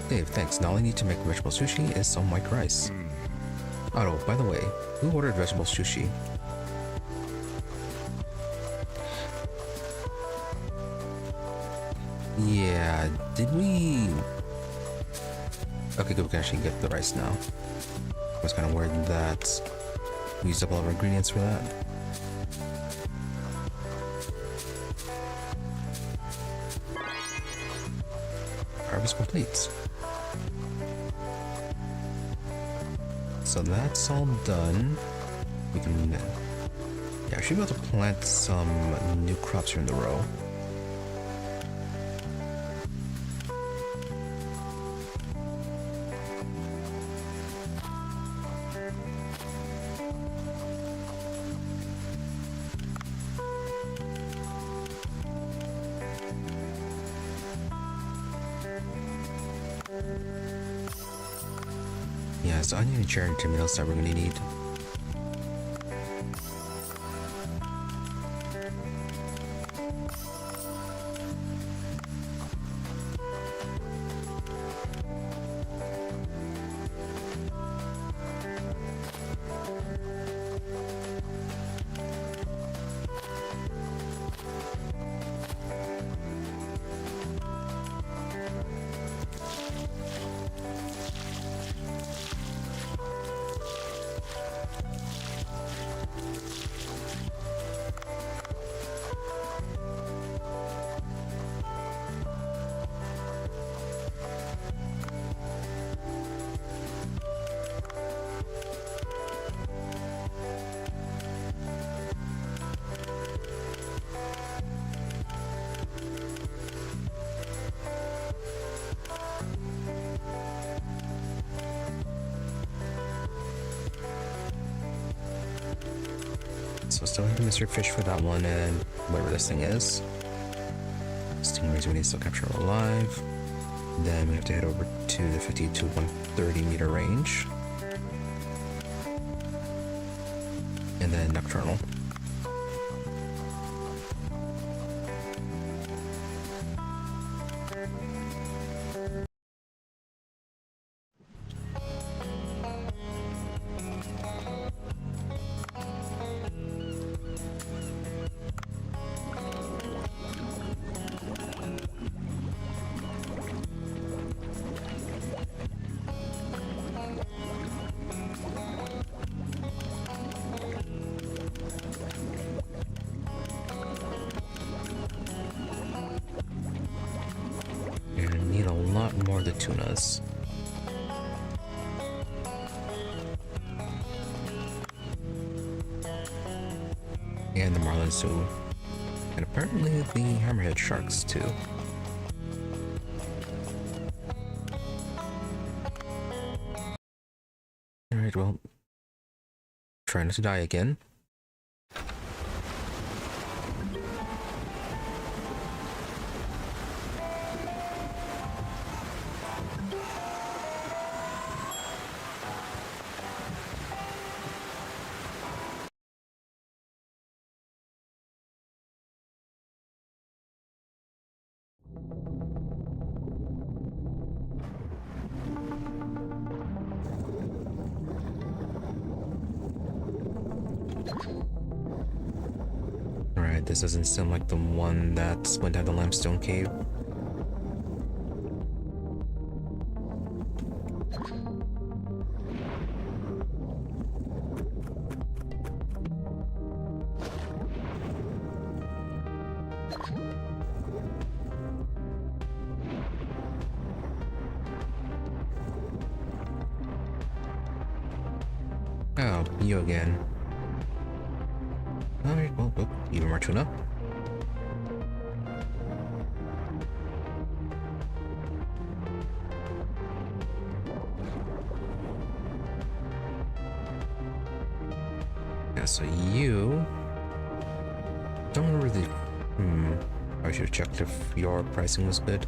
Dave, thanks. Now all I need to make vegetable sushi is some white rice. Otto, by the way, who ordered vegetable sushi? Yeah, did we... Okay, good, we can actually get the rice now. I was kind of worried that we used up all of our ingredients for that. Harvest complete. So that's all done. We can... Yeah, I should be able to plant some new crops here in the row. Yeah, so onion and cherry tomatoes that we're gonna need. So still have Mr. Fish for that one, and whatever this thing is. Stingrays we need to still capture alive. Then we have to head over to the 50 to 130 meter range. And then Nocturnal. More of the tunas. And the marlins too. And apparently the hammerhead sharks too. Alright, well, try not to die again. Alright, this doesn't sound like the one that went down the limestone cave. Oh, you again. Alright, well, even more tuna. Yeah, so you... Don't remember the... I should have checked if your pricing was good.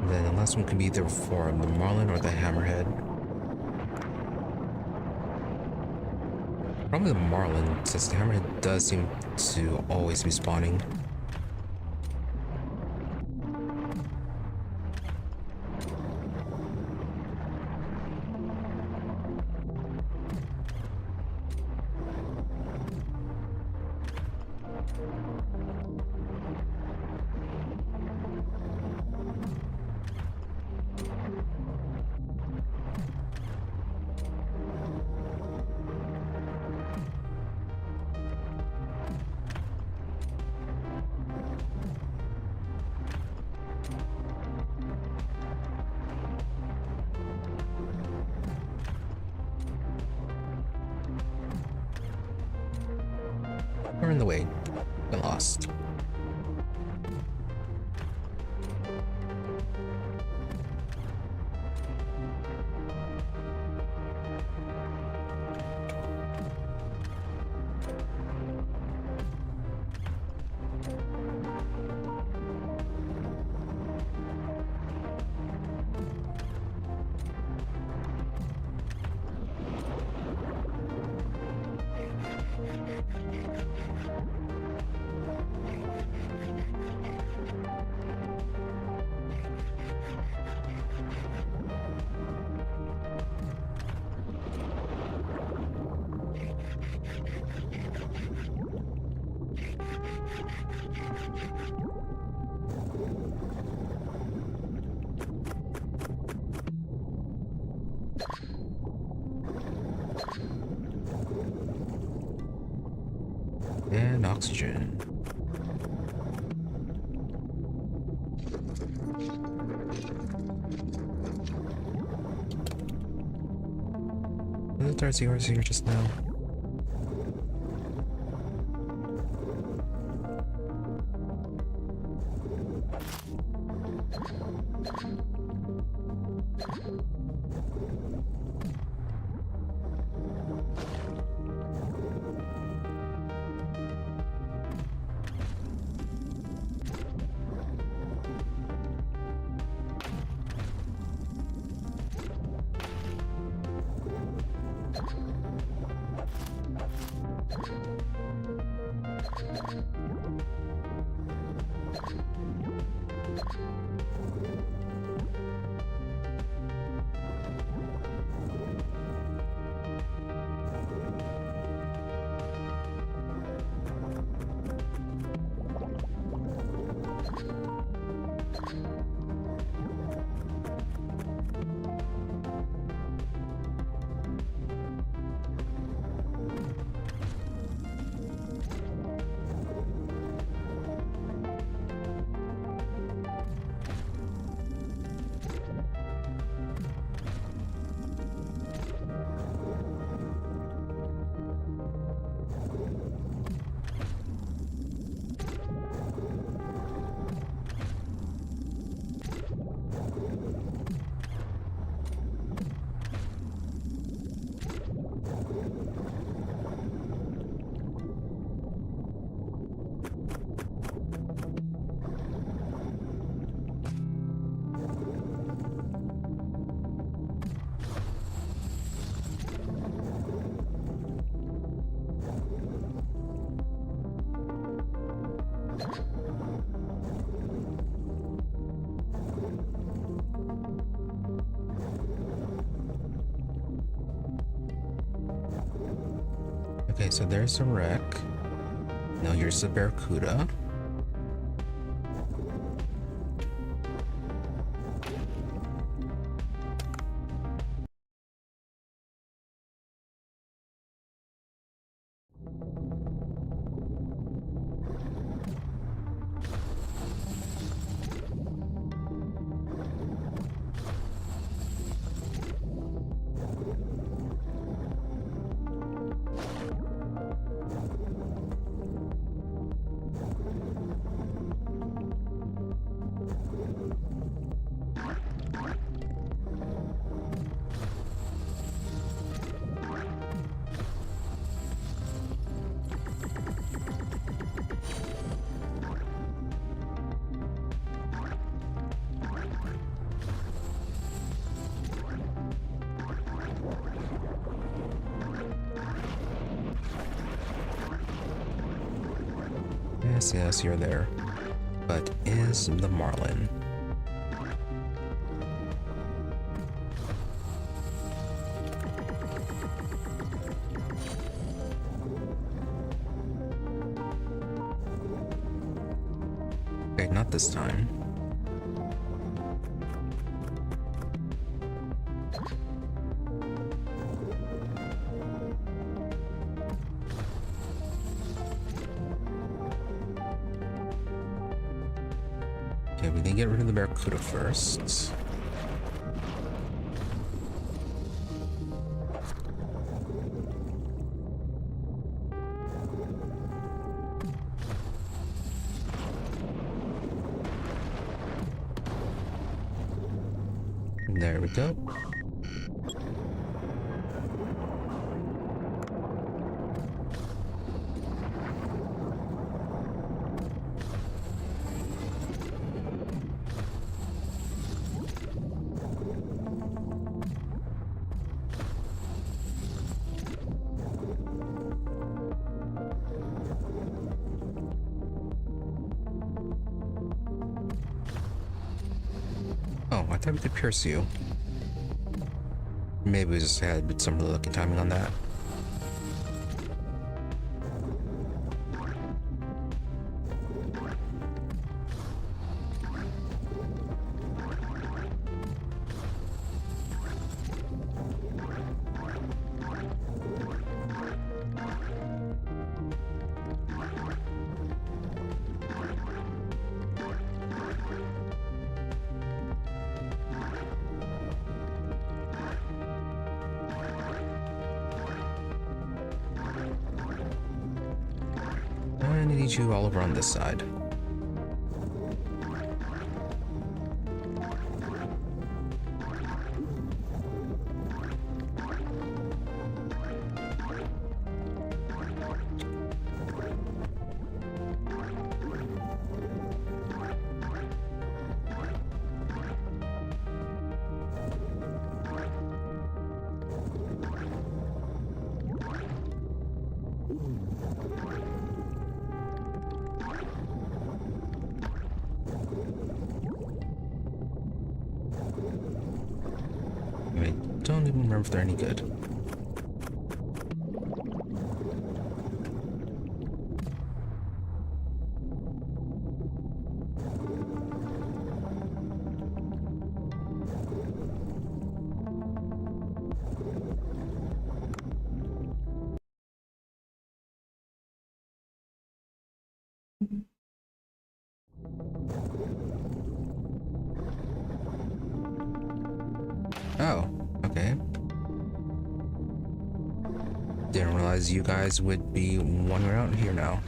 Then the last one can be either for the marlin or the hammerhead. Probably the marlin, since the hammerhead does seem to always be spawning. We're in the way. Get lost. And oxygen. Was it Darcy Horse here just now? Okay, so there's a wreck. Now here's the Barracuda. Yes, you're there. But is the Marlin? Okay, not this time. Okay, we need to get rid of the Barracuda first. There we go. Oh, I thought we could pierce you. Maybe we just had some really lucky timing on that. I need you all over on this side. I don't even remember if they're any good. Oh, okay. Didn't realize you guys would be wandering around here now.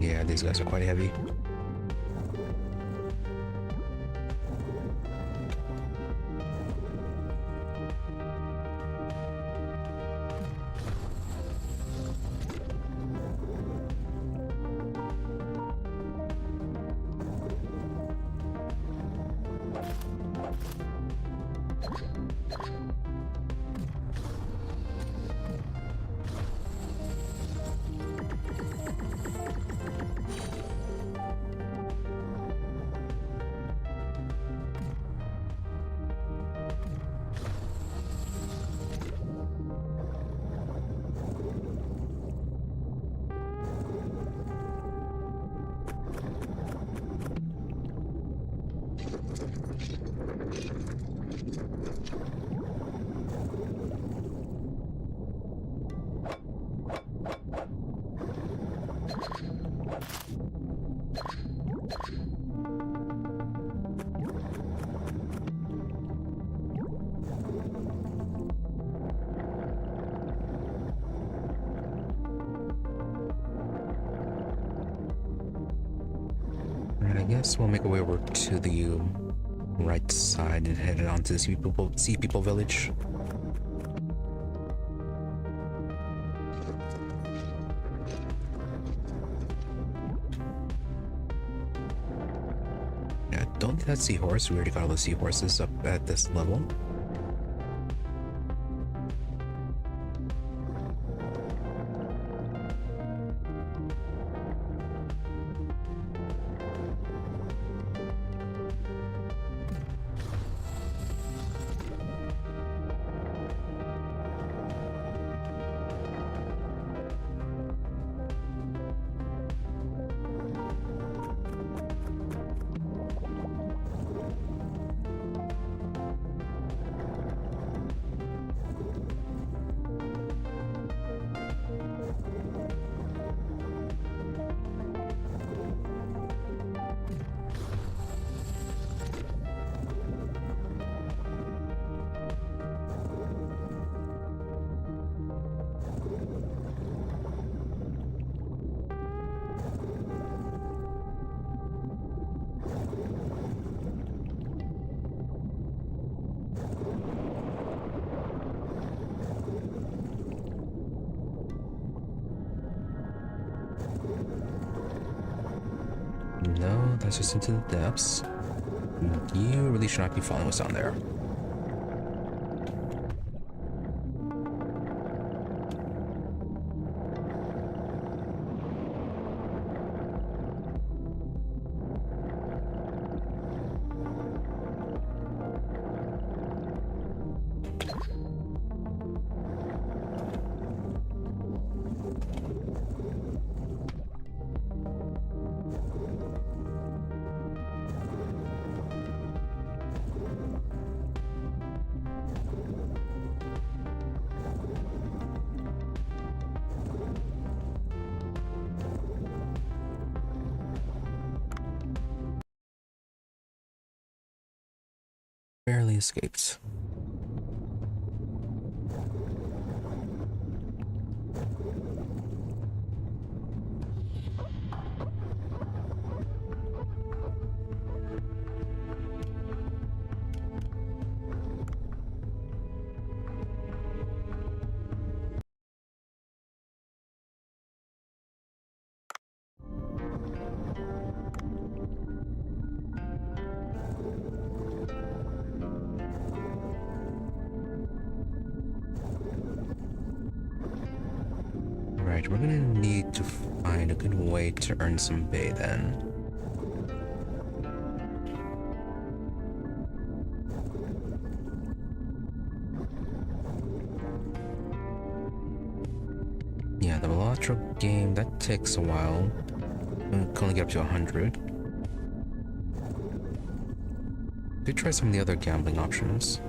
Yeah, these guys are quite heavy. I guess we'll make our way over to the right side and head on to the Sea People Village. Yeah, don't need that seahorse. We already got all the seahorses up at this level. That's just into the depths. You really should not be following us down there. Barely escaped. Right, we're gonna need to find a good way to earn some bay then. Yeah, the Balatro game, that takes a while. We can only get up to 100. Could try some of the other gambling options.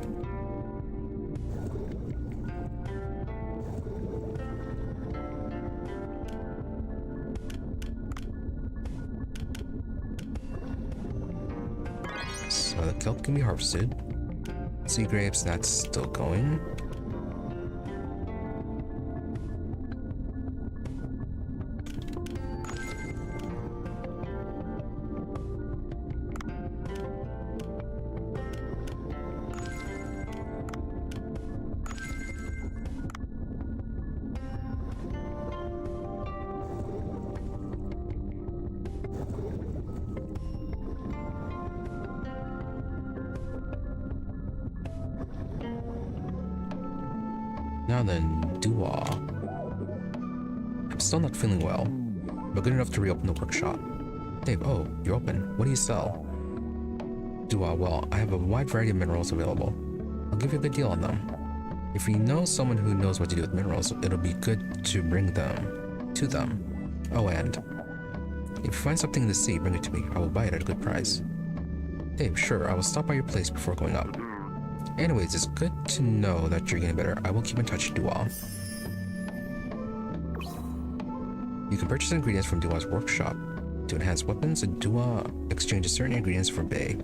So the kelp can be harvested. Sea grapes, that's still going. Now then, Dua. I'm still not feeling well, but good enough to reopen the workshop. Dave, oh, you're open. What do you sell? Dua, well, I have a wide variety of minerals available. I'll give you a good deal on them. If you know someone who knows what to do with minerals, it'll be good to bring them to them. Oh, and if you find something in the sea, bring it to me. I will buy it at a good price. Dave, sure, I will stop by your place before going up. Anyways, it's good to know that you're getting better. I will keep in touch, Dua. You can purchase ingredients from Dua's workshop. To enhance weapons, Dua exchanges certain ingredients for Bay.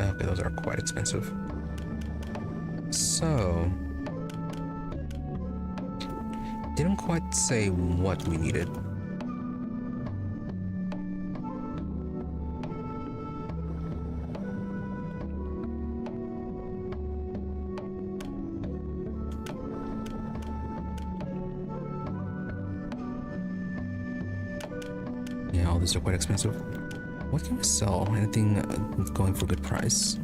Okay, those are quite expensive. So, didn't quite say what we needed. Yeah, all these are quite expensive. What can we sell? Anything going for a good price?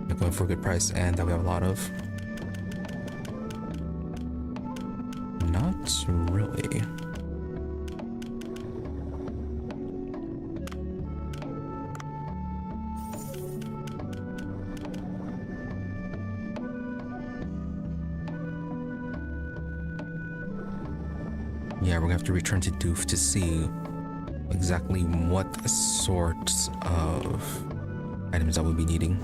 They're going for a good price and that we have a lot of. Not really. Yeah, we're gonna have to return to Doof to see exactly what sorts of items I will be needing.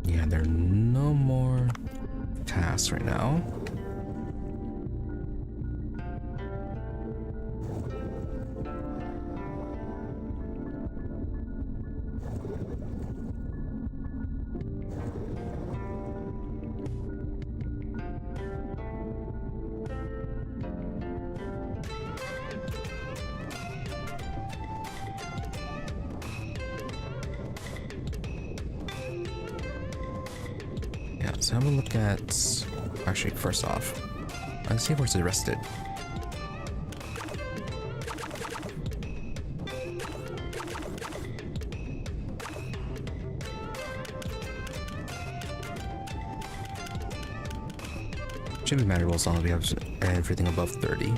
Yeah, there are no more tasks right now. Yeah, so have a look at... Actually, first off, let's see if we're arrested. Shouldn't be manageable as long as we have everything above 30.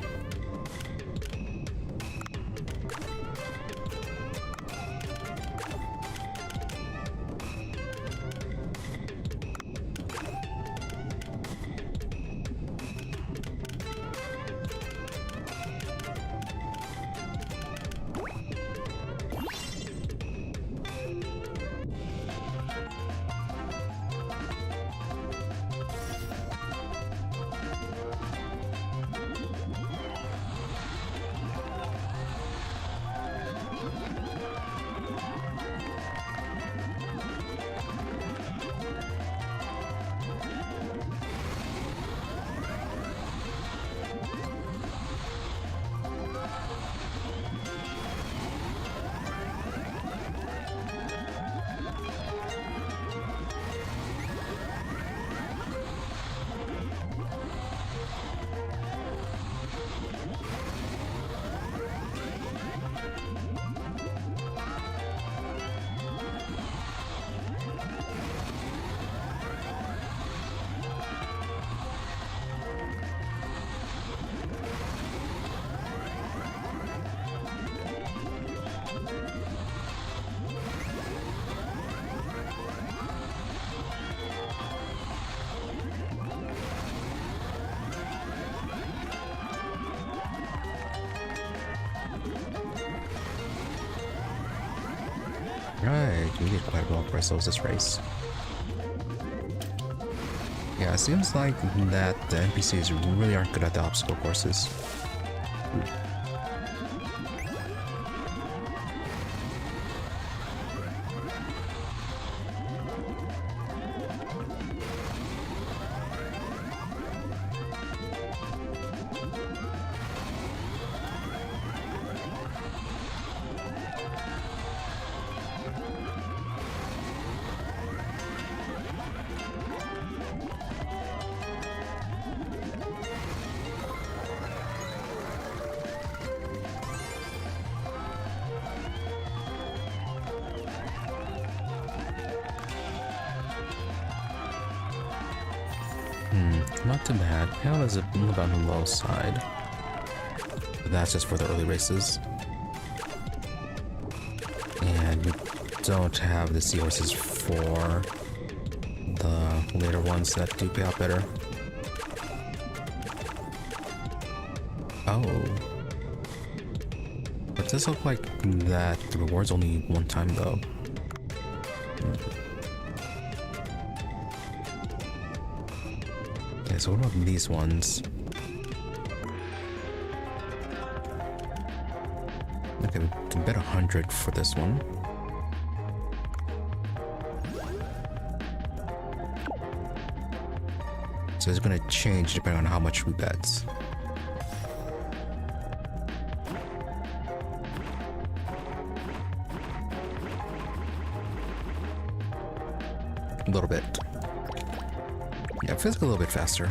Right, we did quite well for ourselves this race. Yeah, it seems like that the NPCs really aren't good at the obstacle courses. Not too bad. Hell is a little bit on the low side. But that's just for the early races. And we don't have the seahorses for the later ones that do pay out better. Oh. But it does look like that the reward's only one time though. Okay, so what about these ones? Okay, we can bet 100 for this one. So it's gonna change depending on how much we bet. A little bit. Yeah, it feels a little bit faster.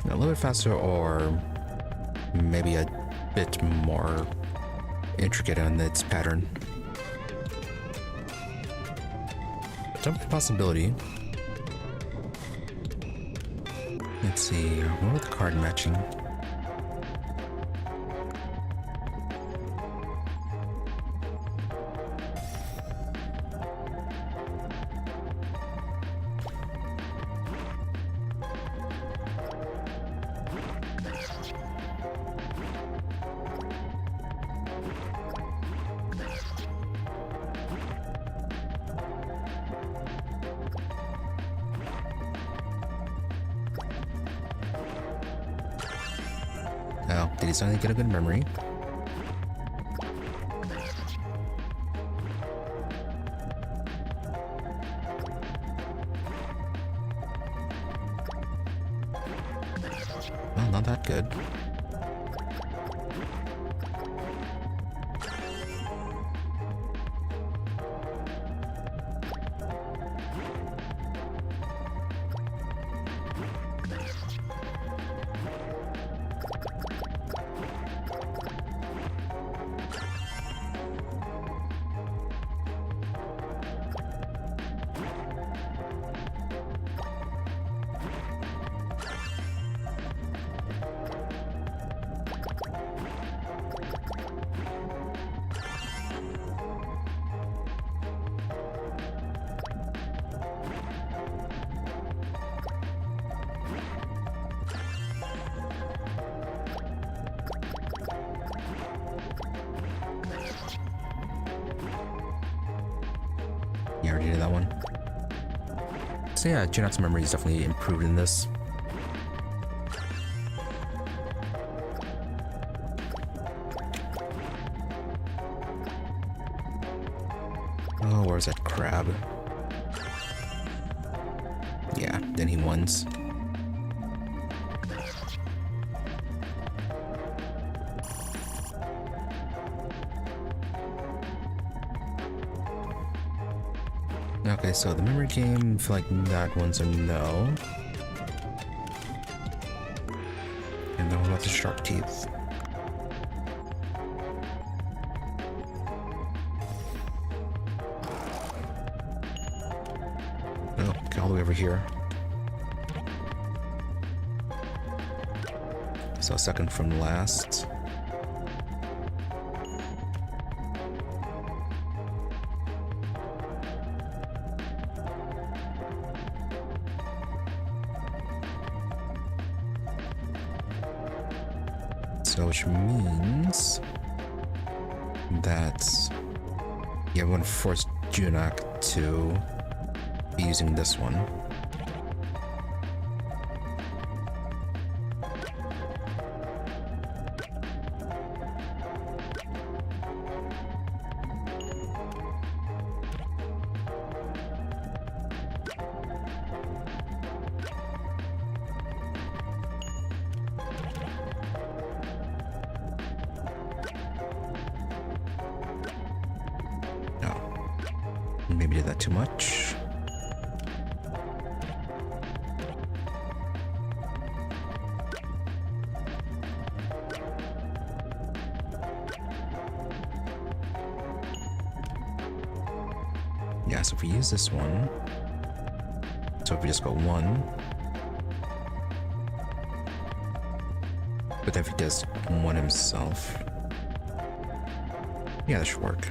A little bit faster, or maybe a bit more intricate on its pattern. Jump possibility. Let's see, what about the card matching? Oh, did he suddenly get a good memory? Well, not that good. Yeah, I already did that one. So yeah, Junak's memory is definitely improved in this. Oh, where's that crab? Yeah, then he wins. Okay, so the memory game, I feel like that one's a no. And then what about the shark teeth? Oh, okay, all the way over here. So second from last. So which means that yeah, I'm gonna force Junak to be using this one. Maybe did that too much. Yeah, so if we use this one, so if we just go one, but then if he does one himself, yeah, that should work.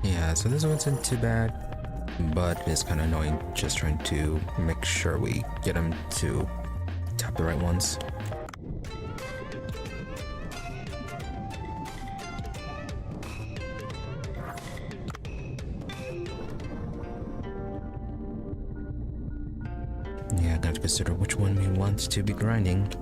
Yeah, so this one isn't too bad, but it's kind of annoying just trying to make sure we get him to tap the right ones. Yeah, I gotta consider which one we want to be grinding.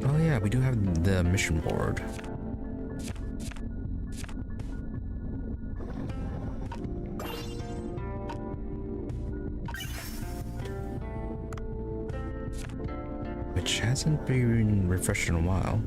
Oh yeah, we do have the mission board. Which hasn't been refreshed in a while.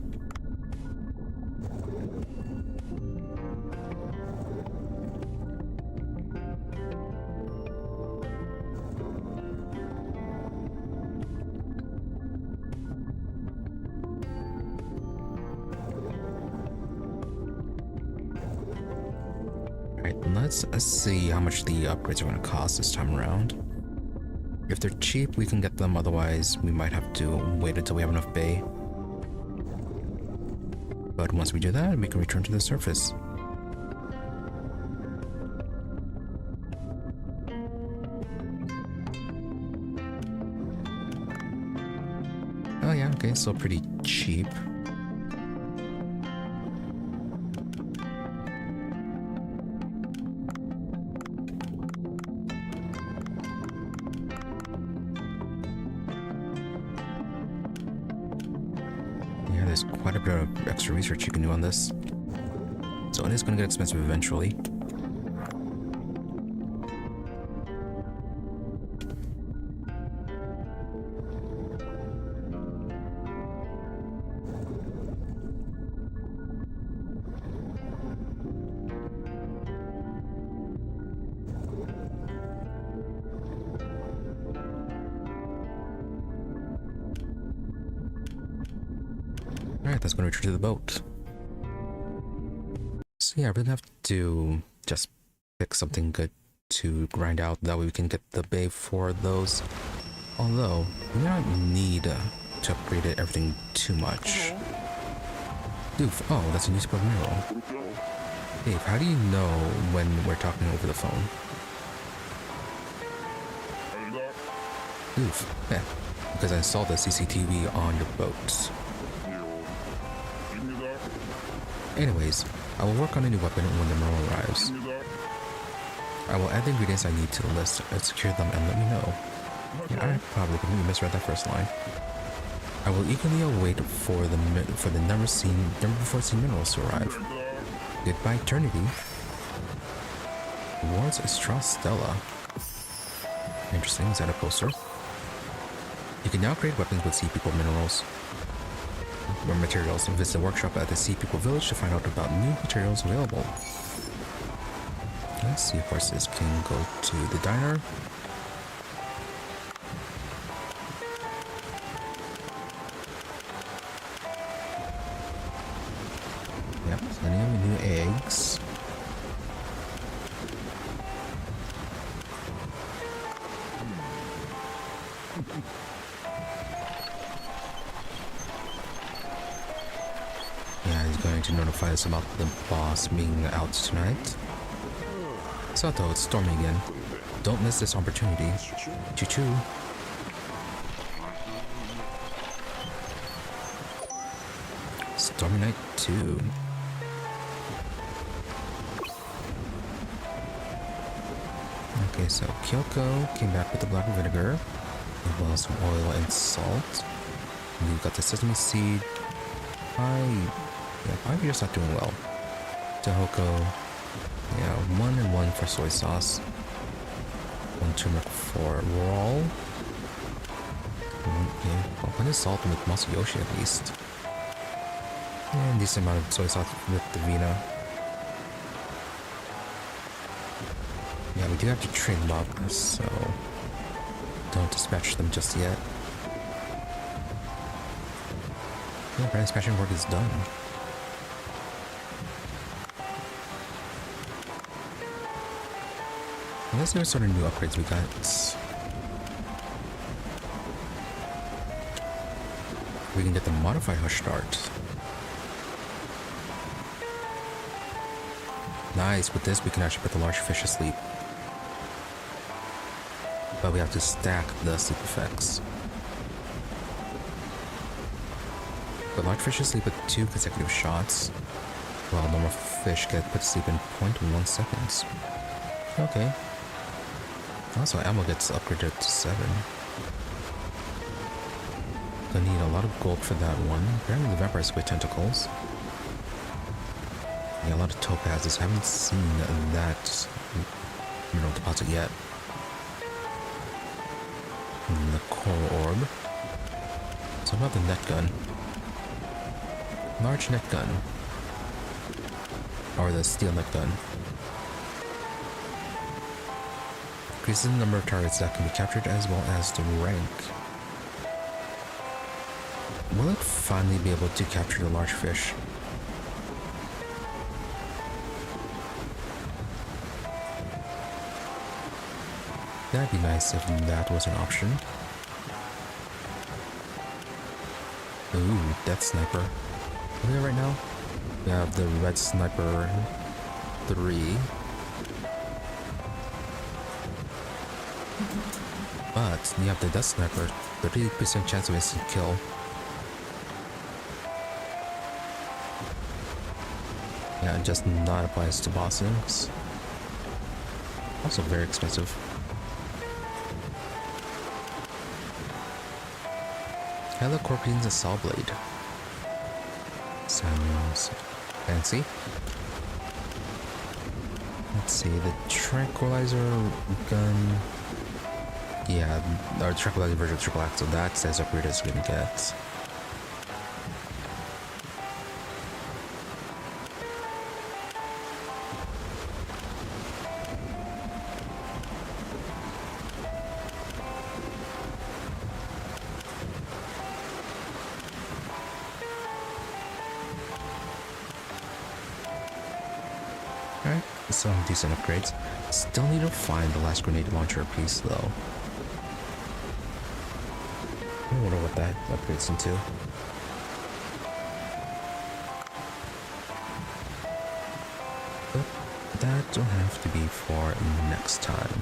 Let's see how much the upgrades are going to cost this time around. If they're cheap, we can get them. Otherwise, we might have to wait until we have enough bay. But once we do that, we can return to the surface. Oh yeah, okay, so pretty cheap. There's quite a bit of extra research you can do on this. So it is going to get expensive eventually. Alright, let's go return to the boat. So yeah, we're gonna have to just pick something good to grind out. That way we can get the bay for those. Although, we don't need to upgrade everything too much. Doof, oh, that's a new spell mineral. Dave, how do you know when we're talking over the phone? Doof, yeah, because I installed the CCTV on your boat. Anyways, I will work on a new weapon when the mineral arrives. I will add the ingredients I need to the list and secure them and let me know. Yeah, I probably completely misread that first line. I will eagerly await for the never before seen minerals to arrive. Goodbye, eternity. Rewards Astra Stella. Interesting, is that a poster? You can now create weapons with Sea People minerals or materials and visit the workshop at the Sea People village to find out about new materials available. Let's see if horses can go to the diner. Yep, plenty of new eggs. Yeah, he's going to notify us about the boss being out tonight. Otto, it's storming again. Don't miss this opportunity. Choo-choo. Stormy Night 2. Okay, so Kyoko came back with the black vinegar, as well as some oil and salt. And you've got the sesame seed. I'm just not doing well. Tohoko. Yeah, 1 and 1 for soy sauce. 1 turmeric for raw. Okay, well, plenty of salt with Masayoshi at least. And decent amount of soy sauce with the Vina. Yeah, we do have to train them up, so don't dispatch them just yet. Yeah, brand dispatching work is done. Let's know what sort of new upgrades we got. We can get the modified hush start. Nice, with this we can actually put the large fish asleep. But we have to stack the sleep effects. The large fish asleep with 2 consecutive shots, while normal fish get put to sleep in 0.1 seconds. Okay. Also, ammo gets upgraded to 7. Gonna need a lot of gold for that one. Apparently the vampires with tentacles. Yeah, a lot of topazes. Haven't seen that mineral deposit yet. And the coral orb. So about the net gun. Large net gun. Or the steel net gun. Increases the number of targets that can be captured as well as the rank. Will it finally be able to capture the large fish? That'd be nice if that was an option. Ooh, Death Sniper. What do we have right now? We have the Red Sniper 3. But you have the Death Sniper, 30% chance of instant kill. Yeah, it just not applies to bosses. Also very expensive. Hello, Corpine's a saw blade. Sounds fancy. Let's see, the tranquilizer gun. Yeah, our tranquilizer version of triple axle, that's as upgraded as we can get. some decent upgrades. Still need to find the last grenade launcher piece though. I wonder what that upgrades into. But that will have to be for next time.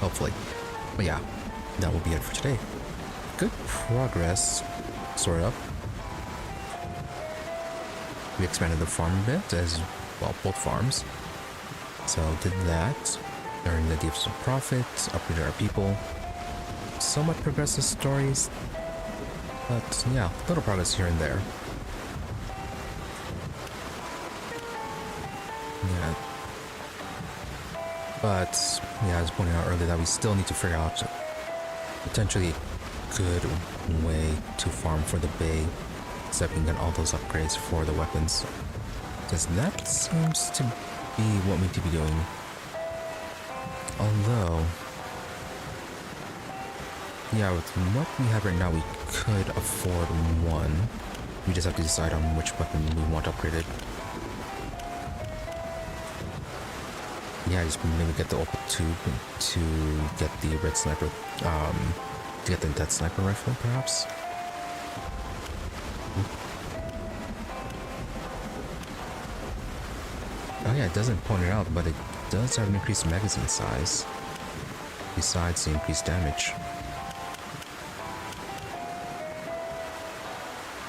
Hopefully. But yeah, that will be it for today. Good progress, sort of. We expanded the farm a bit, as well, both farms. So did that, earned the deals of profit, upgraded our people. Somewhat progressive stories, but yeah, little progress here and there. Yeah. But yeah, I was pointing out earlier that we still need to figure out potentially a good way to farm for the bay so that we can get all those upgrades for the weapons. Because that seems to be what we need to be doing. Although, yeah, with what we have right now, we could afford one. We just have to decide on which weapon we want upgraded. Yeah, just maybe get the opal tube to get the red sniper, to get the death sniper rifle, perhaps. Oh yeah, it doesn't point it out, but it does have an increased magazine size, besides the increased damage.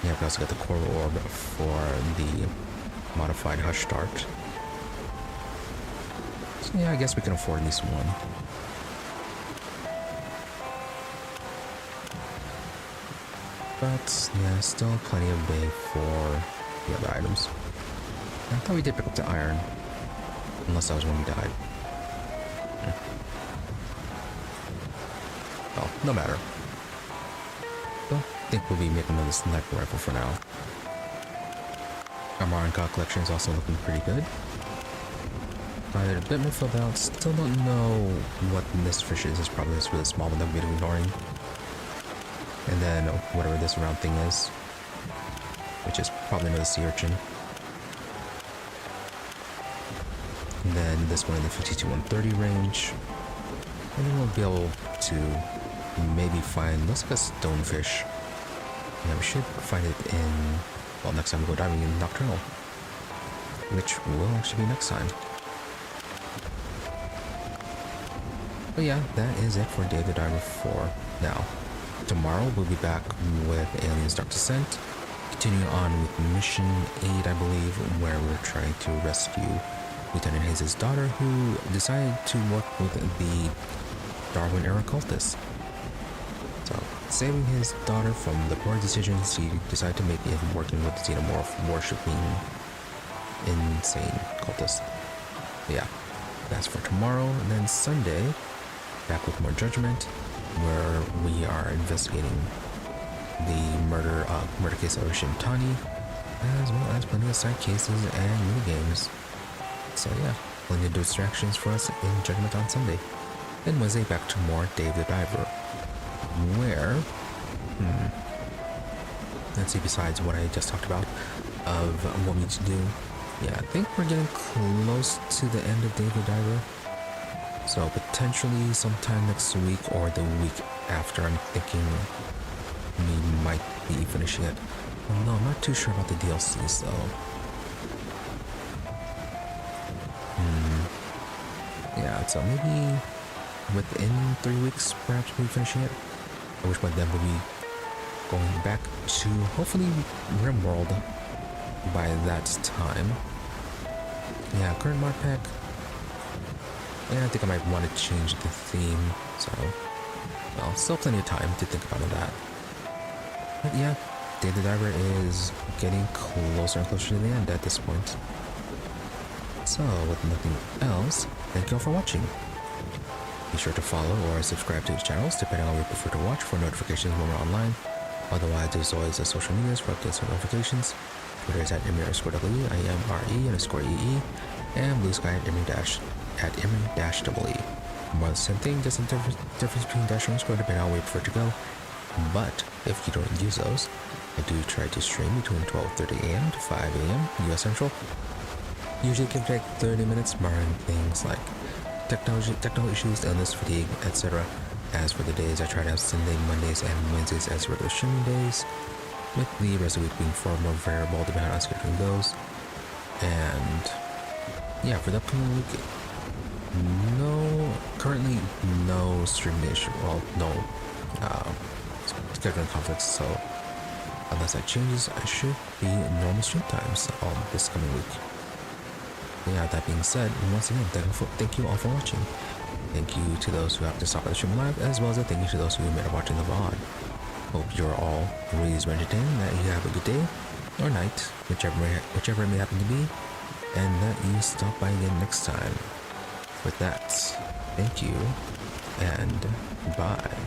Yeah, we also got the core orb for the modified hush dart. So yeah, I guess we can afford at least one. But yeah, still plenty of bay for the other items. I thought we did pick up the iron. Unless that was when we died. Well, no matter. Don't think we'll be making another sniper rifle for now. Our Marinka collection is also looking pretty good. They're a bit more filled out. Still don't know what this fish is. It's probably this really small one that we've been ignoring. And then whatever this round thing is, which is probably another sea urchin. And then this one in the 50 to 130 range. And then we'll be able to maybe find, looks like a stonefish. Yeah, we should find it in, well, next time we go diving in Nocturnal. Which will actually be next time. But yeah, that is it for Day of the Diver for now. Tomorrow we'll be back with Aliens Dark Descent. Continuing on with Mission 8, I believe, where we're trying to rescue Lieutenant Hayes' daughter, who decided to work with the Darwin era cultists. So, saving his daughter from the poor decisions he decided to make in working with the xenomorph worshipping insane cultists. But yeah, that's for tomorrow. And then Sunday, back with more Judgment, where we are investigating the murder case of Shintani, as well as plenty of side cases and minigames. So yeah, plenty of distractions for us in Judgment on Sunday. Then Wednesday, back to more Day of the Diver, where, let's see, besides what I just talked about of what we need to do, yeah, I think we're getting close to the end of Day of the Diver. So potentially sometime next week or the week after, I'm thinking we might be finishing it. Well, no, I'm not too sure about the DLCs though. Yeah, so maybe within 3 weeks, perhaps we'll be finishing it. I wish by then we'll be going back to hopefully RimWorld by that time. Yeah, current mod pack. Yeah, I think I might want to change the theme, so, well, still plenty of time to think about that. But yeah, Day of the Diver is getting closer and closer to the end at this point. So, with nothing else, thank you all for watching. Be sure to follow or subscribe to the channels, depending on what you prefer to watch, for notifications when we're online. Otherwise, there's always the social medias for updates and notifications. Twitter is at Emmy_WE, IMRE_EE, and Blue Sky at Emmy-EE. More the same thing, just a difference between dash and square depending on where you prefer to go. But if you don't use those, I do try to stream between 12:30 a.m. to 5 a.m. US Central. Usually give like 30 minutes, barring things like technical issues, illness, fatigue, etc. As for the days, I try to have Sunday, Mondays, and Wednesdays as regular streaming days, with the rest of the week being far more variable depending on how scheduling goes. And yeah, for the upcoming week, currently no stream issue, well, no scheduling conflicts, so unless that changes, I should be normal stream times this coming week. Yeah, that being said, once again, thank you all for watching. Thank you to those who have to stop by the stream live, as well as a thank you to those who made it watching the VOD. Hope you're all raised or entertained, that you have a good day or night, whichever it may happen to be, and that you stop by again next time. With that, thank you, and bye.